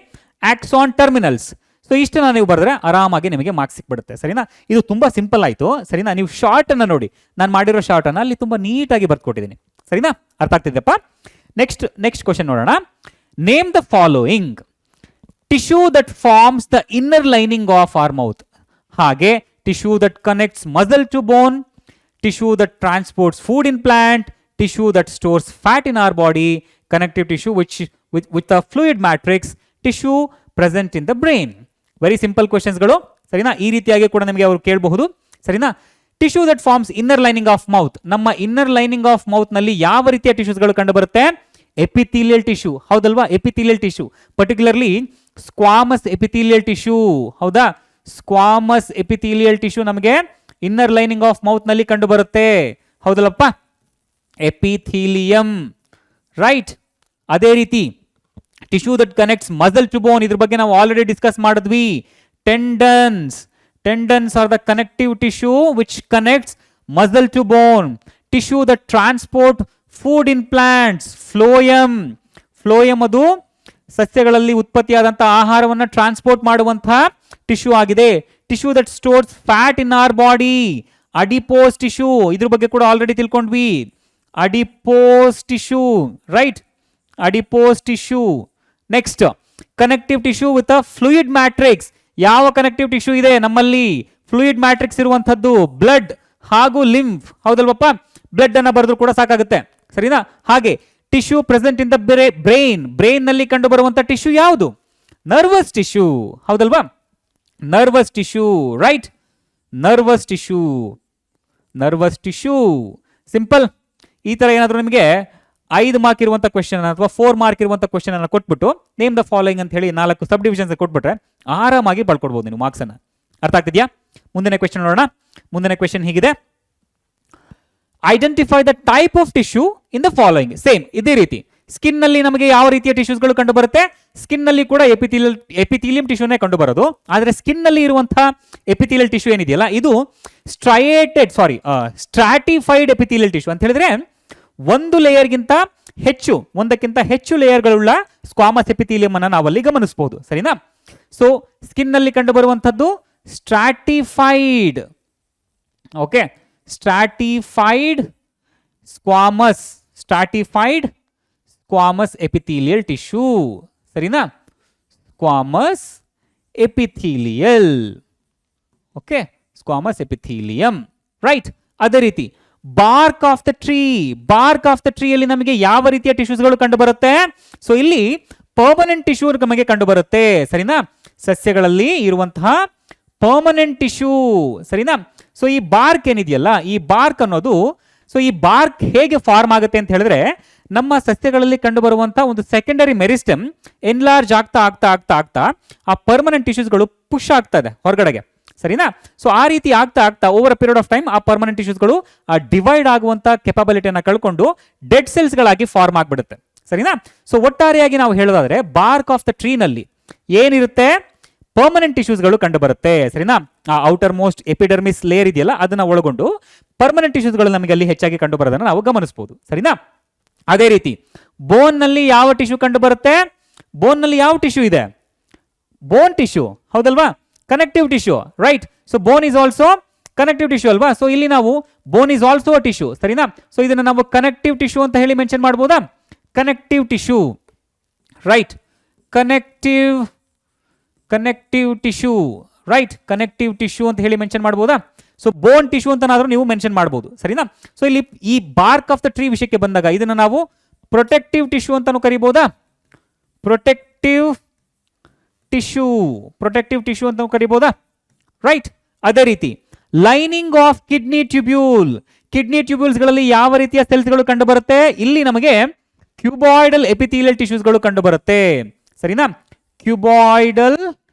ಆಕ್ಸಾನ್ ಟರ್ಮಿನಲ್ಸ್. ಸೊ ಇಷ್ಟನ್ನ ನೀವು ಬರೆದ್ರೆ ಆರಾಮಾಗಿ ನಿಮಗೆ ಮಾರ್ಕ್ಸ್ ಸಿಕ್ಬಿಡುತ್ತೆ, ಸರಿನಾ. ಇದು ತುಂಬಾ ಸಿಂಪಲ್ ಆಯ್ತು, ಸರಿನಾ. ನೀವು ಶಾರ್ಟ್ ಅನ್ನ ನೋಡಿ, ನಾನು ಮಾಡಿರೋ ಶಾರ್ಟ್ ಅನ್ನ ಅಲ್ಲಿ ತುಂಬಾ ನೀಟಾಗಿ ಬರ್ಕೊಟ್ಟಿದ್ದೀನಿ, ಸರಿನಾ. ಅರ್ಥ ಆಗ್ತಿದ್ದೆಪ್ಪ. ನೆಕ್ಸ್ಟ್ ಕ್ವಶನ್ ನೋಡೋಣ. Name the following tissue that forms the inner lining of our mouth. ಹಾಗೆ tissue that connects muscle to bone, tissue that transports food in plant, tissue that stores fat in our body, connective tissue with a fluid matrix, tissue present in the brain. Very simple ಕ್ವಶನ್ಸ್ಗಳು, ಸರಿನಾ. ಈ ರೀತಿಯಾಗಿ ಕೂಡ ನಿಮಗೆ ಅವರು ಕೇಳಬಹುದು, ಸರಿನಾ. Tissue that forms inner lining of mouth. ನಮ್ಮ ಇನ್ನರ್ ಲೈನಿಂಗ್ ಆಫ್ ಮೌತ್ ನಲ್ಲಿ ಯಾವ ರೀತಿಯ ಟಿಶ್ಯೂಸ್ಗಳು ಕಂಡು ಬರುತ್ತೆ? ಎಪಿಥೀಲಿಯಲ್ ಟಿಶ್ಯೂ, ಹೌದಲ್ವಾ. Epithelial tissue, particularly squamous epithelial tissue, ಹೌದಾ. ಸ್ಕ್ವಾಮಸ್ ಎಪಿಥೀಲಿಯಲ್ ಟಿಶ್ಯೂ ನಮಗೆ ಇನ್ನರ್ ಲೈನಿಂಗ್ ಆಫ್ ಮೌತ್ ನಲ್ಲಿ ಕಂಡು ಬರುತ್ತೆ, ಹೌದಲ್ಲಪ್ಪ. Epithelium, right. ಅದೇ ರೀತಿ tissue that connects muscle to bone, ಇದ್ರ ಬಗ್ಗೆ ನಾವು ಆಲ್ರೆಡಿ ಡಿಸ್ಕಸ್ ಮಾಡಿದ್ವಿ. Tendons are the connective tissue which connects muscle to bone. Tissue that transport food in plants. Phloem ಅದು ಸಸ್ಯಗಳಲ್ಲಿ ಉತ್ಪತ್ತಿಯಾದಂತಹ ಆಹಾರವನ್ನು ಟ್ರಾನ್ಸ್ಪೋರ್ಟ್ ಮಾಡುವಂತಹ ಟಿಶ್ಯೂ ಆಗಿದೆ. Tissue that stores fat in our body. Adipose tissue, ಇದ್ರ ಬಗ್ಗೆ ಕೂಡ ಆಲ್ರೆಡಿ ತಿಳ್ಕೊಂಡ್ವಿ. Adipose tissue, right. Adipose tissue. Next connective tissue with a fluid matrix. ಯಾವ ಕನೆಕ್ಟಿವ್ ಟಿಶ್ಯೂ ಇದೆ ನಮ್ಮಲ್ಲಿ? ಫ್ಲೂಯಿಡ್ ಮ್ಯಾಟ್ರಿಕ್ಸ್ ಇರುವಂತದ್ದು ಬ್ಲಡ್ ಹಾಗೂ ಲಿಂಫ್, ಹೌದಲ್ವಪ್ಪ. ಬ್ಲಡ್ ಅನ್ನ ಬರೆದ್ರು ಕೂಡ ಸಾಕಾಗುತ್ತೆ, ಸರಿನಾ. ಹಾಗೆ tissue present in the brain ನಲ್ಲಿ ಕಂಡು ಬರುವಂತ ಟಿಶ್ಯೂ ಯಾವುದು? ನರ್ವಸ್ ಟಿಶ್ಯೂ, ಹೌದಲ್ವಾ. Nervous tissue, right. Nervous tissue. Simple. ಈ ತರ ಏನಾದ್ರು ನಿಮಗೆ 5 ಮಾರ್ಕ್ ಇರುವಂತ ಕ್ವೆಶ್ಚನ್ ಅಥವಾ 4 ಮಾರ್ಕ್ ಇರುವಂತ ಕ್ವೆಶ್ಚನ್ ಅನ್ನ ಕೊಟ್ಬಿಟ್ಟು ನೇಮ್ ದ ಫಾಲೋಯಿಂಗ್ ಅಂತ ಹೇಳಿ 4 ಸಬ್ ಡಿವಿಷನ್ಸ್ ಕೊಟ್ಬಿಟ್ರೆ ಆರಾಮಾಗಿ ಬರ್ಕೊಡ್ಬೋದು ನೀವು ಮಾರ್ಕ್ಸ್ ಅನ್ನ. ಅರ್ಥ ಆಗ್ತಿದ್ಯಾ? ಮುಂದಿನ ಕ್ವೆಶ್ಚನ್ ನೋಡೋಣ. ಮುಂದಿನ ಕ್ವೆಶ್ಚನ್ ಹೀಗಿದೆ, identify the type of tissue in the following. Same ಇದೇ ರೀತಿ ಸ್ಕಿನ್ ನಲ್ಲಿ ನಮಗೆ ಯಾವ ರೀತಿಯ ಟಿಶ್ಯೂಸ್ಗಳು ಕಂಡು ಬರುತ್ತೆ? ಸ್ಕಿನ್ ನಲ್ಲಿ ಕೂಡ ಎಪಿಥೀಲಿಯಂ ಟಿಶ್ಯೂನೇ ಕಂಡು ಬರೋದು. ಆದ್ರೆ ಸ್ಕಿನ್ ನಲ್ಲಿ ಇರುವಂತಹ ಎಪಿಥೀಲಿಯಲ್ ಟಿಶ್ಯೂ ಏನಿದೆಯಲ್ಲ, ಇದು ಸ್ಟ್ರಾಟಿಫೈಡ್ ಎಪಿಥೀಲಿಯಲ್ ಟಿಶ್ಯೂ ಅಂತ ಹೇಳಿದ್ರೆ ಒಂದು ಲೇಯರ್ಗಿಂತ ಹೆಚ್ಚು ಒಂದಕ್ಕಿಂತ ಹೆಚ್ಚು ಲೇಯರ್ಗಳುಳ್ಳ ಸ್ಕ್ವಾಮಸ್ ಎಪಿಥೀಲಿಯಂ ಅನ್ನು ನಾವಲ್ಲಿ ಗಮನಿಸಬಹುದು. ಸರಿನಾ? ಸೊ ಸ್ಕಿನ್ ನಲ್ಲಿ ಕಂಡು ಬರುವಂತದ್ದು stratified, okay, stratified squamous, stratified squamous epithelial tissue. ಸರಿನಾ? Squamous epithelial, okay, squamous epithelium, right. ಅದೇ ರೀತಿ bark of the tree, bark of the tree ಅಲ್ಲಿ ನಮಗೆ ಯಾವ ರೀತಿಯ ಟಿಶ್ಯೂಸ್ಗಳು ಕಂಡು ಬರುತ್ತೆ? ಸೊ ಇಲ್ಲಿ ಪರ್ಮನೆಂಟ್ ಟಿಶ್ಯೂ ನಮಗೆ ಕಂಡು ಬರುತ್ತೆ. ಸರಿನಾ? ಸಸ್ಯಗಳಲ್ಲಿ ಇರುವಂತಹ ಪರ್ಮನೆಂಟ್ ಟಿಶ್ಯೂ. ಸರಿನಾ? ಸೊ ಈ ಬಾರ್ಕ್ ಏನಿದೆಯಲ್ಲ, ಈ ಬಾರ್ಕ್ ಅನ್ನೋದು, ಸೊ ಈ ಬಾರ್ಕ್ ಹೇಗೆ ಫಾರ್ಮ್ ಆಗುತ್ತೆ ಅಂತ ಹೇಳಿದ್ರೆ, ನಮ್ಮ ಸಸ್ಯಗಳಲ್ಲಿ ಕಂಡು ಬರುವಂತಹ ಒಂದು ಸೆಕೆಂಡರಿ ಮೆರಿಸ್ಟಮ್ ಎನ್ಲಾರ್ಜ್ ಆಗ್ತಾ ಆಗ್ತಾ ಆಗ್ತಾ ಆಗ್ತಾ ಆ ಪರ್ಮನೆಂಟ್ ಟಿಶ್ಯೂಸ್ಗಳು ಪುಷ್ ಆಗ್ತಾ ಇದೆ ಹೊರಗಡೆಗೆ. ಸರಿನಾ? ಸೊ ಆ ರೀತಿ ಆಗ್ತಾ ಆಗ್ತಾ over a period of time ಆ ಪರ್ಮನೆಂಟ್ ಟಿಶ್ಯೂಸ್ಗಳು ಡಿವೈಡ್ ಆಗುವಂತ ಕೆಪಾಬಿಲಿಟಿಯನ್ನು ಕಳ್ಕೊಂಡು ಡೆಡ್ ಸೆಲ್ಸ್ಗಳಾಗಿ ಫಾರ್ಮ್ ಆಗಿಬಿಡುತ್ತೆ. ಸರಿನಾ? ಸೊ ಒಟ್ಟಾರೆಯಾಗಿ ನಾವು ಹೇಳೋದಾದ್ರೆ ಬಾರ್ಕ್ ಆಫ್ ದ ಟ್ರೀ ನಲ್ಲಿ ಏನಿರುತ್ತೆ? ಪರ್ಮನೆಂಟ್ ಟಿಶ್ಯೂಸ್ಗಳು ಕಂಡು ಬರುತ್ತೆ. ಸರಿನಾ? ಆ ಔಟರ್ ಮೋಸ್ಟ್ ಎಪಿಡರ್ಮಿಸ್ ಲೇಯರ್ ಇದೆಯಲ್ಲ ಅದನ್ನ ಒಳಗೊಂಡು ಪರ್ಮನೆಂಟ್ ಟಿಶ್ಯೂಸ್ಗಳು ನಮಗೆ ಅಲ್ಲಿ ಹೆಚ್ಚಾಗಿ ಕಂಡು ಬರೋದನ್ನ ನಾವು ಗಮನಿಸಬಹುದು. ಸರಿನಾ? ಅದೇ ರೀತಿ ಬೋನ್ ನಲ್ಲಿ ಯಾವ ಟಿಶ್ಯೂ ಕಂಡು ಬರುತ್ತೆ? ಬೋನ್ ನಲ್ಲಿ ಯಾವ ಟಿಶ್ಯೂ ಇದೆ? ಬೋನ್ ಟಿಶ್ಯೂ, ಹೌದಲ್ವಾ? Connective tissue, right. So bone is also connective tissue ಅಲ್ವಾ? ಸೊ ಇಲ್ಲಿ ನಾವು ಬೋನ್ ಇಸ್ ಆಲ್ಸೋ ಅ ಟಿಶ್ಯೂ. ಸರಿನಾ? ಸೊ ಇದನ್ನ ನಾವು ಕನೆಕ್ಟಿವ್ ಟಿಶ್ಯೂ ಅಂತ ಹೇಳಿ ಮೆನ್ಷನ್ ಮಾಡಬಹುದಾ? Connective tissue, right. Connective tissue, right. Connective tissue ಅಂತ ಹೇಳಿ ಮೆನ್ಷನ್ ಮಾಡಬಹುದಾ? ಸೊ ಬೋನ್ ಟಿಶ್ಯೂ ಅಂತನಾದ್ರೂ ನೀವು ಮೆನ್ಷನ್ ಮಾಡಬಹುದು. ಸರಿನಾ? ಸೊ ಇಲ್ಲಿ ಈ ಬಾರ್ಕ್ ಆಫ್ ದ ಟ್ರೀ ವಿಷಯಕ್ಕೆ ಬಂದಾಗ ಇದನ್ನ ನಾವು ಪ್ರೊಟೆಕ್ಟಿವ್ ಟಿಶ್ಯೂ ಅಂತಾನು ಕರಿಬಹುದಾ? ಪ್ರೊಟೆಕ್ಟಿವ್ ಟಿಶ್ಯೂ ಅಂತ ಕರಿಬಹುದಾ? ರೈಟ್. ಅದೇ ರೀತಿ lining of kidney tubule, kidney tubules ಗಳಲ್ಲಿ ಯಾವ ರೀತಿಯ ಸೆಲ್ಸ್ಗಳು ಕಂಡು ಬರುತ್ತೆ? ಇಲ್ಲಿ ನಮಗೆ ಕ್ಯೂಬಾಯ್ಡಲ್ ಎಪಿಥೀಲಿಯಲ್ ಟಿಶ್ಯೂಸ್ಗಳು ಕಂಡು ಬರುತ್ತೆ. ಸರಿನಾ? ಕ್ಯೂಬಾಯ್ಡಲ್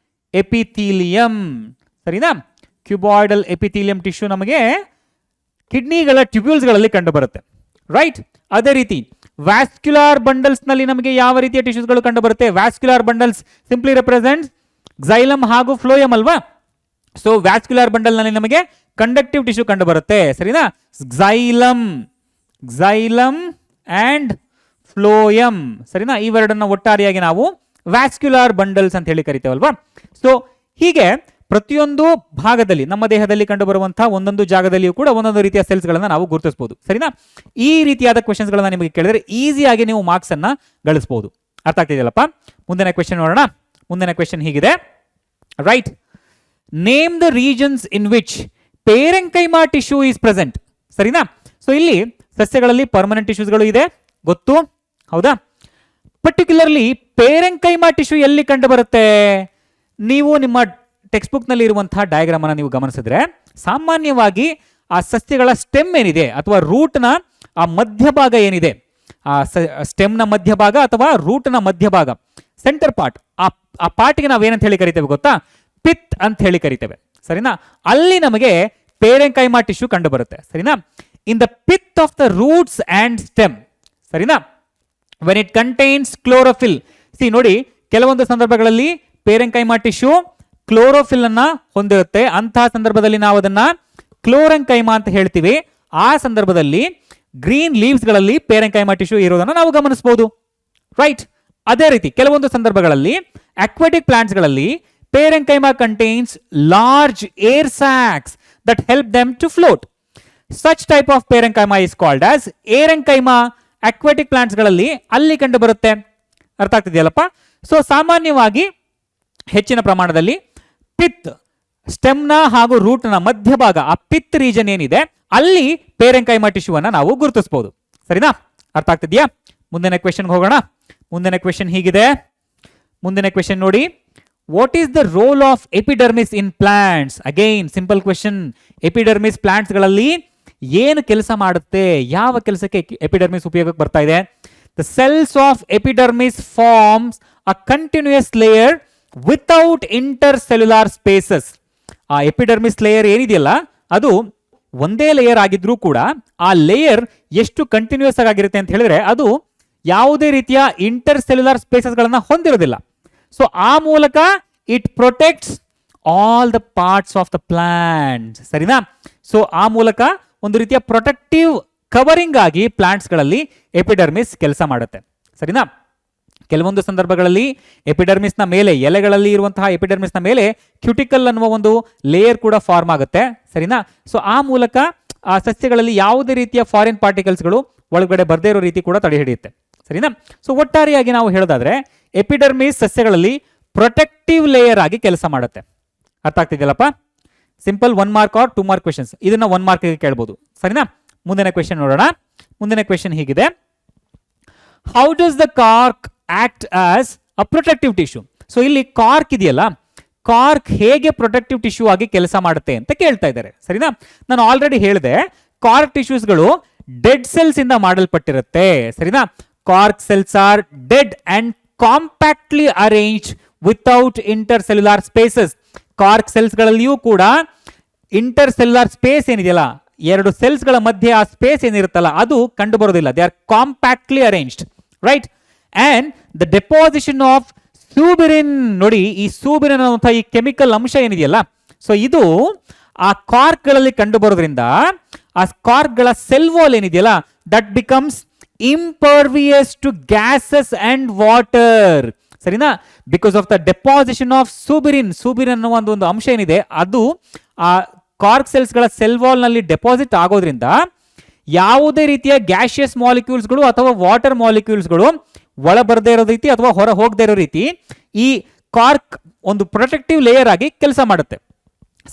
ಎಪಿಥೀಲಿಯಂ, ಸರಿನಾ? ಕ್ಯೂಬಾಯ್ಡಲ್ ಎಪಿಥೀಲಿಯಂ ಟಿಶ್ಯೂ ನಮಗೆ ಕಿಡ್ನಿಗಳ ಟ್ಯೂಬ್ಯೂಲ್ಸ್ಗಳಲ್ಲಿ ಕಂಡು ಬರುತ್ತೆ, ರೈಟ್. ಅದೇ ರೀತಿ ವ್ಯಾಸ್ಕ್ಯುಲಾರ್ ಬಂಡಲ್ಸ್ ನಲ್ಲಿ ನಮಗೆ ಯಾವ ರೀತಿಯ ಟಿಶ್ಯೂಸ್ಗಳು ಕಂಡು ಬರುತ್ತೆ? Vascular bundles simply represents xylem ಹಾಗೂ ಫ್ಲೋಯಮ್ ಅಲ್ವಾ? ಸೊ ವ್ಯಾಸ್ಕ್ಯುಲಾರ್ ಬಂಡಲ್ ನಲ್ಲಿ ನಮಗೆ ಕಂಡಕ್ಟಿವ್ ಟಿಶ್ಯೂ ಕಂಡು ಬರುತ್ತೆ. ಸರಿನಾ? Xylem and phloem. ಸರಿನಾ? ಇವೆರಡನ್ನ ಒಟ್ಟಾರೆಯಾಗಿ ನಾವು ವ್ಯಾಸ್ಕ್ಯುಲಾರ್ ಬಂಡಲ್ಸ್ ಅಂತ ಹೇಳಿ ಕರಿತೇವಲ್ವಾ? ಸೊ ಹೀಗೆ ಪ್ರತಿಯೊಂದು ಭಾಗದಲ್ಲಿ ನಮ್ಮ ದೇಹದಲ್ಲಿ ಕಂಡು ಬರುವಂತಹ ಒಂದೊಂದು ಜಾಗದಲ್ಲಿಯೂ ಕೂಡ ಒಂದೊಂದು ರೀತಿಯ ಸೆಲ್ಸ್ ಗಳನ್ನ ನಾವು ಗುರುತಿಸಬಹುದು. ಸರಿನಾ? ಈ ರೀತಿಯಾದ ಕ್ವೆಶನ್ಸ್ ಗಳನ್ನ ನಿಮಗೆ ಕೇಳಿದ್ರೆ ಈಸಿಯಾಗಿ ನೀವು ಮಾರ್ಕ್ಸ್ ಅನ್ನ ಗಳಿಸಬಹುದು. ಅರ್ಥ ಆಗ್ತಿದೆಯಲ್ಲಪ್ಪ? ಮುಂದಿನ ಕ್ವೆಶನ್ ನೋಡೋಣ. ಮುಂದಿನ ಕ್ವೆಶನ್ ಹೀಗಿದೆ, right. Name the regions in which parenchyma tissue is present. ಸರಿನಾ? ಸೊ ಇಲ್ಲಿ ಸಸ್ಯಗಳಲ್ಲಿ ಪರ್ಮನೆಂಟ್ ಟಿಶ್ಯೂಸ್ಗಳು ಇದೆ, ಗೊತ್ತು, ಹೌದಾ? ಪರ್ಟಿಕ್ಯುಲರ್ಲಿ ಪೇರೆಂಕೈಮಾ ಟಿಶ್ಯೂ ಎಲ್ಲಿ ಕಂಡು ಬರುತ್ತೆ? ನೀವು ನಿಮ್ಮ ಟೆಕ್ಸ್ಟ್ ಬುಕ್ ನಲ್ಲಿ ಇರುವಂತಹ ಡಯಾಗ್ರಾಮ್ ಅನ್ನು ನೀವು ಗಮನಿಸಿದ್ರೆ ಸಾಮಾನ್ಯವಾಗಿ ಆ ಸಸ್ಯಗಳ ಸ್ಟೆಮ್ ಏನಿದೆ ಅಥವಾ ರೂಟ್ ನ ಆ ಮಧ್ಯಭಾಗ ಏನಿದೆ, ಆ ಸ್ಟೆಮ್ ನ ಮಧ್ಯಭಾಗ ಅಥವಾ ರೂಟ್ ನ ಮಧ್ಯಭಾಗ, ಸೆಂಟರ್ ಪಾರ್ಟ್, ಆ ಪಾರ್ಟ್ಗೆ ನಾವೇನಂತ ಹೇಳಿ ಕರಿತೇವೆ ಗೊತ್ತಾ? ಪಿತ್ ಅಂತ ಹೇಳಿ ಕರಿತೇವೆ. ಸರಿನಾ? ಅಲ್ಲಿ ನಮಗೆ ಪೇರೆಂಕೈಮಾ ಟಿಶ್ಯೂ ಕಂಡು ಬರುತ್ತೆ. ಸರಿನಾ? In the pith of the roots and stem. ಸರಿನಾ? When it contains chlorophyll. See ನೋಡಿ, ಕೆಲವೊಂದು ಸಂದರ್ಭಗಳಲ್ಲಿ ಪೇರೆಂಕೈಮಾ ಟಿಶ್ಯೂ ಕ್ಲೋರೋಫಿಲ್ ಅನ್ನ ಹೊಂದಿರುತ್ತೆ. ಅಂತಹ ಸಂದರ್ಭದಲ್ಲಿ ನಾವು ಅದನ್ನ ಕ್ಲೋರೆಂಕೈಮಾ ಅಂತ ಹೇಳ್ತೀವಿ. ಆ ಸಂದರ್ಭದಲ್ಲಿ ಗ್ರೀನ್ ಲೀವ್ಸ್ ಗಳಲ್ಲಿ ಪೇರೆಂಕೈಮಾ ಟಿಶ್ಯೂ ಇರೋದನ್ನ ನಾವು ಗಮನಿಸಬಹುದು, ರೈಟ್. ಅದೇ ರೀತಿ ಕೆಲವೊಂದು ಸಂದರ್ಭಗಳಲ್ಲಿ ಅಕ್ವಾಟಿಕ್ ಪ್ಲಾಂಟ್ಸ್ ಗಳಲ್ಲಿ parenchyma contains large air sacs that help them to float. Such type of parenchyma is called as aerenchyma. Aquatic plants ಗಳಲ್ಲಿ ಅಲ್ಲಿ ಕಂಡು ಬರುತ್ತೆ. ಅರ್ಥ ಆಗ್ತಿದೆಯಲ್ಲಪ್ಪ? ಸೊ ಸಾಮಾನ್ಯವಾಗಿ ಹೆಚ್ಚಿನ ಪ್ರಮಾಣದಲ್ಲಿ ಪಿತ್, ಸ್ಟೆಮ್ನ ಹಾಗೂ ರೂಟ್ನ ಮಧ್ಯಭಾಗ, ಆ ಪಿತ್ ರೀಜನ್ ಏನಿದೆ ಅಲ್ಲಿ ಪೇರೆಂಕೈಮಾ ಟಿಶ್ಯೂ ಅನ್ನ ನಾವು ಗುರುತಿಸಬಹುದು. ಸರಿನಾ? ಅರ್ಥ ಆಗ್ತಿದ್ಯಾ? ಮುಂದಿನ ಕ್ವೆಶನ್ ಹೋಗೋಣ. ಮುಂದಿನ ಕ್ವೆಶನ್ ಹೀಗಿದೆ. ಮುಂದಿನ ಕ್ವೆಶನ್ ನೋಡಿ, what is the role of epidermis in plants? Again simple question. Epidermis plants ಗಳಲ್ಲಿ ಏನು ಕೆಲಸ ಮಾಡುತ್ತೆ? ಯಾವ ಕೆಲಸಕ್ಕೆ ಎಪಿಡರ್ಮಿಸ್ ಉಪಯೋಗಕ್ಕೆ ಬರ್ತಾ ಇದೆ? The cells of epidermis forms a continuous layer without intercellular spaces. ಆ ಎಪಿಡರ್ಮಿಸ್ ಲೇಯರ್ ಏನಿದೆಯಲ್ಲ ಅದು ಒಂದೇ ಲೇಯರ್ ಆಗಿದ್ರೂ ಕೂಡ ಆ ಲೇಯರ್ ಎಷ್ಟು ಕಂಟಿನ್ಯೂಸ್ ಆಗಿರುತ್ತೆ ಅಂತ ಹೇಳಿದ್ರೆ ಅದು ಯಾವುದೇ ರೀತಿಯ ಇಂಟರ್ಸೆಲ್ಯುಲಾರ್ ಸ್ಪೇಸಸ್ ಗಳನ್ನ ಹೊಂದಿರೋದಿಲ್ಲ. ಸೊ ಆ ಮೂಲಕ it protects all the parts of the plant. ಸರಿನಾ? ಸೊ ಆ ಮೂಲಕ ಒಂದು ರೀತಿಯ ಪ್ರೊಟೆಕ್ಟಿವ್ ಕವರಿಂಗ್ ಆಗಿ ಪ್ಲಾಂಟ್ಸ್ಗಳಲ್ಲಿ ಎಪಿಡರ್ಮಿಸ್ ಕೆಲಸ ಮಾಡುತ್ತೆ. ಸರಿನಾ? ಕೆಲವೊಂದು ಸಂದರ್ಭಗಳಲ್ಲಿ ಎಪಿಡರ್ಮಿಸ್ನ ಮೇಲೆ, ಎಲೆಗಳಲ್ಲಿ ಇರುವಂತಹ ಎಪಿಡರ್ಮಿಸ್ನ ಮೇಲೆ ಕ್ಯೂಟಿಕಲ್ ಅನ್ನುವ ಒಂದು ಲೇಯರ್ ಕೂಡ ಫಾರ್ಮ್ ಆಗುತ್ತೆ. ಸರಿನಾ? ಸೊ ಆ ಮೂಲಕ ಆ ಸಸ್ಯಗಳಲ್ಲಿ ಯಾವುದೇ ರೀತಿಯ ಫಾರಿನ್ ಪಾರ್ಟಿಕಲ್ಸ್ಗಳು ಒಳಗಡೆ ಬರದೇ ಇರೋ ರೀತಿ ಕೂಡ ತಡೆ ಹಿಡಿಯುತ್ತೆ. ಸರಿನಾ? ಸೊ ಒಟ್ಟಾರೆಯಾಗಿ ನಾವು ಹೇಳೋದಾದ್ರೆ ಎಪಿಡರ್ಮಿಸ್ ಸಸ್ಯಗಳಲ್ಲಿ ಪ್ರೊಟೆಕ್ಟಿವ್ ಲೇಯರ್ ಆಗಿ ಕೆಲಸ ಮಾಡುತ್ತೆ. ಅರ್ಥ ಆಗ್ತಿದೆಯಲ್ಲಪ್ಪ? Simple 1 mark or 2 mark questions, ಇದನ್ನ 1 ಮಾರ್ಕ್ ಕೇಳ್ಬೋದು. ಸರಿನಾ? ಮುಂದಿನ ಕ್ವೆಶನ್ ನೋಡೋಣ. ಮುಂದಿನ ಕ್ವೆಶನ್ ಹೀಗಿದೆ: how does the cork act as a protective tissue? So ಇಲ್ಲಿ ಕಾರ್ಕ್ ಇದೆಯಲ್ಲ, ಕಾರ್ಕ್ ಹೇಗೆ ಪ್ರೊಟೆಕ್ಟಿವ್ ಟಿಶ್ಯೂ ಆಗಿ ಕೆಲಸ ಮಾಡುತ್ತೆ ಅಂತ ಕೇಳ್ತಾ ಇದ್ದಾರೆ. ಸರಿನಾ? ನಾನು ಆಲ್ರೆಡಿ ಹೇಳಿದೆ, ಕಾರ್ಕ್ ಟಿಶ್ಯೂಸ್ಗಳು ಡೆಡ್ ಸೆಲ್ಸ್ ಇಂದ ಮಾಡಲ್ಪಟ್ಟಿರುತ್ತೆ. ಸರಿನಾ? Cork cells are dead and compactly arranged without intercellular spaces. Cork ಸೆಲ್ಸ್ಗಳಲ್ಲಿಯೂ ಕೂಡ ಇಂಟರ್ಸೆಲ್ಯುಲಾರ್ ಸ್ಪೇಸ್ ಏನಿದೆಯಲ್ಲ, ಎರಡು ಸೆಲ್ಸ್ಗಳ ಮಧ್ಯೆ ಆ ಸ್ಪೇಸ್ ಏನಿರುತ್ತಲ್ಲ ಅದು ಕಂಡು ಬರೋದಿಲ್ಲ. They are compactly arranged, right? And the deposition of suberin, ನೋಡಿ ಈ ಸೂಬಿರಿನ್ ಅನ್ನುವಂಥ ಈ ಕೆಮಿಕಲ್ ಅಂಶ ಏನಿದೆಯಲ್ಲ, ಸೊ ಇದು ಆ ಕಾರ್ಕ್ಗಳಲ್ಲಿ ಕಂಡು ಬರೋದ್ರಿಂದ ಆ ಕಾರ್ಕ್ಗಳ ಸೆಲ್ ವಾಲ್ ಏನಿದೆಯಲ್ಲ, that becomes impervious to gases and water. ಸರಿನಾ? Because of the deposition of suberin, suberin ಅನ್ನುವ ಒಂದು ಅಂಶ ಏನಿದೆ ಅದು ಆ ಕಾರ್ಕ್ ಸೆಲ್ಸ್ಗಳ ಸೆಲ್ ವಾಲ್ ನಲ್ಲಿ ಡೆಪಾಸಿಟ್ ಆಗೋದ್ರಿಂದ ಯಾವುದೇ ರೀತಿಯ ಗ್ಯಾಷಿಯಸ್ ಮಾಲಿಕ್ಯೂಲ್ಸ್ಗಳು ಅಥವಾ ವಾಟರ್ ಮಾಲಿಕ್ಯೂಲ್ಸ್ಗಳು ಒಳ ಬರದೇ ಇರೋ ರೀತಿ ಅಥವಾ ಹೊರ ಹೋಗದೇ ಇರೋ ರೀತಿ ಈ ಕಾರ್ಕ್ ಒಂದು ಪ್ರೊಟೆಕ್ಟಿವ್ ಲೇಯರ್ ಆಗಿ ಕೆಲಸ ಮಾಡುತ್ತೆ.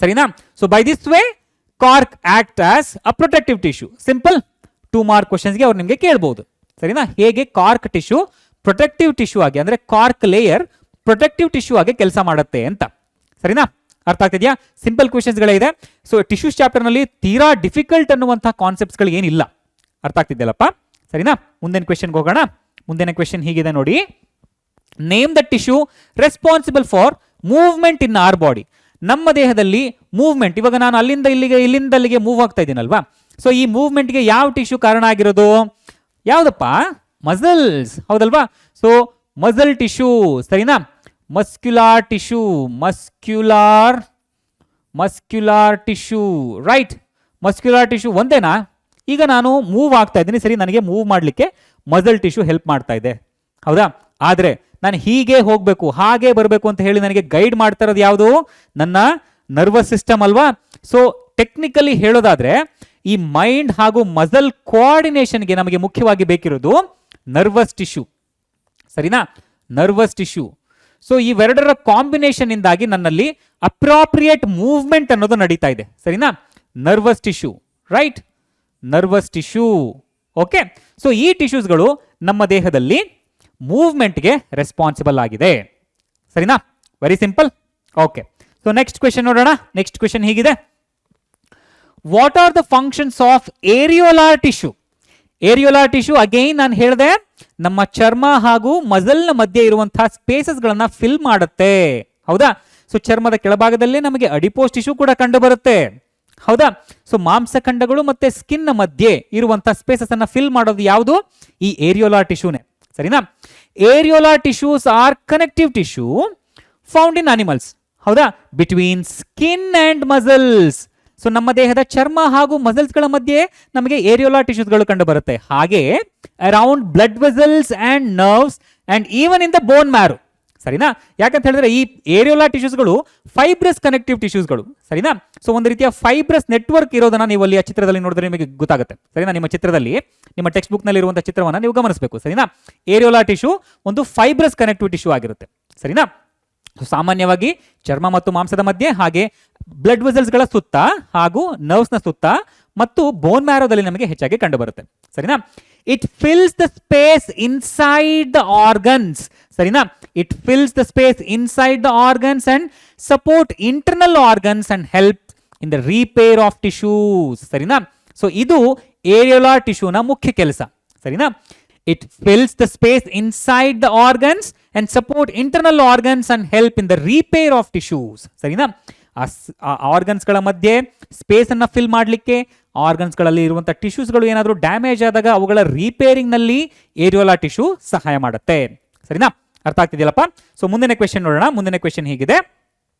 ಸರಿನಾ? So by this way cork act as a protective tissue. Simple 2 mark ಕ್ವಶನ್ಸ್ಗೆ ಅವ್ರು ನಿಮಗೆ ಕೇಳಬಹುದು. ಸರಿನಾ? ಹೇಗೆ ಕಾರ್ಕ್ ಟಿಶ್ಯೂ ಪ್ರೊಟೆಕ್ಟಿವ್ ಟಿಶ್ಯೂ ಆಗಿ, ಅಂದ್ರೆ ಕಾರ್ಕ್ ಲೇಯರ್ ಪ್ರೊಟೆಕ್ಟಿವ್ ಟಿಶ್ಯೂ ಆಗಿ ಕೆಲಸ ಮಾಡುತ್ತೆ ಅಂತ. ಸರಿನಾ? ಅರ್ಥ ಆಗ್ತಿದ್ಯಾ? ಸಿಂಪಲ್ ಕ್ವಶನ್ಸ್ಗಳೇ ಇದೆ. ಸೊ ಟಿಶ್ಯೂಸ್ ಚಾಪ್ಟರ್ ನಲ್ಲಿ ತೀರಾ ಡಿಫಿಕಲ್ಟ್ ಅನ್ನುವಂತಹ ಕಾನ್ಸೆಪ್ಟ್ಸ್ಗಳು ಏನಿಲ್ಲ. ಅರ್ಥ ಆಗ್ತಿದ್ಯಲ್ಲಪ್ಪ? ಸರಿನಾ? ಮುಂದಿನ ಕ್ವೆಶನ್ಗೆ ಹೋಗೋಣ. ಮುಂದಿನ ಕ್ವೆಶನ್ ಹೀಗಿದೆ ನೋಡಿ: name the tissue responsible for movement in our body. ನಮ್ಮ ದೇಹದಲ್ಲಿ ಮೂವ್ಮೆಂಟ್, ಇವಾಗ ನಾನು ಅಲ್ಲಿಂದ ಇಲ್ಲಿಗೆ ಇಲ್ಲಿಂದ ಅಲ್ಲಿಗೆ ಮೂವ್ ಆಗ್ತಾ ಇದ್ದೀನಲ್ವಾ, ಸೊ ಈ ಮೂವ್ಮೆಂಟ್ಗೆ ಯಾವ ಟಿಶ್ಯೂ ಕಾರಣ ಆಗಿರೋದು? ಯಾವ್ದಪ್ಪ? ಮಸಲ್ಸ್, ಹೌದಲ್ವಾ? So muscle tissue. ಸರಿನಾ? Muscular tissue, muscular tissue, right? Muscular tissue ಒಂದೇನಾ? ಈಗ ನಾನು ಮೂವ್ ಆಗ್ತಾ ಇದ್ದೀನಿ, ಸರಿ, ನನಗೆ ಮೂವ್ ಮಾಡಲಿಕ್ಕೆ ಮಸಲ್ ಟಿಶ್ಯೂ ಹೆಲ್ಪ್ ಮಾಡ್ತಾ ಇದೆ, ಹೌದಾ? ಆದರೆ ನಾನು ಹೀಗೆ ಹೋಗಬೇಕು, ಹಾಗೆ ಬರಬೇಕು ಅಂತ ಹೇಳಿ ನನಗೆ ಗೈಡ್ ಮಾಡ್ತಾ ಇರೋದು ಯಾವುದು? ನನ್ನ ನರ್ವಸ್ ಸಿಸ್ಟಮ್ ಅಲ್ವಾ? ಸೊ ಟೆಕ್ನಿಕಲಿ ಹೇಳೋದಾದ್ರೆ ಈ ಮೈಂಡ್ ಹಾಗೂ ಮಸಲ್ ಕೋಆರ್ಡಿನೇಷನ್ಗೆ ನಮಗೆ ಮುಖ್ಯವಾಗಿ ಬೇಕಿರೋದು ನರ್ವಸ್ ಟಿಶ್ಯೂ. ಸರಿನಾ? Nervous tissue. ಸೊ ಇವೆರಡರ ಕಾಂಬಿನೇಷನ್ ಇಂದಾಗಿ ನನ್ನಲ್ಲಿ ಅಪ್ರಾಪ್ರಿಯೇಟ್ ಮೂವ್ಮೆಂಟ್ ಅನ್ನೋದು ನಡೀತಾ ಇದೆ. ಸರಿನಾ? Nervous tissue, right? Nervous tissue. Okay, so ಈ ಟಿಶ್ಯೂಸ್ಗಳು ನಮ್ಮ ದೇಹದಲ್ಲಿ ಮೂವ್ಮೆಂಟ್ಗೆ ರೆಸ್ಪಾನ್ಸಿಬಲ್ ಆಗಿದೆ. ಸರಿನಾ? Very simple. Okay, so next question ನೋಡೋಣ. ನೆಕ್ಸ್ಟ್ ಕ್ವೆಶನ್ ಹೀಗಿದೆ: what are the functions of areolar tissue? Areolar tissue again ನಾನು ಹೇಳಿದೆ, ನಮ್ಮ ಚರ್ಮ ಹಾಗೂ ಮಸಲ್ನ ಮಧ್ಯೆ ಇರುವಂತಹ ಸ್ಪೇಸಸ್ಗಳನ್ನ ಫಿಲ್ ಮಾಡುತ್ತೆ, ಹೌದಾ? ಸೊ ಚರ್ಮದ ಕೆಳಭಾಗದಲ್ಲಿ ನಮಗೆ ಅಡಿಪೋಸ್ ಟಿಶ್ಯೂ ಕೂಡ ಕಂಡು ಬರುತ್ತೆ, ಹೌದಾ? ಸೊ ಮಾಂಸಖಂಡಗಳು ಮತ್ತೆ ಸ್ಕಿನ್ ಮಧ್ಯೆ ಇರುವಂತಹ ಸ್ಪೇಸಸ್ ಅನ್ನ ಫಿಲ್ ಮಾಡೋದು ಯಾವುದು? ಈ ಏರಿಯೋಲಾರ್ ಟಿಶ್ಯೂನೇ. ಸರಿನಾ? Areolar tissues are connective tissue found in animals, ಹೌದಾ? Between skin and muscles. So ನಮ್ಮ ದೇಹದ ಚರ್ಮ ಹಾಗೂ ಮಸಲ್ಸ್ಗಳ ಮಧ್ಯೆ ನಮಗೆ ಏರಿಯೋಲಾರ್ ಟಿಶ್ಯೂಸ್ಗಳು ಕಂಡು ಬರುತ್ತೆ. ಹಾಗೆ around blood vessels and nerves and even in the bone marrow. ಸರಿನಾ? ಯಾಕಂತ ಹೇಳಿದ್ರೆ ಈ ಏರಿಯೋಲಾರ್ ಟಿಶ್ಯೂಸ್ಗಳು ಫೈಬ್ರಸ್ ಕನೆಕ್ಟಿವ್ ಟಿಶ್ಯೂಸ್ಗಳು. ಸರಿನಾ? ಸೊ ಒಂದು ರೀತಿಯ ಫೈಬ್ರಸ್ ನೆಟ್ವರ್ಕ್ ಇರೋದನ್ನ ನೀವು ಅಲ್ಲಿ ಆ ಚಿತ್ರದಲ್ಲಿ ನೋಡಿದ್ರೆ ನಿಮಗೆ ಗೊತ್ತಾಗುತ್ತೆ. ಸರಿನಾ? ನಿಮ್ಮ ಚಿತ್ರದಲ್ಲಿ, ನಿಮ್ಮ ಟೆಕ್ಸ್ಟ್ ಬುಕ್ ನಲ್ಲಿ ಇರುವಂತಹ ಚಿತ್ರವನ್ನು ನೀವು ಗಮನಿಸಬೇಕು. ಸರಿನಾ? ಏರಿಯೋಲಾರ್ ಟಿಶ್ಯೂ ಒಂದು ಫೈಬ್ರಸ್ ಕನೆಕ್ಟಿವ್ ಟಿಶ್ಯೂ ಆಗಿರುತ್ತೆ. ಸರಿನಾ? ಸಾಮಾನ್ಯವಾಗಿ ಚರ್ಮ ಮತ್ತು ಮಾಂಸದ ಮಧ್ಯೆ, ಹಾಗೆ ಬ್ಲಡ್ ವೆಸಲ್ಸ್ಗಳ ಸುತ್ತ ಹಾಗೂ ನರ್ವ್ಸ್ನ ಸುತ್ತ ಮತ್ತು ಬೋನ್ ಮ್ಯಾರೋದಲ್ಲಿ ನಮಗೆ ಹೆಚ್ಚಾಗಿ ಕಂಡು ಬರುತ್ತೆ. ಸರಿನಾ? It fills the space inside the organs. ಸರಿನಾ? It fills the space inside the organs and support internal organs and help in the repair of tissues. ಸರಿನಾ? ಸೊ ಇದು ಏರಿಯೋಲಾರ್ ಟಿಶ್ಯೂನ ಮುಖ್ಯ ಕೆಲಸ. ಸರಿನಾ? It fills the space inside the organs and support internal organs and help in the repair of tissues. ಸರಿನಾ? ಆ ಆರ್ಗನ್ಸ್ಗಳ ಮಧ್ಯೆ space ಅನ್ನ ಫಿಲ್ ಮಾಡಲಿಕ್ಕೆ, ಆರ್ಗನ್ಸ್ಗಳಲ್ಲಿ ಇರುವಂತಹ ಟಿಶ್ಯೂಸ್ಗಳು ಏನಾದರೂ ಡ್ಯಾಮೇಜ್ ಆದಾಗ ಅವುಗಳ ರಿಪೇರಿಂಗ್ ನಲ್ಲಿ ಏರಿಯೋಲಾರ್ ಟಿಶ್ಯೂ ಸಹಾಯ ಮಾಡುತ್ತೆ. ಸರಿನಾ? ಅರ್ಥ ಆಗ್ತಿದೆಯಲ್ಲಪ್ಪ? ಸೊ ಮುಂದಿನ ಕ್ವೆಶನ್ ನೋಡೋಣ. ಮುಂದಿನ ಕ್ವೆಶನ್ ಹೀಗಿದೆ: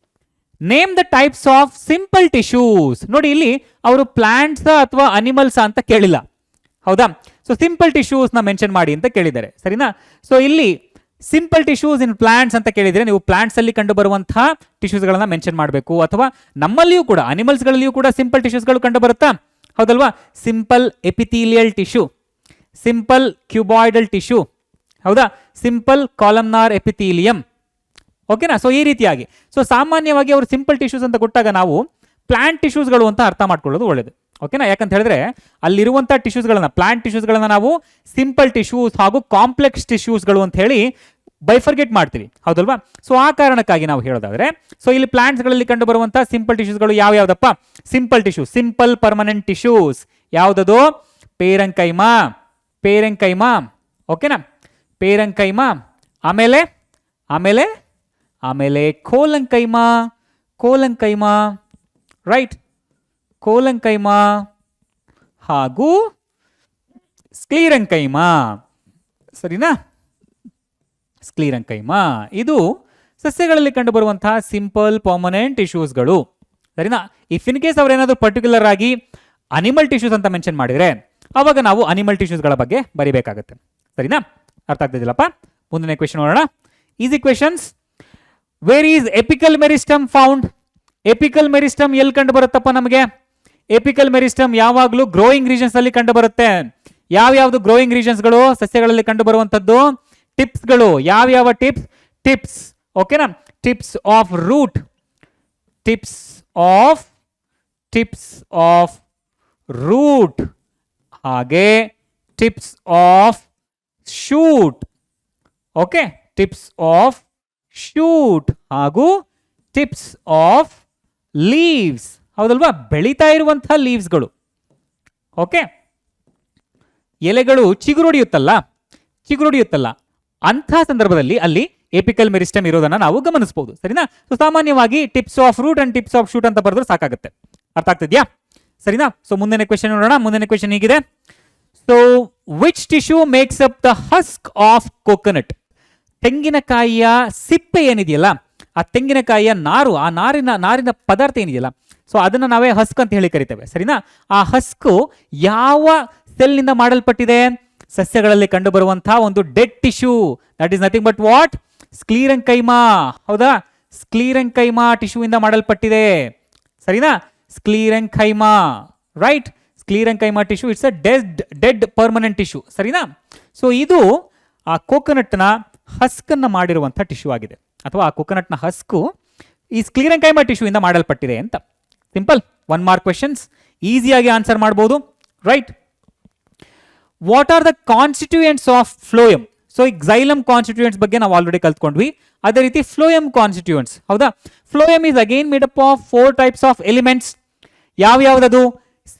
name the types of simple tissues. ನೋಡಿ, ಇಲ್ಲಿ ಅವರು ಪ್ಲಾಂಟ್ಸ್ ಅಥವಾ ಅನಿಮಲ್ಸ್ ಅಂತ ಕೇಳಿಲ್ಲ, ಹೌದಾ? ಸೊ ಸಿಂಪಲ್ ಟಿಶ್ಯೂಸ್ನ ಮೆನ್ಷನ್ ಮಾಡಿ ಅಂತ ಕೇಳಿದ್ದಾರೆ, ಸರಿನಾ? ಸೊ ಇಲ್ಲಿ ಸಿಂಪಲ್ ಟಿಶ್ಯೂಸ್ ಇನ್ ಪ್ಲಾಂಟ್ಸ್ ಅಂತ ಕೇಳಿದರೆ ನೀವು ಪ್ಲಾಂಟ್ಸ್ ಅಲ್ಲಿ ಕಂಡು ಬರುವಂತಹ ಟಿಶ್ಯೂಸ್ಗಳನ್ನ ಮೆನ್ಷನ್ ಮಾಡಬೇಕು. ಅಥವಾ ನಮ್ಮಲ್ಲಿಯೂ ಕೂಡ ಅನಿಮಲ್ಸ್ಗಳಲ್ಲಿಯೂ ಕೂಡ ಸಿಂಪಲ್ ಟಿಶ್ಯೂಸ್ಗಳು ಕಂಡು ಬರುತ್ತಾ? ಹೌದಲ್ವಾ? Simple epithelial tissue, simple cuboidal tissue, ಹೌದಾ? Simple columnar epithelium. ಓಕೆನಾ? ಸೊ ಈ ರೀತಿಯಾಗಿ ಸೊ ಸಾಮಾನ್ಯವಾಗಿ ಅವರು ಸಿಂಪಲ್ ಟಿಶ್ಯೂಸ್ ಅಂತ ಕೊಟ್ಟಾಗ ನಾವು ಪ್ಲಾಂಟ್ ಟಿಶ್ಯೂಸ್ಗಳು ಅಂತ ಅರ್ಥ ಮಾಡ್ಕೊಳ್ಳೋದು ಒಳ್ಳೇದು. ಓಕೆನಾ? ಯಾಕಂತ ಹೇಳಿದ್ರೆ ಅಲ್ಲಿರುವಂಥ ಟಿಶ್ಯೂಸ್ಗಳನ್ನ, ಪ್ಲಾಂಟ್ ಟಿಶ್ಯೂಸ್ಗಳನ್ನ ನಾವು ಸಿಂಪಲ್ ಟಿಶ್ಯೂಸ್ ಹಾಗೂ ಕಾಂಪ್ಲೆಕ್ಸ್ ಟಿಶ್ಯೂಸ್ಗಳು ಅಂತ ಹೇಳಿ ಬೈಫರ್ಗೆಟ್ ಮಾಡ್ತೀವಿ, ಹೌದಲ್ವಾ? ಸೊ ಆ ಕಾರಣಕ್ಕಾಗಿ ನಾವು ಹೇಳೋದಾದ್ರೆ ಸೊ ಇಲ್ಲಿ ಪ್ಲಾಂಟ್ಸ್ಗಳಲ್ಲಿ ಕಂಡು ಬರುವಂಥ ಸಿಂಪಲ್ ಟಿಶ್ಯೂಸ್ಗಳು ಯಾವ್ಯಾವ್ದಪ್ಪ? Simple tissue, simple permanent tissues ಯಾವ್ದದು? ಪೇರೆಂಕೈಮಾ, ಪೇರೆಂಕೈಮಾ. ಓಕೆನಾ? ಪೇರೆಂಕೈಮಾ. ಆಮೇಲೆ ಆಮೇಲೆ ಆಮೇಲೆ ಕೋಲಂಕೈಮಾ, ಕೋಲಂಕೈಮಾ, ರೈಟ್, ಕೋಲಂಕೈಮಾ ಹಾಗೂ ಸ್ಕ್ಲೀರಂಕೈಮಾ, ಸರಿನಾ? ಸ್ಕ್ಲೀರಂಕೈಮಾ ಇದು ಸಸ್ಯಗಳಲ್ಲಿ ಕಂಡುಬರುವಂತಹ ಸಿಂಪಲ್ ಪರ್ಮನೆಂಟ್ ಟಿಶ್ಯೂಸ್ಗಳು, ಸರಿನಾ? ಇಫ್ ಇನ್ ಕೇಸ್ ಅವರೇನಾದರೂ ಪರ್ಟಿಕ್ಯುಲರ್ ಆಗಿ ಅನಿಮಲ್ ಟಿಶ್ಯೂಸ್ ಅಂತ ಮೆನ್ಷನ್ ಮಾಡಿದರೆ ಅವಾಗ ನಾವು ಅನಿಮಲ್ ಟಿಶ್ಯೂಸ್ಗಳ ಬಗ್ಗೆ ಬರಿಬೇಕಾಗುತ್ತೆ, ಸರಿನಾ? ಅರ್ಥ ಆಗ್ತಿದ್ದಿಲ್ಲಪ್ಪ? ಮುಂದಿನ ಕ್ವೆಶನ್ ನೋಡೋಣ. Easy questions. Where is apical meristem found? Apical meristem ಎಲ್ಲಿ ಕಂಡು ಬರುತ್ತಪ್ಪ ನಮಗೆ? ಎಪಿಕಲ್ ಮೆರಿಸ್ಟಮ್ ಯಾವಾಗಲೂ ಗ್ರೋಯಿಂಗ್ ರೀಜನ್ಸ್ ಅಲ್ಲಿ ಕಂಡು ಬರುತ್ತೆ. ಯಾವ್ಯಾವ್ದು ಗ್ರೋಯಿಂಗ್ ರೀಜನ್ಸ್ಗಳು ಸಸ್ಯಗಳಲ್ಲಿ ಕಂಡು ಬರುವಂತದ್ದು? ಟಿಪ್ಸ್ಗಳು. ಯಾವ್ಯಾವ ಟಿಪ್ಸ್? ಟಿಪ್ಸ್, ಓಕೆನಾ? Tips of root, tips of root, ಹಾಗೆ tips of shoot, okay, tips of shoot ಹಾಗೂ ಟಿಪ್ಸ್ ಆಫ್ ಲೀವ್ಸ್, ಹೌದಲ್ವಾ? ಬೆಳೀತಾ ಇರುವಂತಹ ಲೀವ್ಸ್ಗಳು. ಓಕೆ, ಎಲೆಗಳು ಚಿಗುರೊಡೆಯುತ್ತಲ್ಲ, ಅಂಥ ಸಂದರ್ಭದಲ್ಲಿ ಅಲ್ಲಿ ಎಪಿಕಲ್ ಮೆರಿಸ್ಟಮ್ ಇರೋದನ್ನ ನಾವು ಗಮನಿಸಬಹುದು, ಸರಿನಾ? ಸೊ ಸಾಮಾನ್ಯವಾಗಿ tips of root and tips of shoot ಅಂತ ಬರೆದ್ರೆ ಸಾಕಾಗುತ್ತೆ. ಅರ್ಥ ಆಗ್ತಿದ್ಯಾ? ಸರಿನಾ? ಸೊ ಮುಂದಿನ ಕ್ವೆಶನ್ ನೋಡೋಣ. ಮುಂದಿನ ಕ್ವೆಶನ್ ಹೀಗಿದೆ. So which tissue makes up the husk of coconut? ತೆಂಗಿನಕಾಯಿಯ ಸಿಪ್ಪೆ ಏನಿದೆಯಲ್ಲ, ಆ ತೆಂಗಿನಕಾಯಿಯ ನಾರು, ಆ ನಾರಿನ ಪದಾರ್ಥ ಏನಿದೆಯಲ್ಲ, ಸೊ ಅದನ್ನ ನಾವೇ ಹಸ್ಕ್ ಅಂತ ಹೇಳಿ ಕರಿತೇವೆ, ಸರಿನಾ? ಆ ಹಸ್ಕು ಯಾವ ಸೆಲ್ ನಿಂದ ಮಾಡಲ್ಪಟ್ಟಿದೆ? ಸಸ್ಯಗಳಲ್ಲಿ ಕಂಡು ಬರುವಂತಹ ಒಂದು dead tissue, that is nothing but what? Sclerenchyma, ಹೌದಾ? ಸ್ಕ್ಲೀರಂಕೈಮಾ ಟಿಶ್ಯೂ ಇಂದ ಮಾಡಲ್ಪಟ್ಟಿದೆ, ಸರಿನಾ? Sclerenchyma, right? Sclerenchyma tissue it's a dead permanent tissue, ಸರಿನಾ? ಸೊ ಇದು ಆ ಕೋಕೋನಟ್ನ ಹಸ್ಕನ್ನು ಮಾಡಿರುವಂಥ ಟಿಶ್ಯೂ ಆಗಿದೆ, ಅಥವಾ ಆ ಕೋಕೋನಟ್ನ ಹಸ್ಕು ಈ ಸ್ಕ್ಲೀರಂಕೈಮಾ ಟಿಶ್ಯೂ ಇಂದ ಮಾಡಲ್ಪಟ್ಟಿದೆ ಅಂತ. ಸಿಂಪಲ್ 1 ಮಾರ್ಕ್ ಕ್ವೆಶನ್ಸ್, ಈಸಿಯಾಗಿ ಆನ್ಸರ್ ಮಾಡ್ಬೋದು, right? What are the constituents of phloem? So ಈ xylem ಕಾನ್ಸ್ಟಿಟ್ಯೂಯೆಂಟ್ಸ್ ಬಗ್ಗೆ ನಾವು ಆಲ್ರೆಡಿ ಕಲ್ತ್ಕೊಂಡ್ವಿ. ಅದೇ ರೀತಿ ಫ್ಲೋಯಮ್ ಕಾನ್ಸ್ಟಿಟ್ಯೂಯೆಂಟ್ಸ್, ಹೌದಾ? Phloem is again made up of 4 types of elements. ಯಾವ್ಯಾವ್ದದು?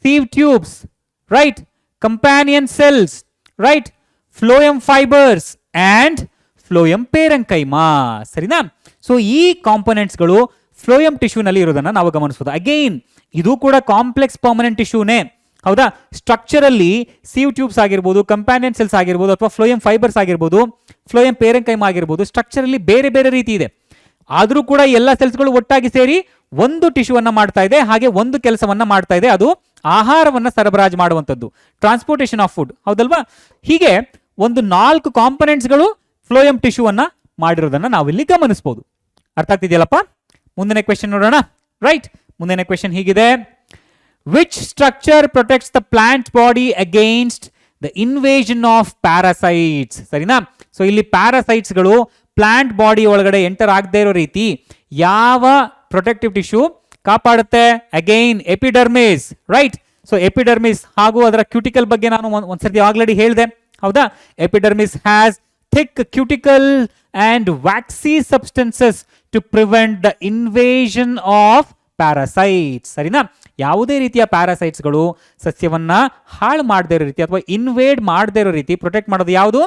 Sieve tubes, right? Companion cells, right? Phloem fibres and phloem parenchyma, ಸರಿನಾ? So ಈ ಕಾಂಪೊನೆಂಟ್ಸ್ಗಳು ಫ್ಲೋಯಮ್ ಟಿಶ್ಯೂನಲ್ಲಿ ಇರೋದನ್ನ ನಾವು ಗಮನಿಸಬಹುದು. ಅಗೈನ್ ಇದು ಕೂಡ ಕಾಂಪ್ಲೆಕ್ಸ್ ಪರ್ಮನೆಂಟ್ ಟಿಶ್ಯೂನೇ, ಹೌದಾ? ಸ್ಟ್ರಕ್ಚರಲ್ಲಿ ಸೀವ್ ಟ್ಯೂಬ್ಸ್ ಆಗಿರ್ಬೋದು, ಕಂಪ್ಯಾನಿಯನ್ ಸೆಲ್ಸ್ ಆಗಿರ್ಬೋದು, ಅಥವಾ ಫ್ಲೋಯಮ್ ಫೈಬರ್ಸ್ ಆಗಿರ್ಬೋದು, ಫ್ಲೋಯಮ್ ಪೇರೆಂಕೈಮಾ ಆಗಿರ್ಬೋದು, ಸ್ಟ್ರಕ್ಚರಲ್ಲಿ ಬೇರೆ ಬೇರೆ ರೀತಿ ಇದೆ. ಆದರೂ ಕೂಡ ಎಲ್ಲ ಸೆಲ್ಸ್ಗಳು ಒಟ್ಟಾಗಿ ಸೇರಿ ಒಂದು ಟಿಶ್ಯೂವನ್ನ ಮಾಡ್ತಾ ಇದೆ, ಹಾಗೆ ಒಂದು ಕೆಲಸವನ್ನ ಮಾಡ್ತಾ ಇದೆ, ಅದು ಆಹಾರವನ್ನ ಸರಬರಾಜು ಮಾಡುವಂಥದ್ದು, ಟ್ರಾನ್ಸ್ಪೋರ್ಟೇಷನ್ ಆಫ್ ಫುಡ್, ಹೌದಲ್ವಾ? ಹೀಗೆ ಒಂದು 4 ಕಾಂಪೊನೆಂಟ್ಸ್ಗಳು ಫ್ಲೋಯಮ್ ಟಿಶ್ಯೂವನ್ನ ಮಾಡಿರೋದನ್ನ ನಾವಿಲ್ಲಿ ಗಮನಿಸಬಹುದು. ಅರ್ಥ ಆಗ್ತಿದೆಯಲ್ಲಪ್ಪ? ಮುಂದಿನ ಕ್ವೆಶನ್ ನೋಡೋಣ, ರೈಟ್? ಮುಂದಿನ ಕ್ವೆಶನ್ ಹೀಗಿದೆ. Which structure protects the plant body against the invasion of parasites? ಸರಿನಾ? ಸೊ ಇಲ್ಲಿ ಪ್ಯಾರಾಸೈಟ್ಸ್ಗಳು ಪ್ಲಾಂಟ್ ಬಾಡಿ ಒಳಗಡೆ ಎಂಟರ್ ಆಗದೆ ಇರೋ ರೀತಿ ಯಾವ ಪ್ರೊಟೆಕ್ಟಿವ್ ಟಿಶ್ಯೂ ಕಾಪಾಡುತ್ತೆ? Again epidermis, right? So epidermis ಹಾಗೂ ಅದರ ಕ್ಯೂಟಿಕಲ್ ಬಗ್ಗೆ ನಾನು ಒಂದ್ಸರ್ತಿ ಆಲ್ರೆಡಿ ಹೇಳಿದೆ, ಹೌದಾ? Epidermis has thick cuticle and waxy substances to prevent the invasion of parasites, ಸರಿನಾ? ಯಾವುದೇ ರೀತಿಯ ಪ್ಯಾರಾಸೈಟ್ಸ್ಗಳು ಸಸ್ಯವನ್ನ ಹಾಳು ಮಾಡದೇ ಇರೋ ರೀತಿ ಅಥವಾ ಇನ್ವೇಡ್ ಮಾಡದೇ ಇರೋ ರೀತಿ ಪ್ರೊಟೆಕ್ಟ್ ಮಾಡೋದು ಯಾವುದು?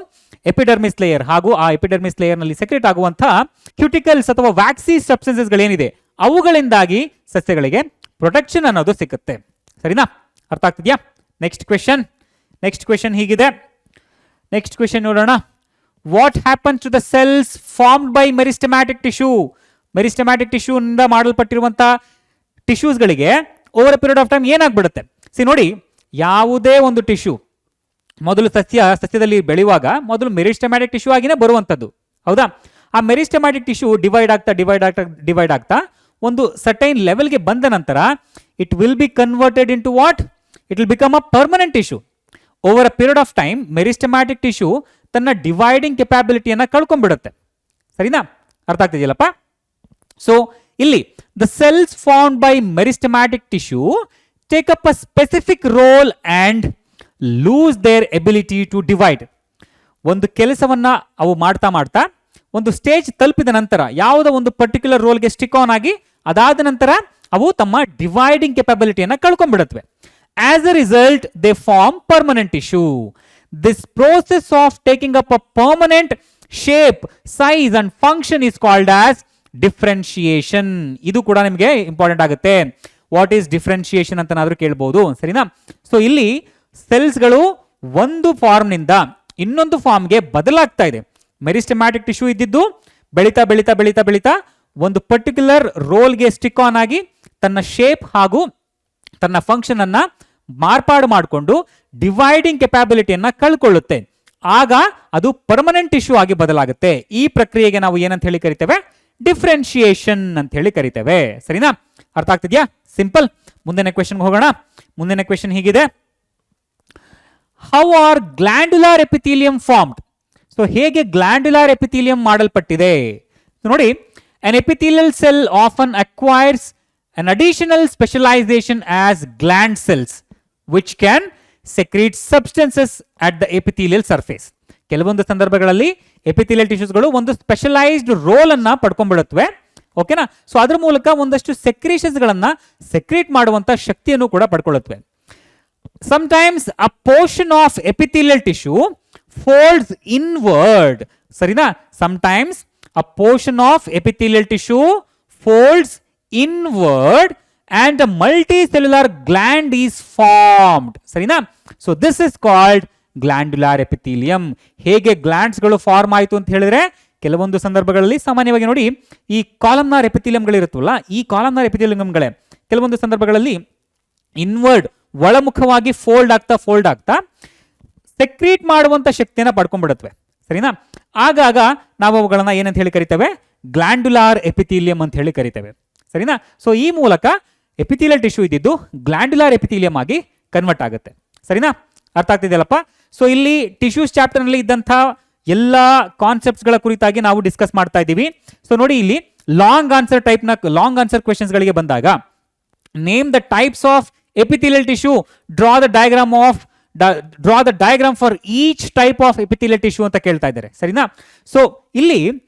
ಎಪಿಡರ್ಮಿಸ್ ಲೇಯರ್, ಹಾಗೂ ಆ ಎಪಿಡರ್ಮಿಸ್ ಲೇಯರ್ ನಲ್ಲಿ ಸೆಕ್ರೆಟ್ ಆಗುವಂತಹ ಕ್ಯೂಟಿಕಲ್ಸ್ ಅಥವಾ ವ್ಯಾಕ್ಸಿ ಸಬ್ಸ್ಟೆನ್ಸಸ್ಗಳೇನಿದೆ ಅವುಗಳಿಂದಾಗಿ ಸಸ್ಯಗಳಿಗೆ ಪ್ರೊಟೆಕ್ಷನ್ ಅನ್ನೋದು ಸಿಗುತ್ತೆ, ಸರಿನಾ? ಅರ್ಥ ಆಗ್ತಿದ್ಯಾ? ನೆಕ್ಸ್ಟ್ ಕ್ವೆಶನ್ ಹೀಗಿದೆ. ನೆಕ್ಸ್ಟ್ ಕ್ವೆಶನ್ ನೋಡೋಣ. What happens to the cells formed by meristematic tissue? Meristematic tissue ಇಂದ ಮಾಡಲ್ಪಟ್ಟಿರುವಂತಹ ಟಿಶ್ಯೂಸ್ಗಳಿಗೆ over a period of time ಏನಾಗ್ಬಿಡುತ್ತೆ? ನೋಡಿ, ಯಾವುದೇ ಒಂದು ಟಿಶ್ಯೂ ಮೊದಲು ಸಸ್ಯದಲ್ಲಿ ಬೆಳೆಯುವಾಗ ಮೊದಲು ಮೆರಿಸ್ಟೆಮ್ಯಾಟಿಕ್ ಟಿಶ್ಯೂ ಆಗಿನೇ ಬರುವಂಥದ್ದು, ಹೌದಾ? ಆ ಮೆರಿಸ್ಟೆಮ್ಯಾಟಿಕ್ ಟಿಶ್ಯೂ ಡಿವೈಡ್ ಆಗ್ತಾ ಒಂದು ಸರ್ಟೈನ್ ಲೆವೆಲ್ಗೆ ಬಂದ ನಂತರ it will be converted into what? It will become a permanent tissue. Over a period of time meristematic tissue ತನ್ನ ಡಿವೈಡಿಂಗ್ ಕೆಪಾಬಿಲಿಟಿಯನ್ನು ಕಳ್ಕೊಂಡ್ಬಿಡುತ್ತೆ. ಸರಿನಾ? ಅರ್ಥ ಆಗ್ತಿದೆಯಲ್ಲಪ್ಪ? ಸೊ ಇಲ್ಲಿ the cells formed by meristematic tissue take up a specific role and lose their ability to divide. ಒಂದು ಕೆಲಸವನ್ನ ಅವು ಮಾಡ್ತಾ ಒಂದು ಸ್ಟೇಜ್ ತಲುಪಿದ ನಂತರ ಯಾವುದೋ ಒಂದು ಪರ್ಟಿಕ್ಯುಲರ್ ರೋಲ್ಗೆ ಸ್ಟಿಕ್ ಆನ್ ಆಗಿ ಅದಾದ ನಂತರ ಅವು ತಮ್ಮ ಡಿವೈಡಿಂಗ್ ಕೆಪಾಬಿಲಿಟಿಯನ್ನು ಕಳ್ಕೊಂಡ್ಬಿಡುತ್ತವೆ. As a result they form permanent tissue. This process of taking up a permanent shape, size and function is called as differentiation. ಇದು ಕೂಡ ನಿಮಗೆ ಇಂಪಾರ್ಟೆಂಟ್ ಆಗುತ್ತೆ. ವಾಟ್ ಈಸ್ ಡಿಫ್ರೆನ್ಶಿಯೇಷನ್ ಅಂತನಾದ್ರೂ ಕೇಳ್ಬೋದು. ಸರಿನಾ? ಸೊ ಇಲ್ಲಿ ಸೆಲ್ಸ್ಗಳು ಒಂದು ಫಾರ್ಮ್ನಿಂದ ಇನ್ನೊಂದು ಫಾರ್ಮ್ಗೆ ಬದಲಾಗ್ತಾ ಇದೆ. ಮೆರಿಸ್ಟೆಮ್ಯಾಟಿಕ್ ಟಿಶ್ಯೂ ಇದ್ದಿದ್ದು ಬೆಳೀತಾ ಒಂದು ಪರ್ಟಿಕ್ಯುಲರ್ ರೋಲ್ಗೆ ಸ್ಟಿಕ್ ಆನ್ ಆಗಿ ತನ್ನ ಶೇಪ್ ಹಾಗೂ ತನ್ನ ಫಂಕ್ಷನ್ ಅನ್ನ ಮಾರ್ಪಾಡು ಮಾಡಿಕೊಂಡು ಡಿವೈಡಿಂಗ್ ಕೆಪಾಬಿಲಿಟಿಯನ್ನ ಕಳ್ಕೊಳ್ಳುತ್ತೆ. ಆಗ ಅದು ಪರ್ಮನೆಂಟ್ ಟಿಶ್ಯೂ ಆಗಿ ಬದಲಾಗುತ್ತೆ. ಈ ಪ್ರಕ್ರಿಯೆಗೆ ನಾವು ಏನಂತ ಹೇಳಿ ಕರಿತೇವೆ? ಡಿಫ್ರೆನ್ಶಿಯೇಷನ್ ಅಂತ ಹೇಳಿ ಕರಿತೇವೆ. ಸರಿನಾ? ಅರ್ಥ ಆಗ್ತಿದ್ಯಾ? ಸಿಂಪಲ್. ಮುಂದಿನ ಕ್ವೆಶ್ಚನ್ ಹೋಗೋಣ. ಮುಂದಿನ ಕ್ವೆಶ್ಚನ್ ಹೀಗಿದೆ, how are glandular epithelium formed? So ಹೇಗೆ ಗ್ಲ್ಯಾಂಡ್ಯುಲಾರ್ ಎಪಿಥೀಲಿಯಂ ಮಾಡಲ್ಪಟ್ಟಿದೆ ನೋಡಿ. an epithelial cell often acquires an additional specialization as gland cells which can secrete substances at the epithelial surface. ಕೆಲವೊಂದು ಸಂದರ್ಭಗಳಲ್ಲಿ ಎಪಿಥೆಲಿಯಲ್ ಟಿಶ್ಯೂಸ್ಗಳು ಒಂದು ಸ್ಪೆಷಲೈಸ್ಡ್ ರೋಲ್ ಅನ್ನ ಪಡ್ಕೊಂಡ್ಬಿಡುತ್ತವೆ. ಓಕೆನಾ? So ಅದ್ರ ಮೂಲಕ ಒಂದಷ್ಟು ಸೆಕ್ರೀಷನ್ಸ್ ಗಳನ್ನ ಸೆಕ್ರೀಟ್ ಮಾಡುವಂತ ಶಕ್ತಿಯನ್ನು ಕೂಡ ಪಡ್ಕೊಳ್ಳುತ್ತವೆ. Sometimes a portion of epithelial tissue folds inward. ಸರಿನಾ? Sometimes a portion of epithelial tissue folds inward and a multicellular gland is formed. ಸರಿನಾ? So this is called glandular epithelium. ಹೇಗೆ ಗ್ಲ್ಯಾಂಡ್ಸ್ ಗಳು form ಆಯಿತು ಅಂತ ಹೇಳಿದ್ರೆ, ಕೆಲವೊಂದು ಸಂದರ್ಭಗಳಲ್ಲಿ ಸಾಮಾನ್ಯವಾಗಿ ನೋಡಿ ಈ ಕಾಲಮ್ನಾರ್ ಎಪಿಥೀಲಿಯಂಗಳಿರುತ್ತಲ್ಲ, ಈ ಕಾಲಮ್ನಾರ್ ಎಪಿಥೀಲಿಯಂಗಳೇ ಕೆಲವೊಂದು ಸಂದರ್ಭಗಳಲ್ಲಿ ಇನ್ವರ್ಡ್ ಒಳಮುಖವಾಗಿ ಫೋಲ್ಡ್ ಆಗ್ತಾ ಸೆಕ್ರೀಟ್ ಮಾಡುವಂತ ಶಕ್ತಿಯನ್ನ ಪಡ್ಕೊಂಡ್ಬಿಡುತ್ತವೆ. ಸರಿನಾ? ಆಗಾಗ ನಾವು ಅವುಗಳನ್ನ ಏನಂತ ಹೇಳಿ ಕರಿತೇವೆ? ಗ್ಲ್ಯಾಂಡ್ಯುಲಾರ್ ಎಪಿಥೀಲಿಯಂ ಅಂತ ಹೇಳಿ ಕರಿತೇವೆ. ಸರಿನಾ? ಸೊ ಈ ಮೂಲಕ ಎಪಿಥೀಲಿಯಲ್ ಟಿಶ್ಯೂ ಇದ್ದಿದ್ದು ಗ್ಲ್ಯಾಂಡ್ಯುಲಾರ್ ಎಪಿಥೀಲಿಯಂ ಆಗಿ ಕನ್ವರ್ಟ್ ಆಗುತ್ತೆ. ಸರಿನಾ? ಅರ್ಥ ಆಗ್ತಿದೆಯಲ್ಲಪ್ಪ? ಸೊ ಇಲ್ಲಿ ಟಿಶ್ಯೂಸ್ ಚಾಪ್ಟರ್ ನಲ್ಲಿ ಇದ್ದಂಥ ಎಲ್ಲ ಕಾನ್ಸೆಪ್ಟ್ಸ್ ಗಳ ಕುರಿತಾಗಿ ನಾವು ಡಿಸ್ಕಸ್ ಮಾಡ್ತಾ ಇದ್ದೀವಿ. ಸೊ ನೋಡಿ, ಇಲ್ಲಿ ಲಾಂಗ್ ಆನ್ಸರ್ ಕ್ವೆಶ್ಚನ್ಸ್ ಗಳಿಗೆ ಬಂದಾಗ name the types of epithelial tissue, draw the diagram for each type of epithelial tissue ಅಂತ ಕೇಳ್ತಾ ಇದ್ದಾರೆ. ಸರಿನಾ? ಸೊ ಇಲ್ಲಿ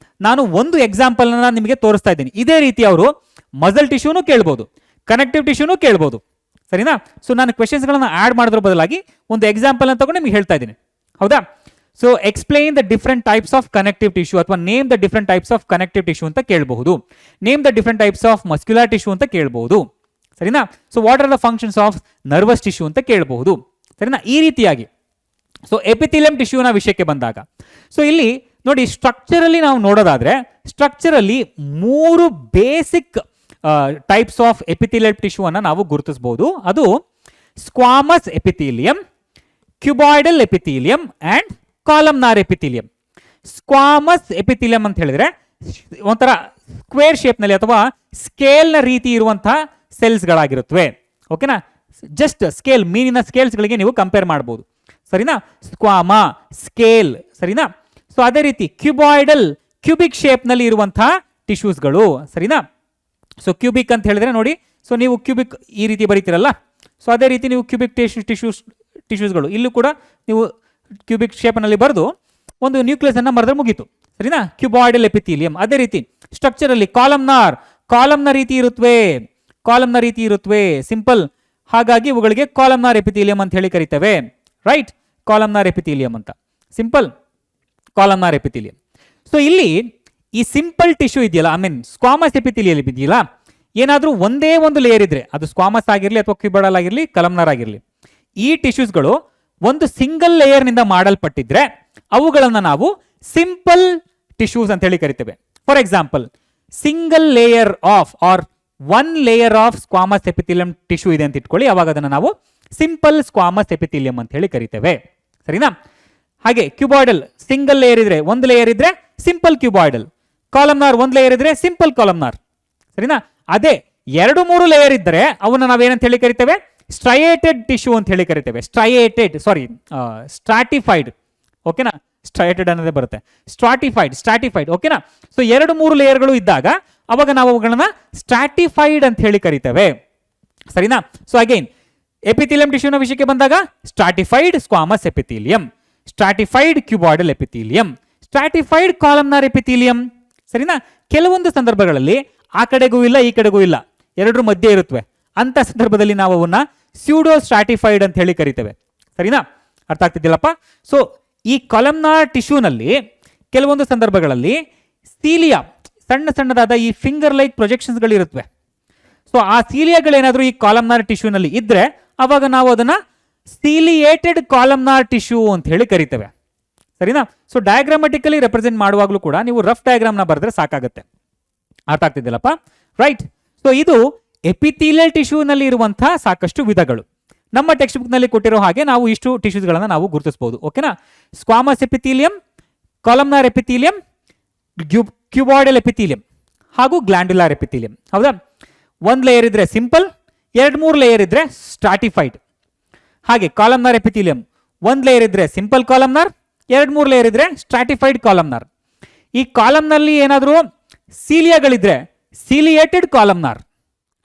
ನಾನು ಒಂದು ಎಕ್ಸಾಂಪಲ್ ಅನ್ನ ನಿಮಗೆ ತೋರಿಸ್ತಾ ಇದ್ದೀನಿ. ಇದೇ ರೀತಿ ಅವರು ಮಸಲ್ ಟಿಶ್ಯೂನು ಕೇಳ್ಬೋದು, ಕನೆಕ್ಟಿವ್ ಟಿಶ್ಯೂನು ಕೇಳ್ಬೋದು. ಸರಿನಾ? ಸೊ ನಾನು ಕ್ವೆಶ್ಚನ್ಸ್ ಗಳನ್ನ ಆಡ್ ಮಾಡೋದ್ರ ಬದಲಾಗಿ ಒಂದು ಎಕ್ಸಾಂಪಲ್ ಅಂತ ತಗೊಂಡು ನಿಮ್ಗೆ ಹೇಳ್ತಾ ಇದ್ದೀನಿ. ಹೌದಾ? So explain the different types of connective tissue ಅಥವಾ name the different types of connective tissue ಅಂತ ಕೇಳಬಹುದು. Name the different types of muscular tissue ಅಂತ ಕೇಳಬಹುದು. ಸರಿನಾ? So what are the functions of nervous tissue ಅಂತ ಕೇಳಬಹುದು. ಸರಿನಾ? ಈ ರೀತಿಯಾಗಿ ಸೊ ಎಪಿಥೆಲಿಯಂ ಟಿಶ್ಯೂನ ವಿಷಯಕ್ಕೆ ಬಂದಾಗ, ಸೊ ಇಲ್ಲಿ ನೋಡಿ ಸ್ಟ್ರಕ್ಚರಲ್ಲಿ ನಾವು ನೋಡೋದಾದ್ರೆ, ಸ್ಟ್ರಕ್ಚರಲ್ಲಿ 3 basic types of epithelial tissue ಅನ್ನ ನಾವು ಗುರುತಿಸಬಹುದು. ಅದು squamous epithelium, cuboidal epithelium and columnar epithelium. Squamous epithelium ಅಂತ ಹೇಳಿದ್ರೆ ಒಂಥರ ಸ್ಕ್ವೇರ್ ಶೇಪ್ ನಲ್ಲಿ ಅಥವಾ ಸ್ಕೇಲ್ ನ ರೀತಿ ಇರುವಂತಹ ಸೆಲ್ಸ್ ಗಳಾಗಿರುತ್ತವೆ. ಓಕೆನಾ? ಜಸ್ಟ್ ಸ್ಕೇಲ್, ಮೀನಿನ ಸ್ಕೇಲ್ಸ್ ಗಳಿಗೆ ನೀವು ಕಂಪೇರ್ ಮಾಡಬಹುದು. ಸರಿನಾ? ಸ್ಕ್ವಾಮ, ಸ್ಕೇಲ್. ಸರಿನಾ? ಸೊ ಅದೇ ರೀತಿ ಕ್ಯೂಬಾಯ್ಡಲ್, ಕ್ಯೂಬಿಕ್ ಶೇಪ್ ನಲ್ಲಿ ಇರುವಂತಹ ಟಿಶ್ಯೂಸ್ಗಳು. ಸರಿನಾ? ಸೊ ಕ್ಯೂಬಿಕ್ ಅಂತ ಹೇಳಿದ್ರೆ ನೋಡಿ, ಸೊ ನೀವು ಕ್ಯೂಬಿಕ್ ಈ ರೀತಿ ಬರೀತಿರಲ್ಲ, ಸೊ ಅದೇ ರೀತಿ ನೀವು ಕ್ಯೂಬಿಕ್ ಟಿಶ್ಯೂಸ್ಗಳು ಇಲ್ಲೂ ಕೂಡ ನೀವು ಕ್ಯೂಬಿಕ್ ಶೇಪ್ನಲ್ಲಿ ಬರೆದು ಒಂದು ನ್ಯೂಕ್ಲಿಯಸ್ ಅನ್ನ ಮರೆದ್ರೆ ಮುಗೀತು. ಸರಿನಾ? ಕ್ಯೂಬಾಯ್ಡಲ್ ಎಪಿಥೆಲಿಯಂ. ಅದೇ ರೀತಿ ಸ್ಟ್ರಕ್ಚರ್ ಅಲ್ಲಿ ಕಾಲಮ್ನ ರೀತಿ ಇರುತ್ತವೆ. ಸಿಂಪಲ್. ಹಾಗಾಗಿ ಇವುಗಳಿಗೆ ಕಾಲಮ್ನಾರ್ ಎಪಿಥೆಲಿಯಂ ಅಂತ ಹೇಳಿ ಕರಿತೇವೆ. ರೈಟ್? ಕಾಲಮ್ನಾರ್ ಎಪಿಥೆಲಿಯಂ ಅಂತ. Simple columnar ಎಪಿಥೆಲಿಯಂ. ಸೊ ಇಲ್ಲಿ ಈ ಸಿಂಪಲ್ ಟಿಶ್ಯೂ ಇದೆಯಲ್ಲ, ಸ್ಕ್ವಾಮಸ್ ಎಪಿಥೆಲಿಯಲ್ ಇದೆಯಲ್ಲ, ಏನಾದ್ರೂ ಒಂದೇ ಒಂದು ಲೇಯರ್ ಇದ್ರೆ, ಅದು ಸ್ಕ್ವಾಮಸ್ ಆಗಿರ್ಲಿ ಅಥವಾ ಕ್ಯೂಬಾಯ್ಡಲ್ ಆಗಿರ್ಲಿ ಕಾಲಮ್ನಾರ್ ಆಗಿರ್ಲಿ, ಈ ಟಿಶ್ಯೂಸ್ಗಳು ಒಂದು ಸಿಂಗಲ್ ಲೇಯರ್ ನಿಂದ ಮಾಡಲ್ಪಟ್ಟಿದ್ರೆ ಅವುಗಳನ್ನ ನಾವು ಸಿಂಪಲ್ ಟಿಶ್ಯೂಸ್ ಅಂತ ಹೇಳಿ ಕರಿತೇವೆ. For example, single layer of or 1 layer of squamous epithelium tissue ಇದೆ ಅಂತ ಇಟ್ಕೊಳ್ಳಿ, ಅವಾಗ ಅದನ್ನ ನಾವು ಸಿಂಪಲ್ ಸ್ಕ್ವಾಮಸ್ ಎಪಿಥೆಲಿಯಂ ಅಂತ ಹೇಳಿ ಕರಿತೇವೆ. ಸರಿನಾ? ಹಾಗೆ ಕ್ಯೂಬಾಯ್ಡಲ್ ಸಿಂಗಲ್ ಲೇಯರ್ ಇದ್ರೆ, ಒಂದು ಲೇಯರ್ ಇದ್ರೆ ಸಿಂಪಲ್ ಕ್ಯೂಬಾಯ್ಡಲ್, ಕಾಲಮ್ನಾರ್ ಒಂದು ಲೇಯರ್ ಇದ್ರೆ ಸಿಂಪಲ್ ಕಾಲಮ್ನಾರ್. ಸರಿನಾ? ಅದೇ 2-3 ಲೇಯರ್ ಇದ್ದರೆ ಅವನ್ನ ನಾವೇನಂತ ಹೇಳಿ ಕರಿತೇವೆ? ಸ್ಟ್ರೈಯೇಟೆಡ್ ಟಿಶ್ಯೂ ಅಂತ ಹೇಳಿ ಕರಿತೇವೆ. ಸ್ಟ್ರಾಟಿಫೈಡ್. ಓಕೆನಾ? ಸ್ಟ್ರೈಯೇಟೆಡ್ ಅನ್ನೋದೇ ಬರುತ್ತೆ. ಸ್ಟ್ರಾಟಿಫೈಡ್. ಓಕೆನಾ? ಸೊ 2-3 ಲೇಯರ್ಗಳು ಇದ್ದಾಗ ಅವಾಗ ನಾವು ಅವುಗಳನ್ನ ಸ್ಟ್ರಾಟಿಫೈಡ್ ಅಂತ ಹೇಳಿ ಕರಿತೇವೆ. ಸರಿನಾ? ಸೊ ಅಗೈನ್ ಎಪಿಥೀಲಿಯಂ ಟಿಶ್ಯೂನ ವಿಷಯಕ್ಕೆ ಬಂದಾಗ stratified squamous epithelium, stratified cuboidal epithelium, stratified columnar epithelium. ಸರಿನಾ? ಕೆಲವೊಂದು ಸಂದರ್ಭಗಳಲ್ಲಿ ಆ ಕಡೆಗೂ ಇಲ್ಲ ಈ ಕಡೆಗೂ ಇಲ್ಲ, ಎರಡರ ಮಧ್ಯೆ ಇರುತ್ತವೆ. ಅಂತ ಸಂದರ್ಭದಲ್ಲಿ ನಾವು ಅವನ್ನ ಸ್ಯೂಡೋ ಸ್ಟ್ರಾಟಿಫೈಡ್ ಅಂತ ಹೇಳಿ ಕರಿತೇವೆ. ಸರಿನಾ? ಅರ್ಥ ಆಗ್ತಿದ್ದಿಲ್ಲಪ್ಪ? ಸೊ ಈ ಕಾಲಮ್ನಾರ್ ಟಿಶ್ಯೂನಲ್ಲಿ ಕೆಲವೊಂದು ಸಂದರ್ಭಗಳಲ್ಲಿ ಸೀಲಿಯಾ, ಸಣ್ಣದಾದ ಈ ಫಿಂಗರ್ ಲೈಕ್ ಪ್ರೊಜೆಕ್ಷನ್ಸ್ಗಳು ಇರುತ್ತವೆ. ಸೊ ಆ ಸೀಲಿಯಾಗಳೇನಾದರೂ ಈ ಕಾಲಮ್ನಾರ್ ಟಿಶ್ಯೂನಲ್ಲಿ ಇದ್ರೆ ಅವಾಗ ನಾವು ಅದನ್ನ ಸೀಲಿಯೇಟೆಡ್ ಕಾಲಮ್ನಾರ್ ಟಿಶ್ಯೂ ಅಂತ ಹೇಳಿ ಕರಿತೇವೆ. ಸರಿನಾ? ಸೊ ಡಯಾಗ್ರಾಮೆಟಿಕಲಿ ರೆಪ್ರೆಸೆಂಟ್ ಮಾಡುವಾಗಲೂ ಕೂಡ ನೀವು ರಫ್ ಡಯಾಗ್ರಾಮ್ನ ಬರೆದ್ರೆ ಸಾಕಾಗುತ್ತೆ. ಅರ್ಥ ಆಗ್ತಿದ್ದಿಲ್ಲಪ್ಪ? ರೈಟ್. ಸೊ ಇದು ಎಪಿಥೀಲಿಯಲ್ ಟಿಶ್ಯೂನಲ್ಲಿ ಇರುವಂತಹ ಸಾಕಷ್ಟು ವಿಧಗಳು. ನಮ್ಮ ಟೆಕ್ಸ್ಟ್ ಬುಕ್ ನಲ್ಲಿ ಕೊಟ್ಟಿರೋ ಹಾಗೆ ನಾವು ಇಷ್ಟು ಟಿಶ್ಯೂಸ್ಗಳನ್ನ ನಾವು ಗುರುತಿಸಬಹುದು. ಓಕೆನಾ? Squamous epithelium, columnar epithelium, cuboidal epithelium ಹಾಗೂ ಗ್ಲ್ಯಾಂಡ್ಯುಲಾರ್ ಎಪಿಥೀಲಿಯಂ. ಹೌದಾ? ಒಂದು ಲೇಯರ್ ಇದ್ರೆ ಸಿಂಪಲ್, 2-3 ಲೇಯರ್ ಇದ್ರೆ ಸ್ಟ್ರಾಟಿಫೈಡ್. ಹಾಗೆ ಕಾಲಮ್ನಾರ್ ಎಪಿಥೀಲಿಯಂ ಒಂದು ಲೇಯರ್ ಇದ್ರೆ ಸಿಂಪಲ್ ಕಾಲಮ್ನಾರ್, 2-3 ಲೇಯರ್ ಇದ್ರೆ ಸ್ಟ್ರಾಟಿಫೈಡ್ ಕಾಲಮ್ನಾರ್. ಈ ಕಾಲಮ್ನಲ್ಲಿ ಏನಾದರೂ ಸೀಲಿಯಾಗಳಿದ್ರೆ ಸೀಲಿಯೇಟೆಡ್ ಕಾಲಮ್ನಾರ್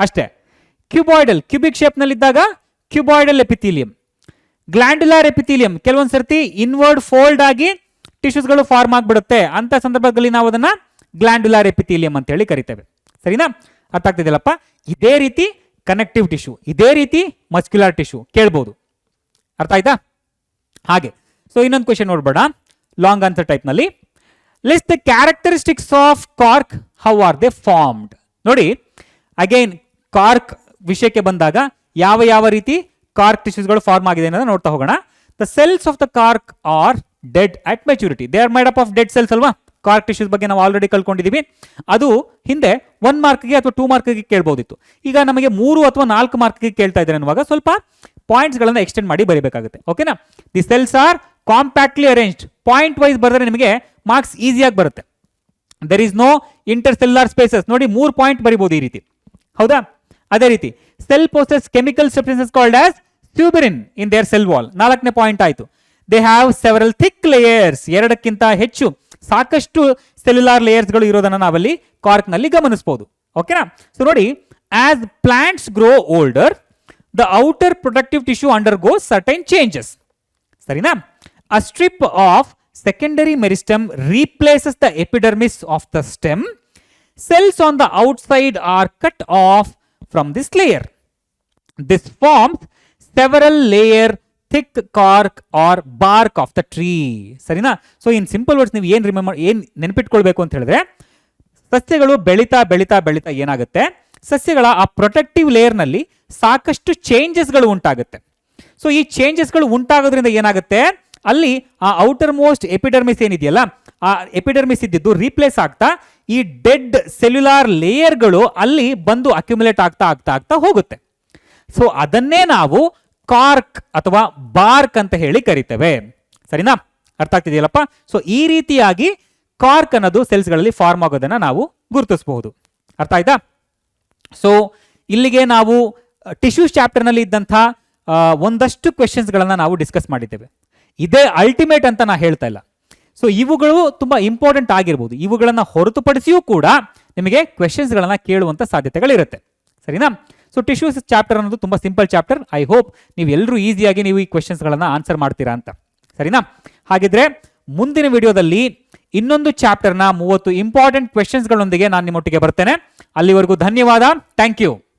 ಅಷ್ಟೇ. ಕ್ಯೂಬಾಯ್ಡಲ್ ಕ್ಯೂಬಿಕ್ ಶೇಪ್ನಲ್ಲಿದ್ದಾಗ ಕ್ಯೂಬಾಯ್ಡಲ್ ಎಪಿಥೀಲಿಯಂ. ಗ್ಲ್ಯಾಂಡ್ಯುಲಾರ್ ಎಪಿಥೀಲಿಯಂ ಕೆಲವೊಂದು ಸರ್ತಿ ಇನ್ವರ್ಡ್ ಫೋಲ್ಡ್ ಆಗಿ ಟಿಶ್ಯೂಸ್ಗಳು ಫಾರ್ಮ್ ಆಗಿಬಿಡುತ್ತೆ. ಅಂತ ಸಂದರ್ಭದಲ್ಲಿ ನಾವು ಅದನ್ನ ಗ್ಲ್ಯಾಂಡ್ಯುಲಾರ್ ಎಪಿಥೀಲಿಯಂ ಅಂತ ಹೇಳಿ ಕರಿತೇವೆ. ಸರಿನಾ? ಅರ್ಥ ಆಗ್ತಿದೆಯಲ್ಲಪ್ಪ? ಇದೇ ರೀತಿ ಕನೆಕ್ಟಿವ್ ಟಿಶ್ಯೂ, ಇದೇ ರೀತಿ ಮಸ್ಕ್ಯುಲರ್ ಟಿಶ್ಯೂ ಕೇಳ್ಬೋದು. ಅರ್ಥ ಆಯ್ತಾ? ಹಾಗೆ ಸೊ ಇನ್ನೊಂದು ಕ್ವೆಶನ್ ನೋಡ್ಬೇಡ, ಲಾಂಗ್ ಆನ್ಸರ್ ಟೈಪ್ ನಲ್ಲಿ. List the characteristics of cork, how are they formed. ನೋಡಿ, ಅಗೈನ್ ಕಾರ್ಕ್ ವಿಷಯಕ್ಕೆ ಬಂದಾಗ ಯಾವ ಯಾವ ರೀತಿ ಕಾರ್ಕ್ ಟಿಶ್ಯೂಸ್ಗಳು ಫಾರ್ಮ್ ಆಗಿದೆ ಅನ್ನೋದನ್ನ ನೋಡ್ತಾ ಹೋಗೋಣ. The cells of the cork R dead at maturity. They are made up of dead cells ಅಲ್ವಾ? ಕಾರ್ಕ್ ಟಿಶ್ಯೂಸ್ ಬಗ್ಗೆ ನಾವು ಆಲ್ರೆಡಿ ಕಲ್ಕೊಂಡಿದ್ದೀವಿ. ಅದು ಹಿಂದೆ 1 ಮಾರ್ಕ್ಗೆ ಅಥವಾ 2 ಮಾರ್ಕ್ಗೆ ಕೇಳ್ಬೋದಿತ್ತು. ಈಗ ನಮಗೆ 3 ಅಥವಾ 4 ಮಾರ್ಕ್ಗೆ ಕೇಳ್ತಾ ಇದ್ದಾರೆ ಅನ್ನುವಾಗ ಸ್ವಲ್ಪ ಪಾಯಿಂಟ್ಸ್ ಗಳನ್ನ ಎಕ್ಸ್ಟೆಂಡ್ ಮಾಡಿ ಬರೀಬೇಕಾಗುತ್ತೆ. ಓಕೆನಾ? The cells are compactly arranged. Point wise ಬರೆದ್ರೆ ನಿಮಗೆ ಮಾರ್ಕ್ಸ್ ಈಸಿಯಾಗಿ ಬರುತ್ತೆ. There is no intercellular spaces. ನೋಡಿ 3 ಪಾಯಿಂಟ್ ಬರೀಬಹುದು ಈ ರೀತಿ. ಹೌದಾ? ಅದೇ ರೀತಿ cell possesses chemical substances called as tuberin in their cell wall. 4ನೇ ಪಾಯಿಂಟ್ ಆಯಿತು. They have several thick layers. 2ಕ್ಕಿಂತ ಹೆಚ್ಚು ಸಾಕಷ್ಟು ಸೆಲ್ಯುಲಾರ್ ಲೇಯರ್ಸ್ಗಳು ಇರೋದನ್ನ ನಾವಲ್ಲಿ ಕಾರ್ಕ್ ನಲ್ಲಿ ಗಮನಿಸಬಹುದು. ಓಕೆನಾ? ಸೊ ನೋಡಿ, as plants grow older the outer protective tissue undergoes certain changes. ಸರಿನಾ? A strip of secondary meristem replaces the epidermis of the stem. Cells on the outside are cut off from this layer. This forms several layer thick cork or bark of the tree. ಸರಿನಾ? So in simple words ನೀವು ಏನು ನೆನಪಿಟ್ಕೊಳ್ಬೇಕು ಅಂತ ಹೇಳಿದ್ರೆ, ಸಸ್ಯಗಳು ಬೆಳೀತಾ ಬೆಳೀತಾ ಬೆಳೀತಾ ಏನಾಗುತ್ತೆ, ಸಸ್ಯಗಳ ಆ ಪ್ರೊಟೆಕ್ಟಿವ್ ಲೇಯರ್ನಲ್ಲಿ ಸಾಕಷ್ಟು ಚೇಂಜಸ್ಗಳು ಉಂಟಾಗುತ್ತೆ. ಸೊ ಈ ಚೇಂಜಸ್ಗಳು ಉಂಟಾಗೋದ್ರಿಂದ ಏನಾಗುತ್ತೆ, ಅಲ್ಲಿ ಆ ಔಟರ್ ಮೋಸ್ಟ್ ಎಪಿಡರ್ಮಿಸ್ ಏನಿದೆಯಲ್ಲ, ಆ ಎಪಿಡರ್ಮಿಸ್ ಇದ್ದಿದ್ದು ರೀಪ್ಲೇಸ್ ಆಗ್ತಾ ಈ ಡೆಡ್ ಸೆಲ್ಯುಲಾರ್ ಲೇಯರ್ಗಳು ಅಲ್ಲಿ ಬಂದು ಅಕ್ಯುಮುಲೇಟ್ ಆಗ್ತಾ ಆಗ್ತಾ ಆಗ್ತಾ ಹೋಗುತ್ತೆ. ಸೊ ಅದನ್ನೇ ನಾವು ಕಾರ್ಕ್ ಅಥವಾ ಬಾರ್ಕ್ ಅಂತ ಹೇಳಿ ಕರಿತೇವೆ. ಸರಿನಾ? ಅರ್ಥ ಆಗ್ತಿದೆಯಲ್ಲಪ್ಪ? ಸೊ ಈ ರೀತಿಯಾಗಿ ಕಾರ್ಕ್ ಅನ್ನೋದು ಸೆಲ್ಸ್ಗಳಲ್ಲಿ ಫಾರ್ಮ್ ಆಗೋದನ್ನ ನಾವು ಗುರುತಿಸಬಹುದು. ಅರ್ಥ ಆಯ್ತಾ? ಸೊ ಇಲ್ಲಿಗೆ ನಾವು ಟಿಶ್ಯೂಸ್ ಚಾಪ್ಟರ್ನಲ್ಲಿ ಇದ್ದಂಥ ಒಂದಷ್ಟು ಕ್ವೆಶನ್ಸ್ಗಳನ್ನ ನಾವು ಡಿಸ್ಕಸ್ ಮಾಡಿದ್ದೇವೆ. ಇದೇ ಅಲ್ಟಿಮೇಟ್ ಅಂತ ನಾ ಹೇಳ್ತಾ ಇಲ್ಲ. ಸೊ ಇವುಗಳು ತುಂಬಾ ಇಂಪಾರ್ಟೆಂಟ್ ಆಗಿರ್ಬೋದು. ಇವುಗಳನ್ನ ಹೊರತುಪಡಿಸಿಯೂ ಕೂಡ ನಿಮಗೆ ಕ್ವೆಶನ್ಸ್ಗಳನ್ನ ಕೇಳುವಂತ ಸಾಧ್ಯತೆಗಳಿರುತ್ತೆ. ಸರಿನಾ? ಸೊ ಟಿಶ್ಯೂಸ್ ಚಾಪ್ಟರ್ ಅನ್ನೋದು ತುಂಬಾ ಸಿಂಪಲ್ ಚಾಪ್ಟರ್. ಐ ಹೋಪ್ ನೀವು ಎಲ್ಲರೂ ಈಸಿಯಾಗಿ ನೀವು ಈ ಕ್ವೆಶನ್ಸ್ಗಳನ್ನ ಆನ್ಸರ್ ಮಾಡ್ತೀರಾ ಅಂತ. ಸರಿನಾ? ಹಾಗಿದ್ರೆ ಮುಂದಿನ ವಿಡಿಯೋದಲ್ಲಿ ಇನ್ನೊಂದು ಚಾಪ್ಟರ್ನ 30 ಇಂಪಾರ್ಟೆಂಟ್ ಕ್ವೆಶನ್ಸ್ಗಳೊಂದಿಗೆ ನಾನು ನಿಮ್ಮೊಟ್ಟಿಗೆ ಬರ್ತೇನೆ. ಅಲ್ಲಿವರೆಗೂ ಧನ್ಯವಾದ. Thank you.